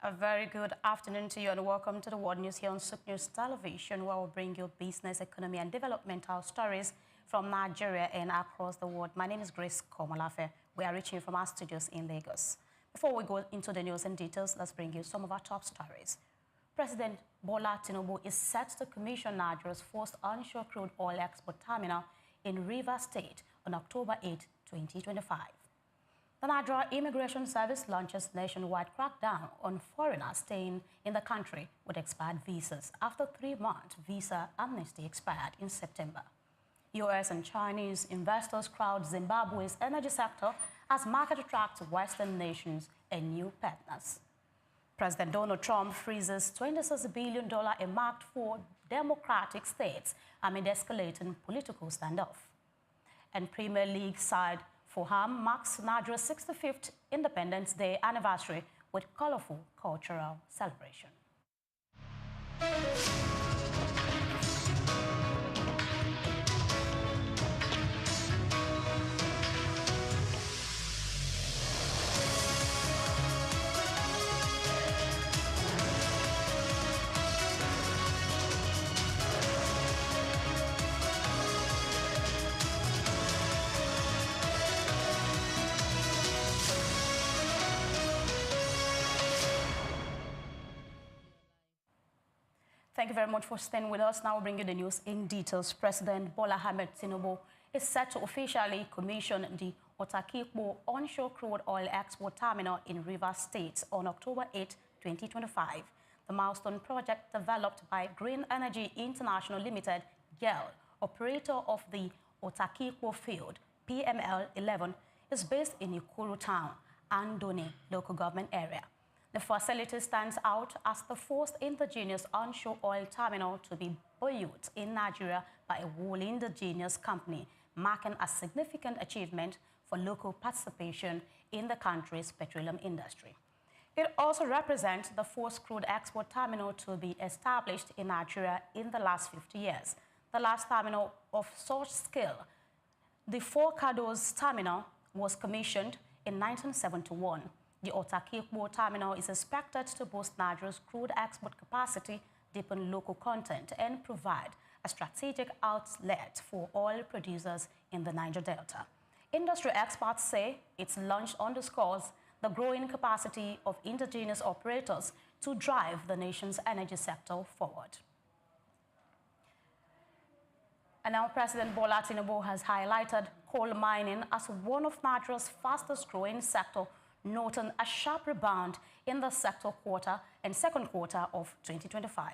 A very good afternoon to you and welcome to the World News here on Soup News Television, where we'll bring you business, economy and developmental stories from Nigeria and across the world. My name is Grace Komolafe. We are reaching you from our studios in Lagos. Before we go into the news and details, let's bring you some of our top stories. President Bola Tinubu is set to commission Nigeria's first onshore crude oil export terminal in Rivers State on October 8, 2025. The Nigeria Immigration Service launches nationwide crackdown on foreigners staying in the country with expired visas after 3-month visa amnesty expired in September. US and Chinese investors crowd Zimbabwe's energy sector as market attracts Western nations and new partners. President Donald Trump freezes $26 billion earmarked for democratic states amid escalating political standoff. And Premier League side Fulham marks Nigeria's 65th Independence Day anniversary with colorful cultural celebration. Thank you very much for staying with us. Now we'll bring you the news in details. President Bola Tinubu is set to officially commission the Otakikpo onshore crude oil export terminal in Rivers State on October 8, 2025. The milestone project developed by Green Energy International Limited, GEL, operator of the Otakikpo field, PML-11, is based in Ikuru town, Andoni local government area. The facility stands out as the first indigenous onshore oil terminal to be or youth in Nigeria by a wholly indigenous company, marking a significant achievement for local participation in the country's petroleum industry. It also represents the first crude export terminal to be established in Nigeria in the last 50 years. The last terminal of such scale, the Four Cados terminal, was commissioned in 1971. The Otakekbo terminal is expected to boost Nigeria's crude export capacity, deepen local content, and provide a strategic outlet for oil producers in the Niger Delta. Industry experts say its launch underscores the growing capacity of indigenous operators to drive the nation's energy sector forward. And now President Bola Tinubu has highlighted coal mining as one of Nigeria's fastest growing sector, noting a sharp rebound in the sector quarter and second quarter of 2025.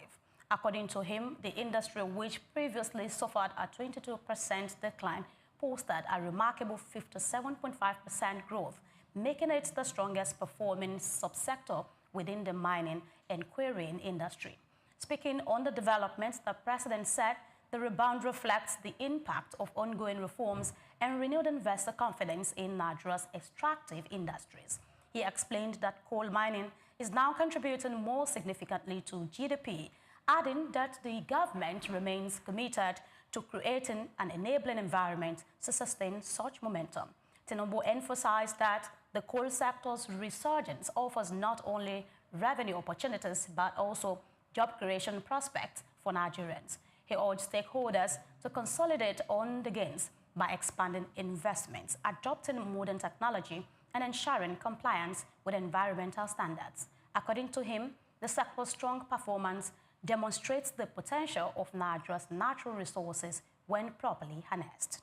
According to him, the industry, which previously suffered a 22% decline, posted a remarkable 57.5% growth, making it the strongest performing subsector within the mining and quarrying industry. Speaking on the developments, the president said the rebound reflects the impact of ongoing reforms and renewed investor confidence in Nigeria's extractive industries. He explained that coal mining is now contributing more significantly to GDP, adding that the government remains committed to creating an enabling environment to sustain such momentum. Tinubu emphasized that the coal sector's resurgence offers not only revenue opportunities but also job creation prospects for Nigerians. He urged stakeholders to consolidate on the gains by expanding investments, adopting modern technology, and ensuring compliance with environmental standards. According to him, the sector's strong performance demonstrates the potential of Nigeria's natural resources when properly harnessed.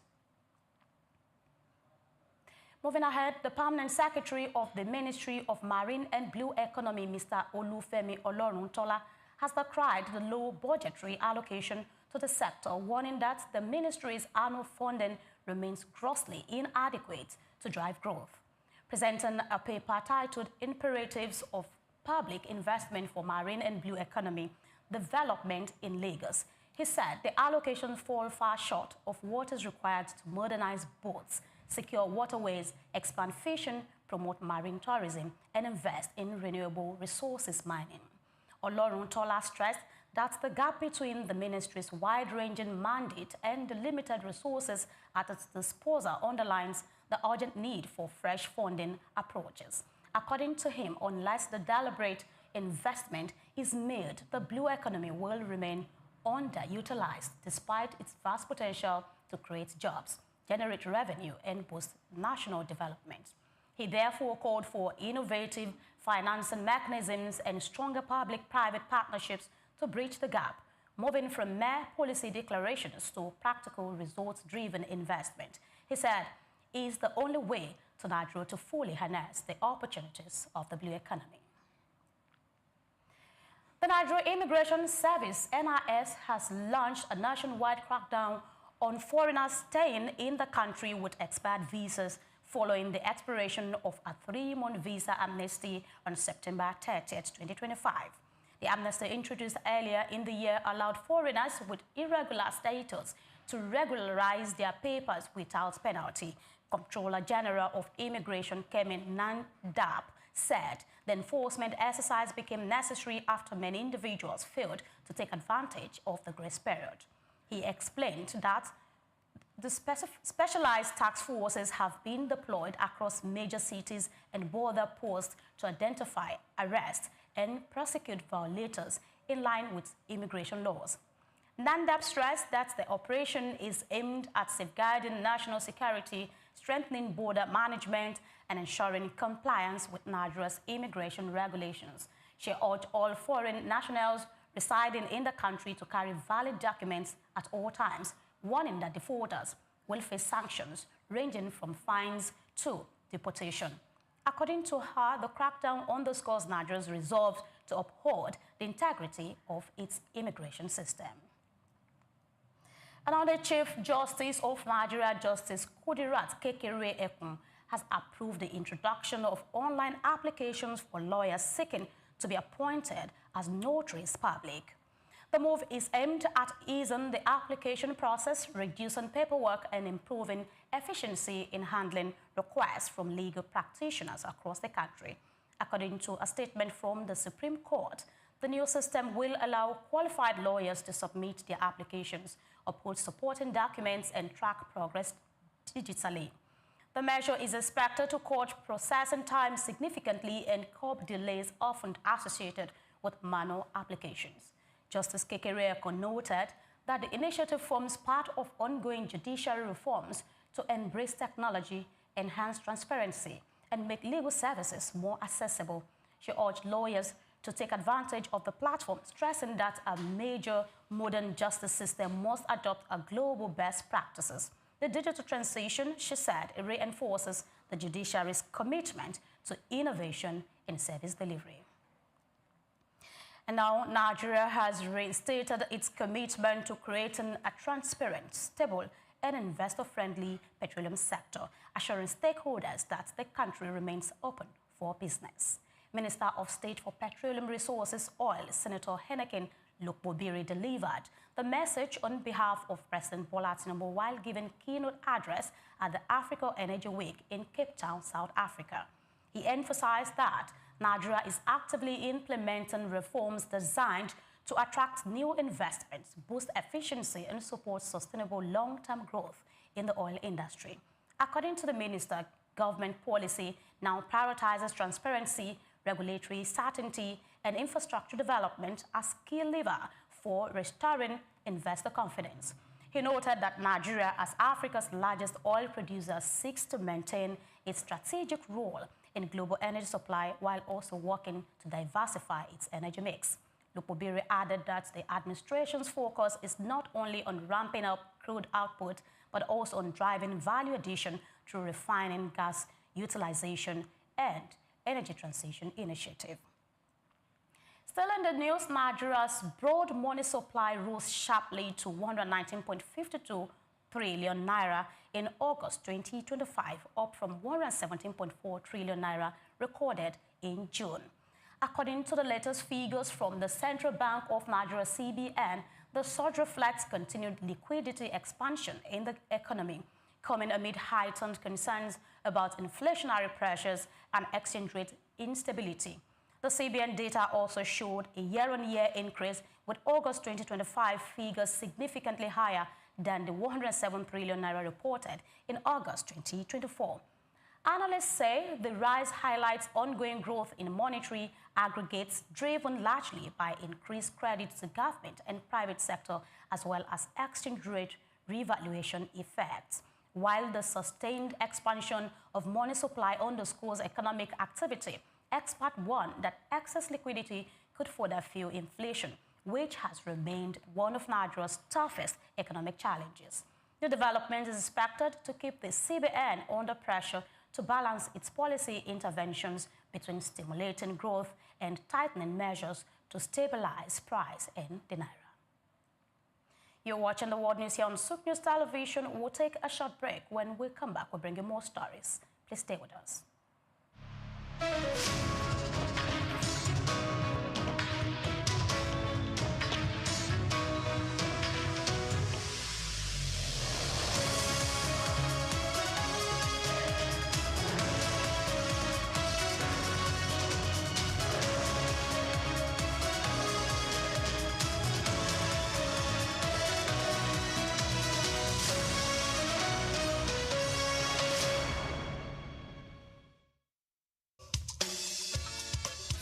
Moving ahead, the Permanent Secretary of the Ministry of Marine and Blue Economy, Mr. Olufemi Oloruntola, has decried the low budgetary allocation to the sector, warning that the ministry's annual funding remains grossly inadequate to drive growth. Presenting a paper titled Imperatives of Public Investment for Marine and Blue Economy Development in Lagos, he said the allocations fall far short of what is required to modernize boats, secure waterways, expand fishing, promote marine tourism, and invest in renewable resources mining. Oloruntola stressed that the gap between the ministry's wide-ranging mandate and the limited resources at its disposal underlines the urgent need for fresh funding approaches. According to him, unless the deliberate investment is made, the blue economy will remain underutilized despite its vast potential to create jobs, generate revenue, and boost national development. He therefore called for innovative financing mechanisms and stronger public-private partnerships to bridge the gap, moving from mere policy declarations to practical results-driven investment. He said, is the only way to Nigeria to fully harness the opportunities of the blue economy. The Nigeria Immigration Service, NIS, has launched a nationwide crackdown on foreigners staying in the country with expired visas following the expiration of a 3-month visa amnesty on September 30th, 2025. The amnesty introduced earlier in the year allowed foreigners with irregular status to regularize their papers without penalty. Comptroller General of Immigration Kemi Nandap said the enforcement exercise became necessary after many individuals failed to take advantage of the grace period. He explained that the specialized task forces have been deployed across major cities and border posts to identify, arrest, and prosecute violators in line with immigration laws. Nandap stressed that the operation is aimed at safeguarding national security, strengthening border management, and ensuring compliance with Nigeria's immigration regulations. She urged all foreign nationals residing in the country to carry valid documents at all times, warning that defaulters will face sanctions ranging from fines to deportation. According to her, the crackdown underscores Nigeria's resolve to uphold the integrity of its immigration system. Another Chief Justice of Nigeria, Justice Kudirat Kekere-Ekun, has approved the introduction of online applications for lawyers seeking to be appointed as notaries public. The move is aimed at easing the application process, reducing paperwork, and improving efficiency in handling requests from legal practitioners across the country. According to a statement from the Supreme Court, the new system will allow qualified lawyers to submit their applications, upload supporting documents, and track progress digitally. The measure is expected to cut processing time significantly and curb delays often associated with manual applications. Justice Kekereekon noted that the initiative forms part of ongoing judiciary reforms to embrace technology, enhance transparency, and make legal services more accessible. She urged lawyers to take advantage of the platform, stressing that a major modern justice system must adopt a global best practices. The digital transition, she said, reinforces the judiciary's commitment to innovation in service delivery. And now Nigeria has reinstated its commitment to creating a transparent, stable, and investor-friendly petroleum sector, assuring stakeholders that the country remains open for business. Minister of State for Petroleum Resources, Oil, Senator Henneken Lukbobiri delivered the message on behalf of President Bola Tinubu while giving keynote address at the Africa Energy Week in Cape Town, South Africa. He emphasized that Nigeria is actively implementing reforms designed to attract new investments, boost efficiency, and support sustainable long-term growth in the oil industry. According to the minister, government policy now prioritizes transparency, regulatory certainty, and infrastructure development as key lever for restoring investor confidence. He noted that Nigeria, as Africa's largest oil producer, seeks to maintain its strategic role in global energy supply while also working to diversify its energy mix. Lukbobiri added that the administration's focus is not only on ramping up crude output, but also on driving value addition through refining, gas utilization, and energy transition initiative. Still in the news, Nigeria's broad money supply rose sharply to 119.52 trillion naira in August 2025, up from 117.4 trillion naira recorded in June. According to the latest figures from the Central Bank of Nigeria, CBN, the surge reflects continued liquidity expansion in the economy, coming amid heightened concerns about inflationary pressures and exchange rate instability. The CBN data also showed a year-on-year increase, with August 2025 figures significantly higher than the 107 trillion naira reported in August 2024. Analysts say the rise highlights ongoing growth in monetary aggregates driven largely by increased credit to government and private sector, as well as exchange rate revaluation effects. While the sustained expansion of money supply underscores economic activity, experts warn that excess liquidity could further fuel inflation, which has remained one of Nigeria's toughest economic challenges. The development is expected to keep the CBN under pressure to balance its policy interventions between stimulating growth and tightening measures to stabilize price in the naira. You're watching the World News here on Soup News Television. We'll take a short break. When we come back, we'll bring you more stories. Please stay with us.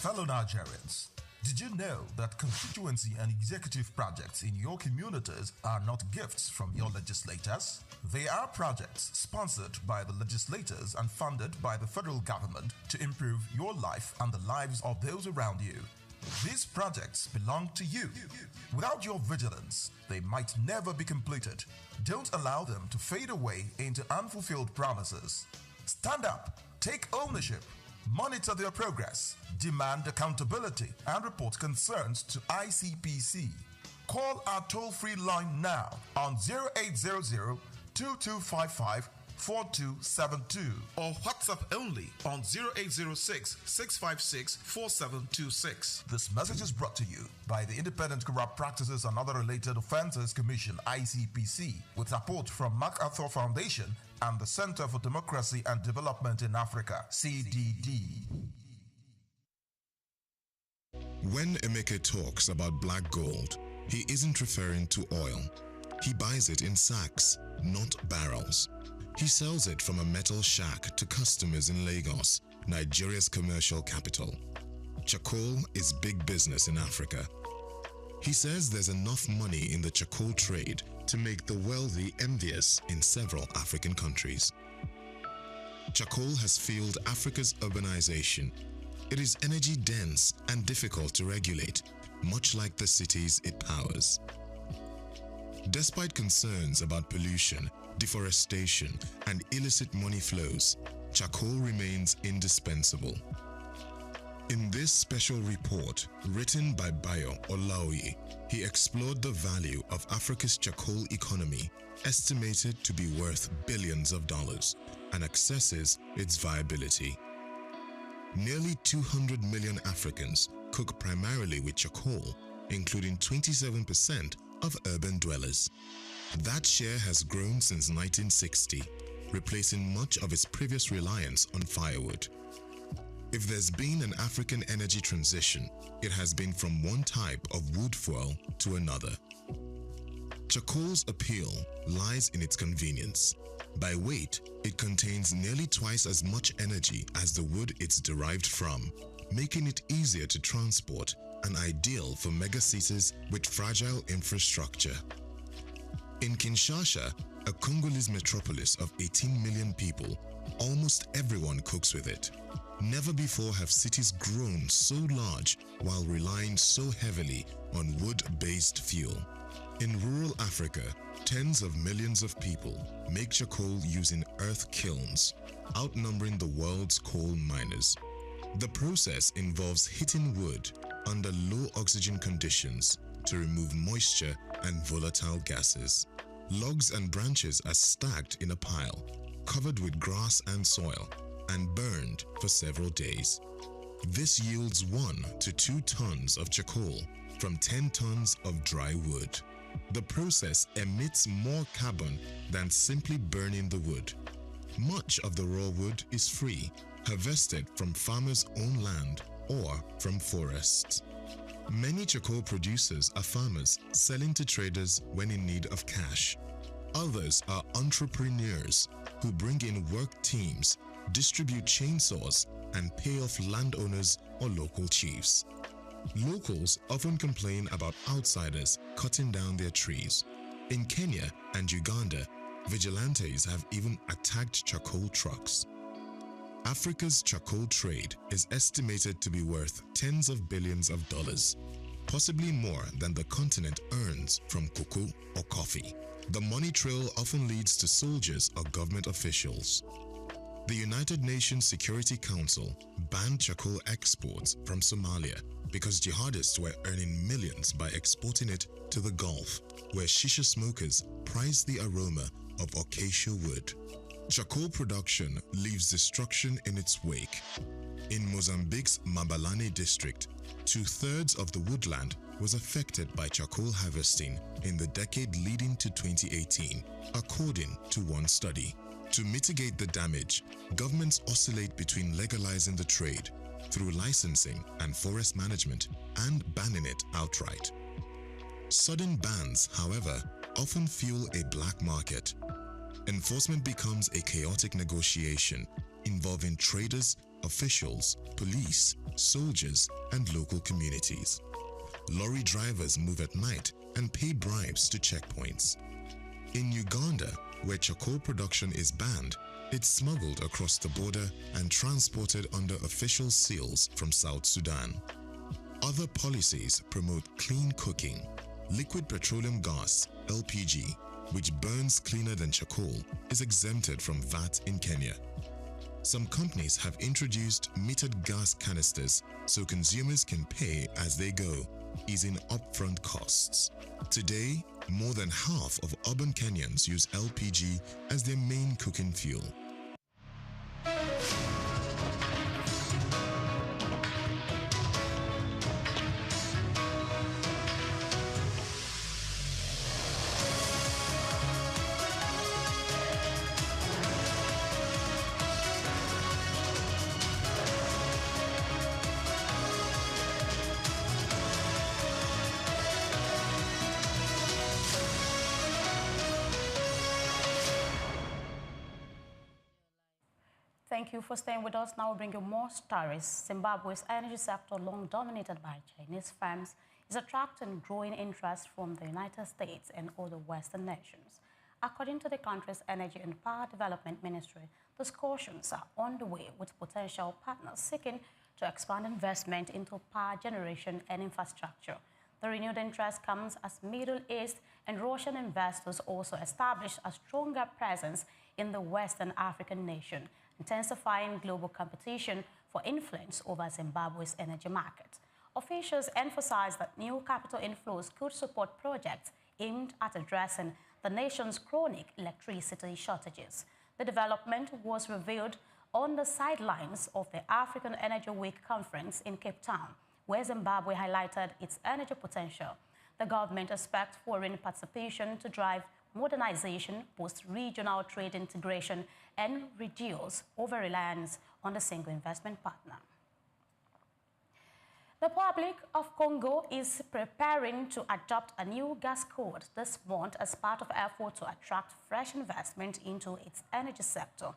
Fellow Nigerians, did you know that constituency and executive projects in your communities are not gifts from your legislators? They are projects sponsored by the legislators and funded by the federal government to improve your life and the lives of those around you. These projects belong to you. Without your vigilance, they might never be completed. Don't allow them to fade away into unfulfilled promises. Stand up, take ownership, monitor their progress, demand accountability, and report concerns to ICPC. Call our toll-free line now on 0800-2255 4272 or WhatsApp only on 0806 656 4726. This message is brought to you by the Independent Corrupt Practices and Other Related Offences Commission, ICPC, with support from MacArthur Foundation and the Center for Democracy and Development in Africa, CDD. When Emeke talks about black gold, he isn't referring to oil. He buys it in sacks, not barrels. He sells it from a metal shack to customers in Lagos, Nigeria's commercial capital. Charcoal is big business in Africa. He says there's enough money in the charcoal trade to make the wealthy envious in several African countries. Charcoal has fueled Africa's urbanization. It is energy dense and difficult to regulate, much like the cities it powers. Despite concerns about pollution, deforestation, and illicit money flows, charcoal remains indispensable. In this special report, written by Bayo Olaoye, he explored the value of Africa's charcoal economy, estimated to be worth billions of dollars, and assesses its viability. Nearly 200 million Africans cook primarily with charcoal, including 27% of urban dwellers. That share has grown since 1960, replacing much of its previous reliance on firewood. If there's been an African energy transition, it has been from one type of wood fuel to another. Charcoal's appeal lies in its convenience. By weight, it contains nearly twice as much energy as the wood it's derived from, making it easier to transport and ideal for megacities with fragile infrastructure. In Kinshasa, a Congolese metropolis of 18 million people, almost everyone cooks with it. Never before have cities grown so large while relying so heavily on wood-based fuel. In rural Africa, tens of millions of people make charcoal using earth kilns, outnumbering the world's coal miners. The process involves heating wood under low oxygen conditions to remove moisture and volatile gases. Logs and branches are stacked in a pile, covered with grass and soil, and burned for several days. This yields 1 to 2 tons of charcoal from 10 tons of dry wood. The process emits more carbon than simply burning the wood. Much of the raw wood is free, harvested from farmers' own land or from forests. Many charcoal producers are farmers selling to traders when in need of cash. Others are entrepreneurs who bring in work teams, distribute chainsaws, and pay off landowners or local chiefs. Locals often complain about outsiders cutting down their trees. In Kenya and Uganda, vigilantes have even attacked charcoal trucks. Africa's charcoal trade is estimated to be worth tens of billions of dollars, possibly more than the continent earns from cocoa or coffee. The money trail often leads to soldiers or government officials. The United Nations Security Council banned charcoal exports from Somalia because jihadists were earning millions by exporting it to the Gulf, where shisha smokers prize the aroma of acacia wood. Charcoal production leaves destruction in its wake. In Mozambique's Mabalane district, 2/3 of the woodland was affected by charcoal harvesting in the decade leading to 2018, according to one study. To mitigate the damage, governments oscillate between legalizing the trade through licensing and forest management and banning it outright. Sudden bans, however, often fuel a black market. Enforcement becomes a chaotic negotiation involving traders, officials, police, soldiers, and local communities. Lorry drivers move at night and pay bribes to checkpoints. In Uganda, where charcoal production is banned, it's smuggled across the border and transported under official seals from South Sudan. Other policies promote clean cooking. Liquid petroleum gas, LPG, which burns cleaner than charcoal, is exempted from VAT in Kenya. Some companies have introduced metered gas canisters so consumers can pay as they go. is in upfront costs. Today, more than half of urban Kenyans use LPG as their main cooking fuel. Thank you for staying with us. Now we'll bring you more stories. Zimbabwe's energy sector, long dominated by Chinese firms, is attracting growing interest from the United States and other Western nations. According to the country's Energy and Power Development Ministry, discussions are underway with potential partners seeking to expand investment into power generation and infrastructure. The renewed interest comes as Middle East and Russian investors also establish a stronger presence in the Western African nation, intensifying global competition for influence over Zimbabwe's energy market. Officials emphasize that new capital inflows could support projects aimed at addressing the nation's chronic electricity shortages. The development was revealed on the sidelines of the African Energy Week conference in Cape Town, where Zimbabwe highlighted its energy potential. The government expects foreign participation to drive modernization, boost regional trade integration, and reduce over-reliance on the single investment partner. The Republic of Congo is preparing to adopt a new gas code this month as part of effort to attract fresh investment into its energy sector.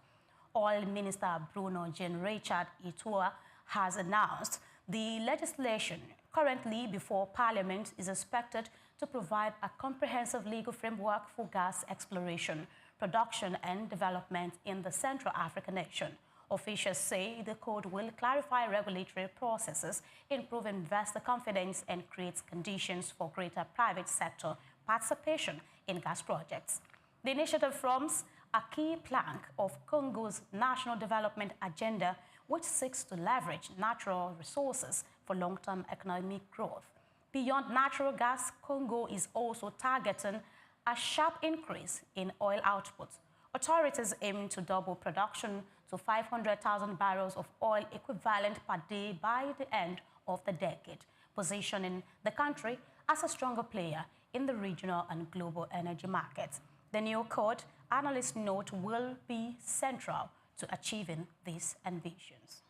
Oil Minister Bruno Jean-Richard Itua has announced the legislation currently before Parliament is expected to provide a comprehensive legal framework for gas exploration, production and development in the Central African nation. Officials say the code will clarify regulatory processes, improve investor confidence, and create conditions for greater private sector participation in gas projects. The initiative forms a key plank of Congo's national development agenda, which seeks to leverage natural resources for long-term economic growth. Beyond natural gas, Congo is also targeting a sharp increase in oil output. Authorities aim to double production to 500,000 barrels of oil equivalent per day by the end of the decade, positioning the country as a stronger player in the regional and global energy markets. The new code, analysts note, will be central to achieving these ambitions.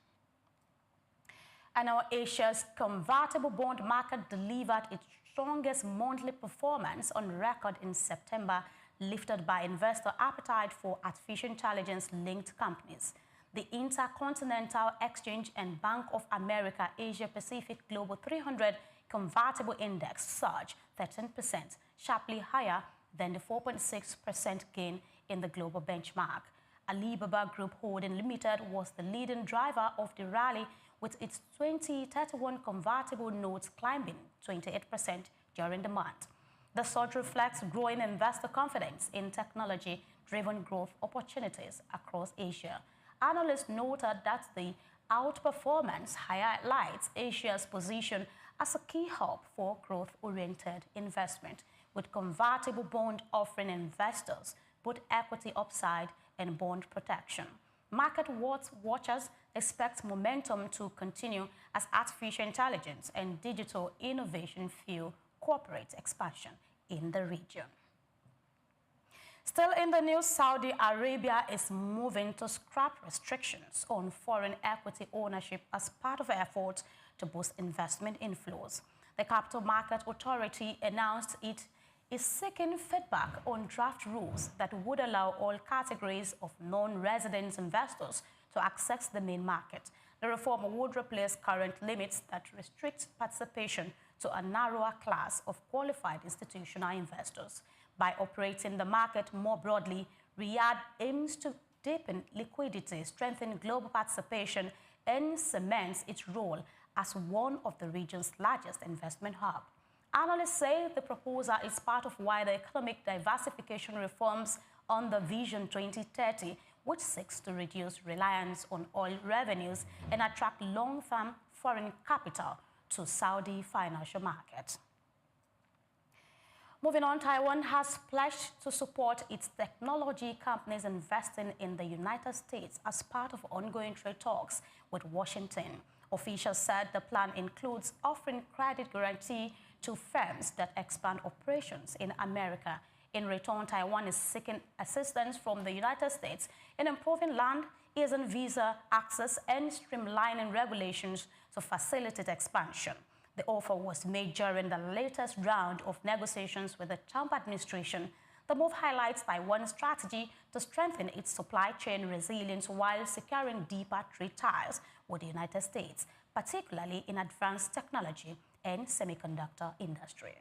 And now Asia's convertible bond market delivered its strongest monthly performance on record in September, lifted by investor appetite for artificial intelligence-linked companies. The Intercontinental Exchange and Bank of America Asia-Pacific Global 300 convertible index surged 13%, sharply higher than the 4.6% gain in the global benchmark. Alibaba Group Holding Limited was the leading driver of the rally, with its 2031 convertible notes climbing 28% during the month. The surge reflects growing investor confidence in technology-driven growth opportunities across Asia. Analysts noted that the outperformance highlights Asia's position as a key hub for growth-oriented investment, with convertible bond offering investors both equity upside and bond protection. Market watchers expect momentum to continue as artificial intelligence and digital innovation fuel corporate expansion in the region. Still in the news, Saudi Arabia is moving to scrap restrictions on foreign equity ownership as part of efforts to boost investment inflows. The Capital Market Authority announced it is seeking feedback on draft rules that would allow all categories of non-resident investors to access the main market. The reform would replace current limits that restrict participation to a narrower class of qualified institutional investors. By operating the market more broadly, Riyadh aims to deepen liquidity, strengthen global participation, and cements its role as one of the region's largest investment hubs. Analysts say the proposal is part of wider economic diversification reforms under Vision 2030, which seeks to reduce reliance on oil revenues and attract long-term foreign capital to Saudi financial market. Moving on, Taiwan has pledged to support its technology companies investing in the United States as part of ongoing trade talks with Washington. Officials said the plan includes offering credit guarantee to firms that expand operations in America. In return, Taiwan is seeking assistance from the United States in improving land, easing visa access, and streamlining regulations to facilitate expansion. The offer was made during the latest round of negotiations with the Trump administration. The move highlights Taiwan's strategy to strengthen its supply chain resilience while securing deeper trade ties with the United States, particularly in advanced technology and semiconductor industry.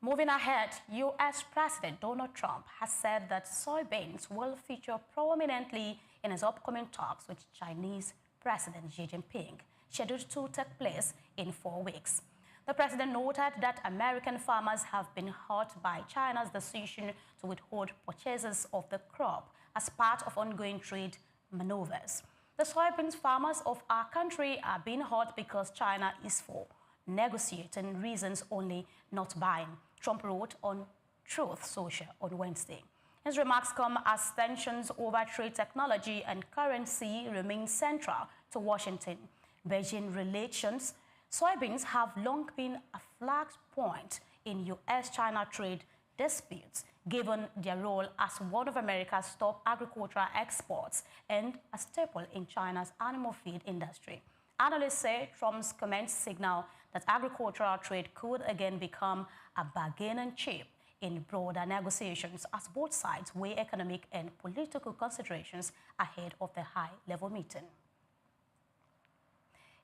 Moving ahead, U.S. President Donald Trump has said that soybeans will feature prominently in his upcoming talks with Chinese President Xi Jinping, scheduled to take place in 4 weeks. The president noted that American farmers have been hurt by China's decision to withhold purchases of the crop as part of ongoing trade maneuvers. The soybeans farmers of our country are being hurt because China is for negotiating reasons only, not buying, Trump wrote on Truth Social on Wednesday. His remarks come as tensions over trade technology and currency remain central to Washington-Beijing relations. Soybeans have long been a flashpoint in U.S.-China trade disputes, given their role as one of America's top agricultural exports and a staple in China's animal feed industry. Analysts say Trump's comments signal that agricultural trade could again become a bargaining chip in broader negotiations as both sides weigh economic and political considerations ahead of the high-level meeting.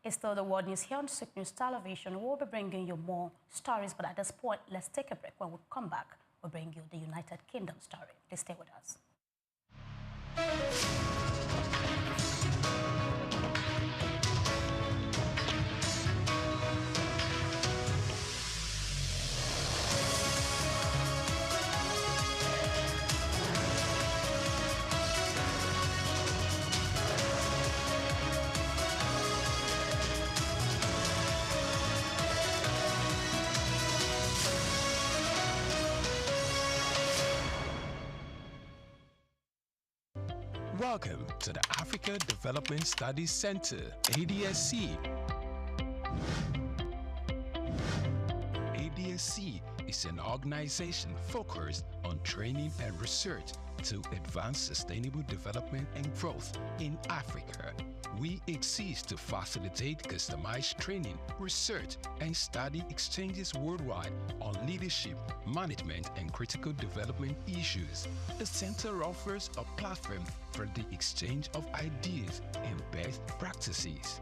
It's still the World News here on SIC News Television. We'll be bringing you more stories, but at this point, let's take a break. When we come back, we'll bring you the United Kingdom story. Please stay with us. Welcome to the Africa Development Studies Center, ADSC. ADSC is an organization focused on training and research to advance sustainable development and growth in Africa. We exist to facilitate customized training, research, and study exchanges worldwide on leadership, management, and critical development issues. The center offers a platform for the exchange of ideas and best practices.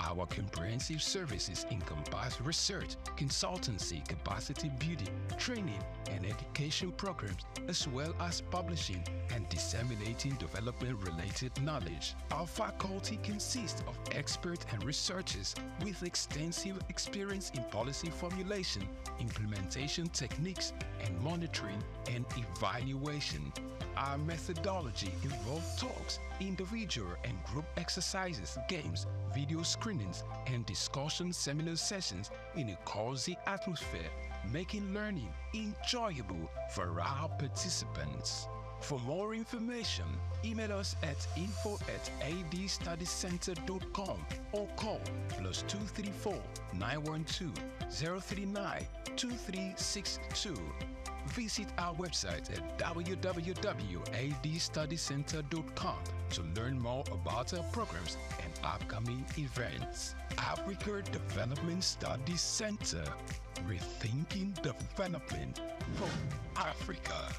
Our comprehensive services encompass research, consultancy, capacity building, training, and education programs, as well as publishing and disseminating development-related knowledge. Our faculty consists of experts and researchers with extensive experience in policy formulation, implementation techniques, and monitoring and evaluation. Our methodology involves talks, individual and group exercises, games, video screenings, and discussion seminar sessions in a cozy atmosphere, making learning enjoyable for our participants. For more information, email us at info@adstudiescenter.com or call +234 912 039 2362. Visit our website at www.adstudiescenter.com to learn more about our programs and upcoming events. Africa Development Studies Center, rethinking development for Africa.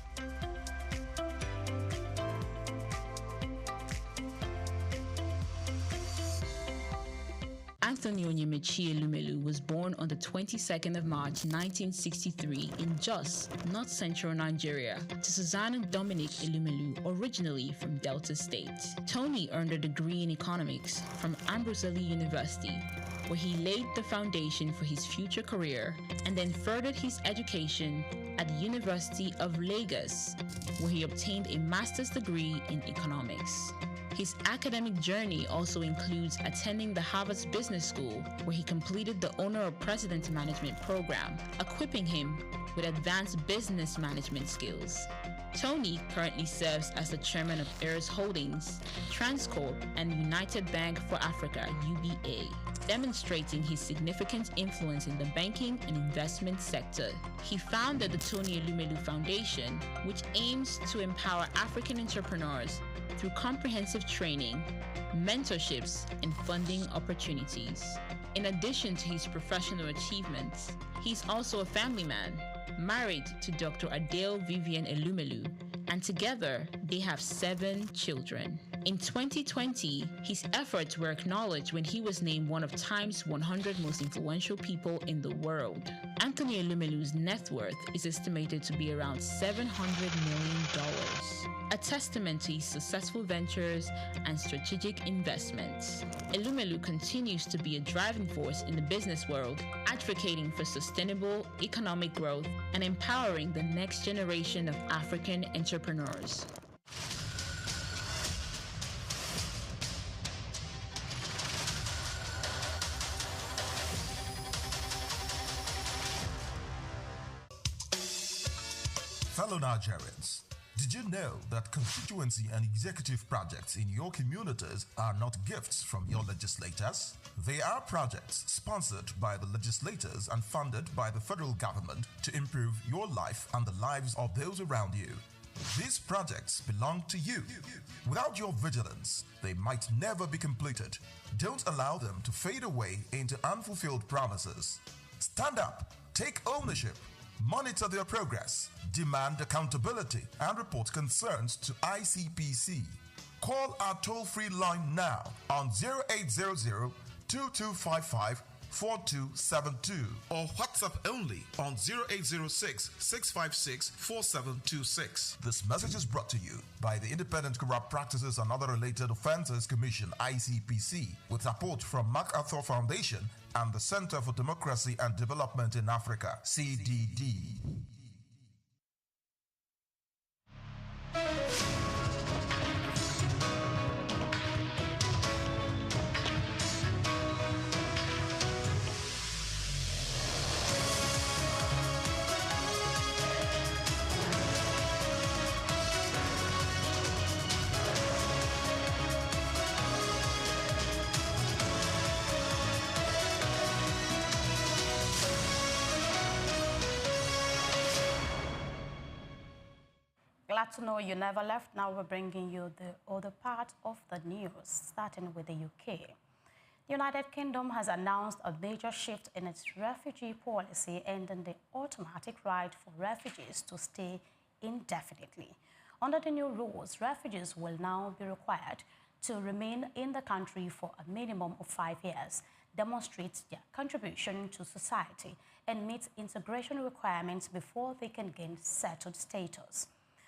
Anthony Onyemachi Elumelu was born on the 22nd of March 1963 in Jos, North Central Nigeria, to Susanna Dominic Elumelu, originally from Delta State. Tony earned a degree in economics from Ambrose Ali University, where he laid the foundation for his future career, and then furthered his education at the University of Lagos, where he obtained a master's degree in economics. His academic journey also includes attending the Harvard Business School, where he completed the Honor of President Management program, equipping him with advanced business management skills. Tony currently serves as the chairman of Heirs Holdings, Transcorp, and United Bank for Africa, UBA, demonstrating his significant influence in the banking and investment sector. He founded the Tony Elumelu Foundation, which aims to empower African entrepreneurs through comprehensive training, mentorships, and funding opportunities. In addition to his professional achievements, he's also a family man, married to Dr. Adele Vivian Elumelu, and together they have 7 children. In 2020, his efforts were acknowledged when he was named one of Time's 100 most influential people in the world. Anthony Elumelu's net worth is estimated to be around $700 million, a testament to his successful ventures and strategic investments. Elumelu continues to be a driving force in the business world, advocating for sustainable economic growth and empowering the next generation of African entrepreneurs. Fellow Nigerians, did you know that constituency and executive projects in your communities are not gifts from your legislators? They are projects sponsored by the legislators and funded by the federal government to improve your life and the lives of those around you. These projects belong to you. Without your vigilance, they might never be completed. Don't allow them to fade away into unfulfilled promises. Stand up, take ownership, monitor their progress, demand accountability, and report concerns to ICPC. Call our toll-free line now on 0800-2255-4272 or WhatsApp only on 0806-656-4726. This message is brought to you by the Independent Corrupt Practices and Other Related Offences Commission, ICPC, with support from MacArthur Foundation and the Center for Democracy and Development in Africa, CDD. Glad to know you never left. Now we're bringing you the other part of the news, starting with the UK. The United Kingdom has announced a major shift in its refugee policy, ending the automatic right for refugees to stay indefinitely. Under the new rules, refugees will now be required to remain in the country for a minimum of 5 years, demonstrate their contribution to society, and meet integration requirements before they can gain settled status.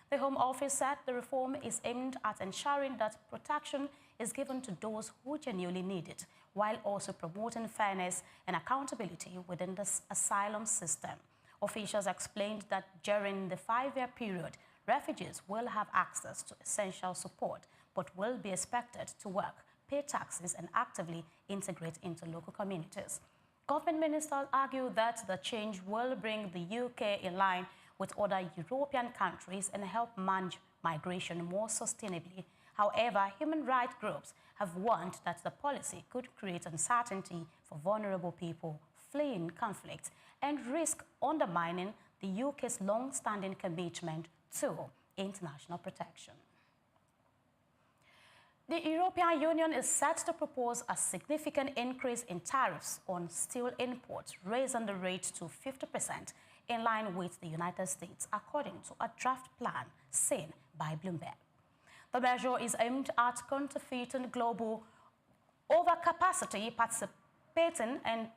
The Home Office said the reform is aimed at ensuring that protection is given to those who genuinely need it, while also promoting fairness and accountability within the asylum system. Officials explained that during the 5-year period, refugees will have access to essential support, but will be expected to work, pay taxes, and actively integrate into local communities. Government ministers argue that the change will bring the UK in line with other European countries and help manage migration more sustainably. However, human rights groups have warned that the policy could create uncertainty for vulnerable people fleeing conflict and risk undermining the UK's long-standing commitment to international protection. The European Union is set to propose a significant increase in tariffs on steel imports, raising the rate to 50%, in line with the United States, according to a draft plan seen by Bloomberg. The measure is aimed at counterfeiting global overcapacity, participating and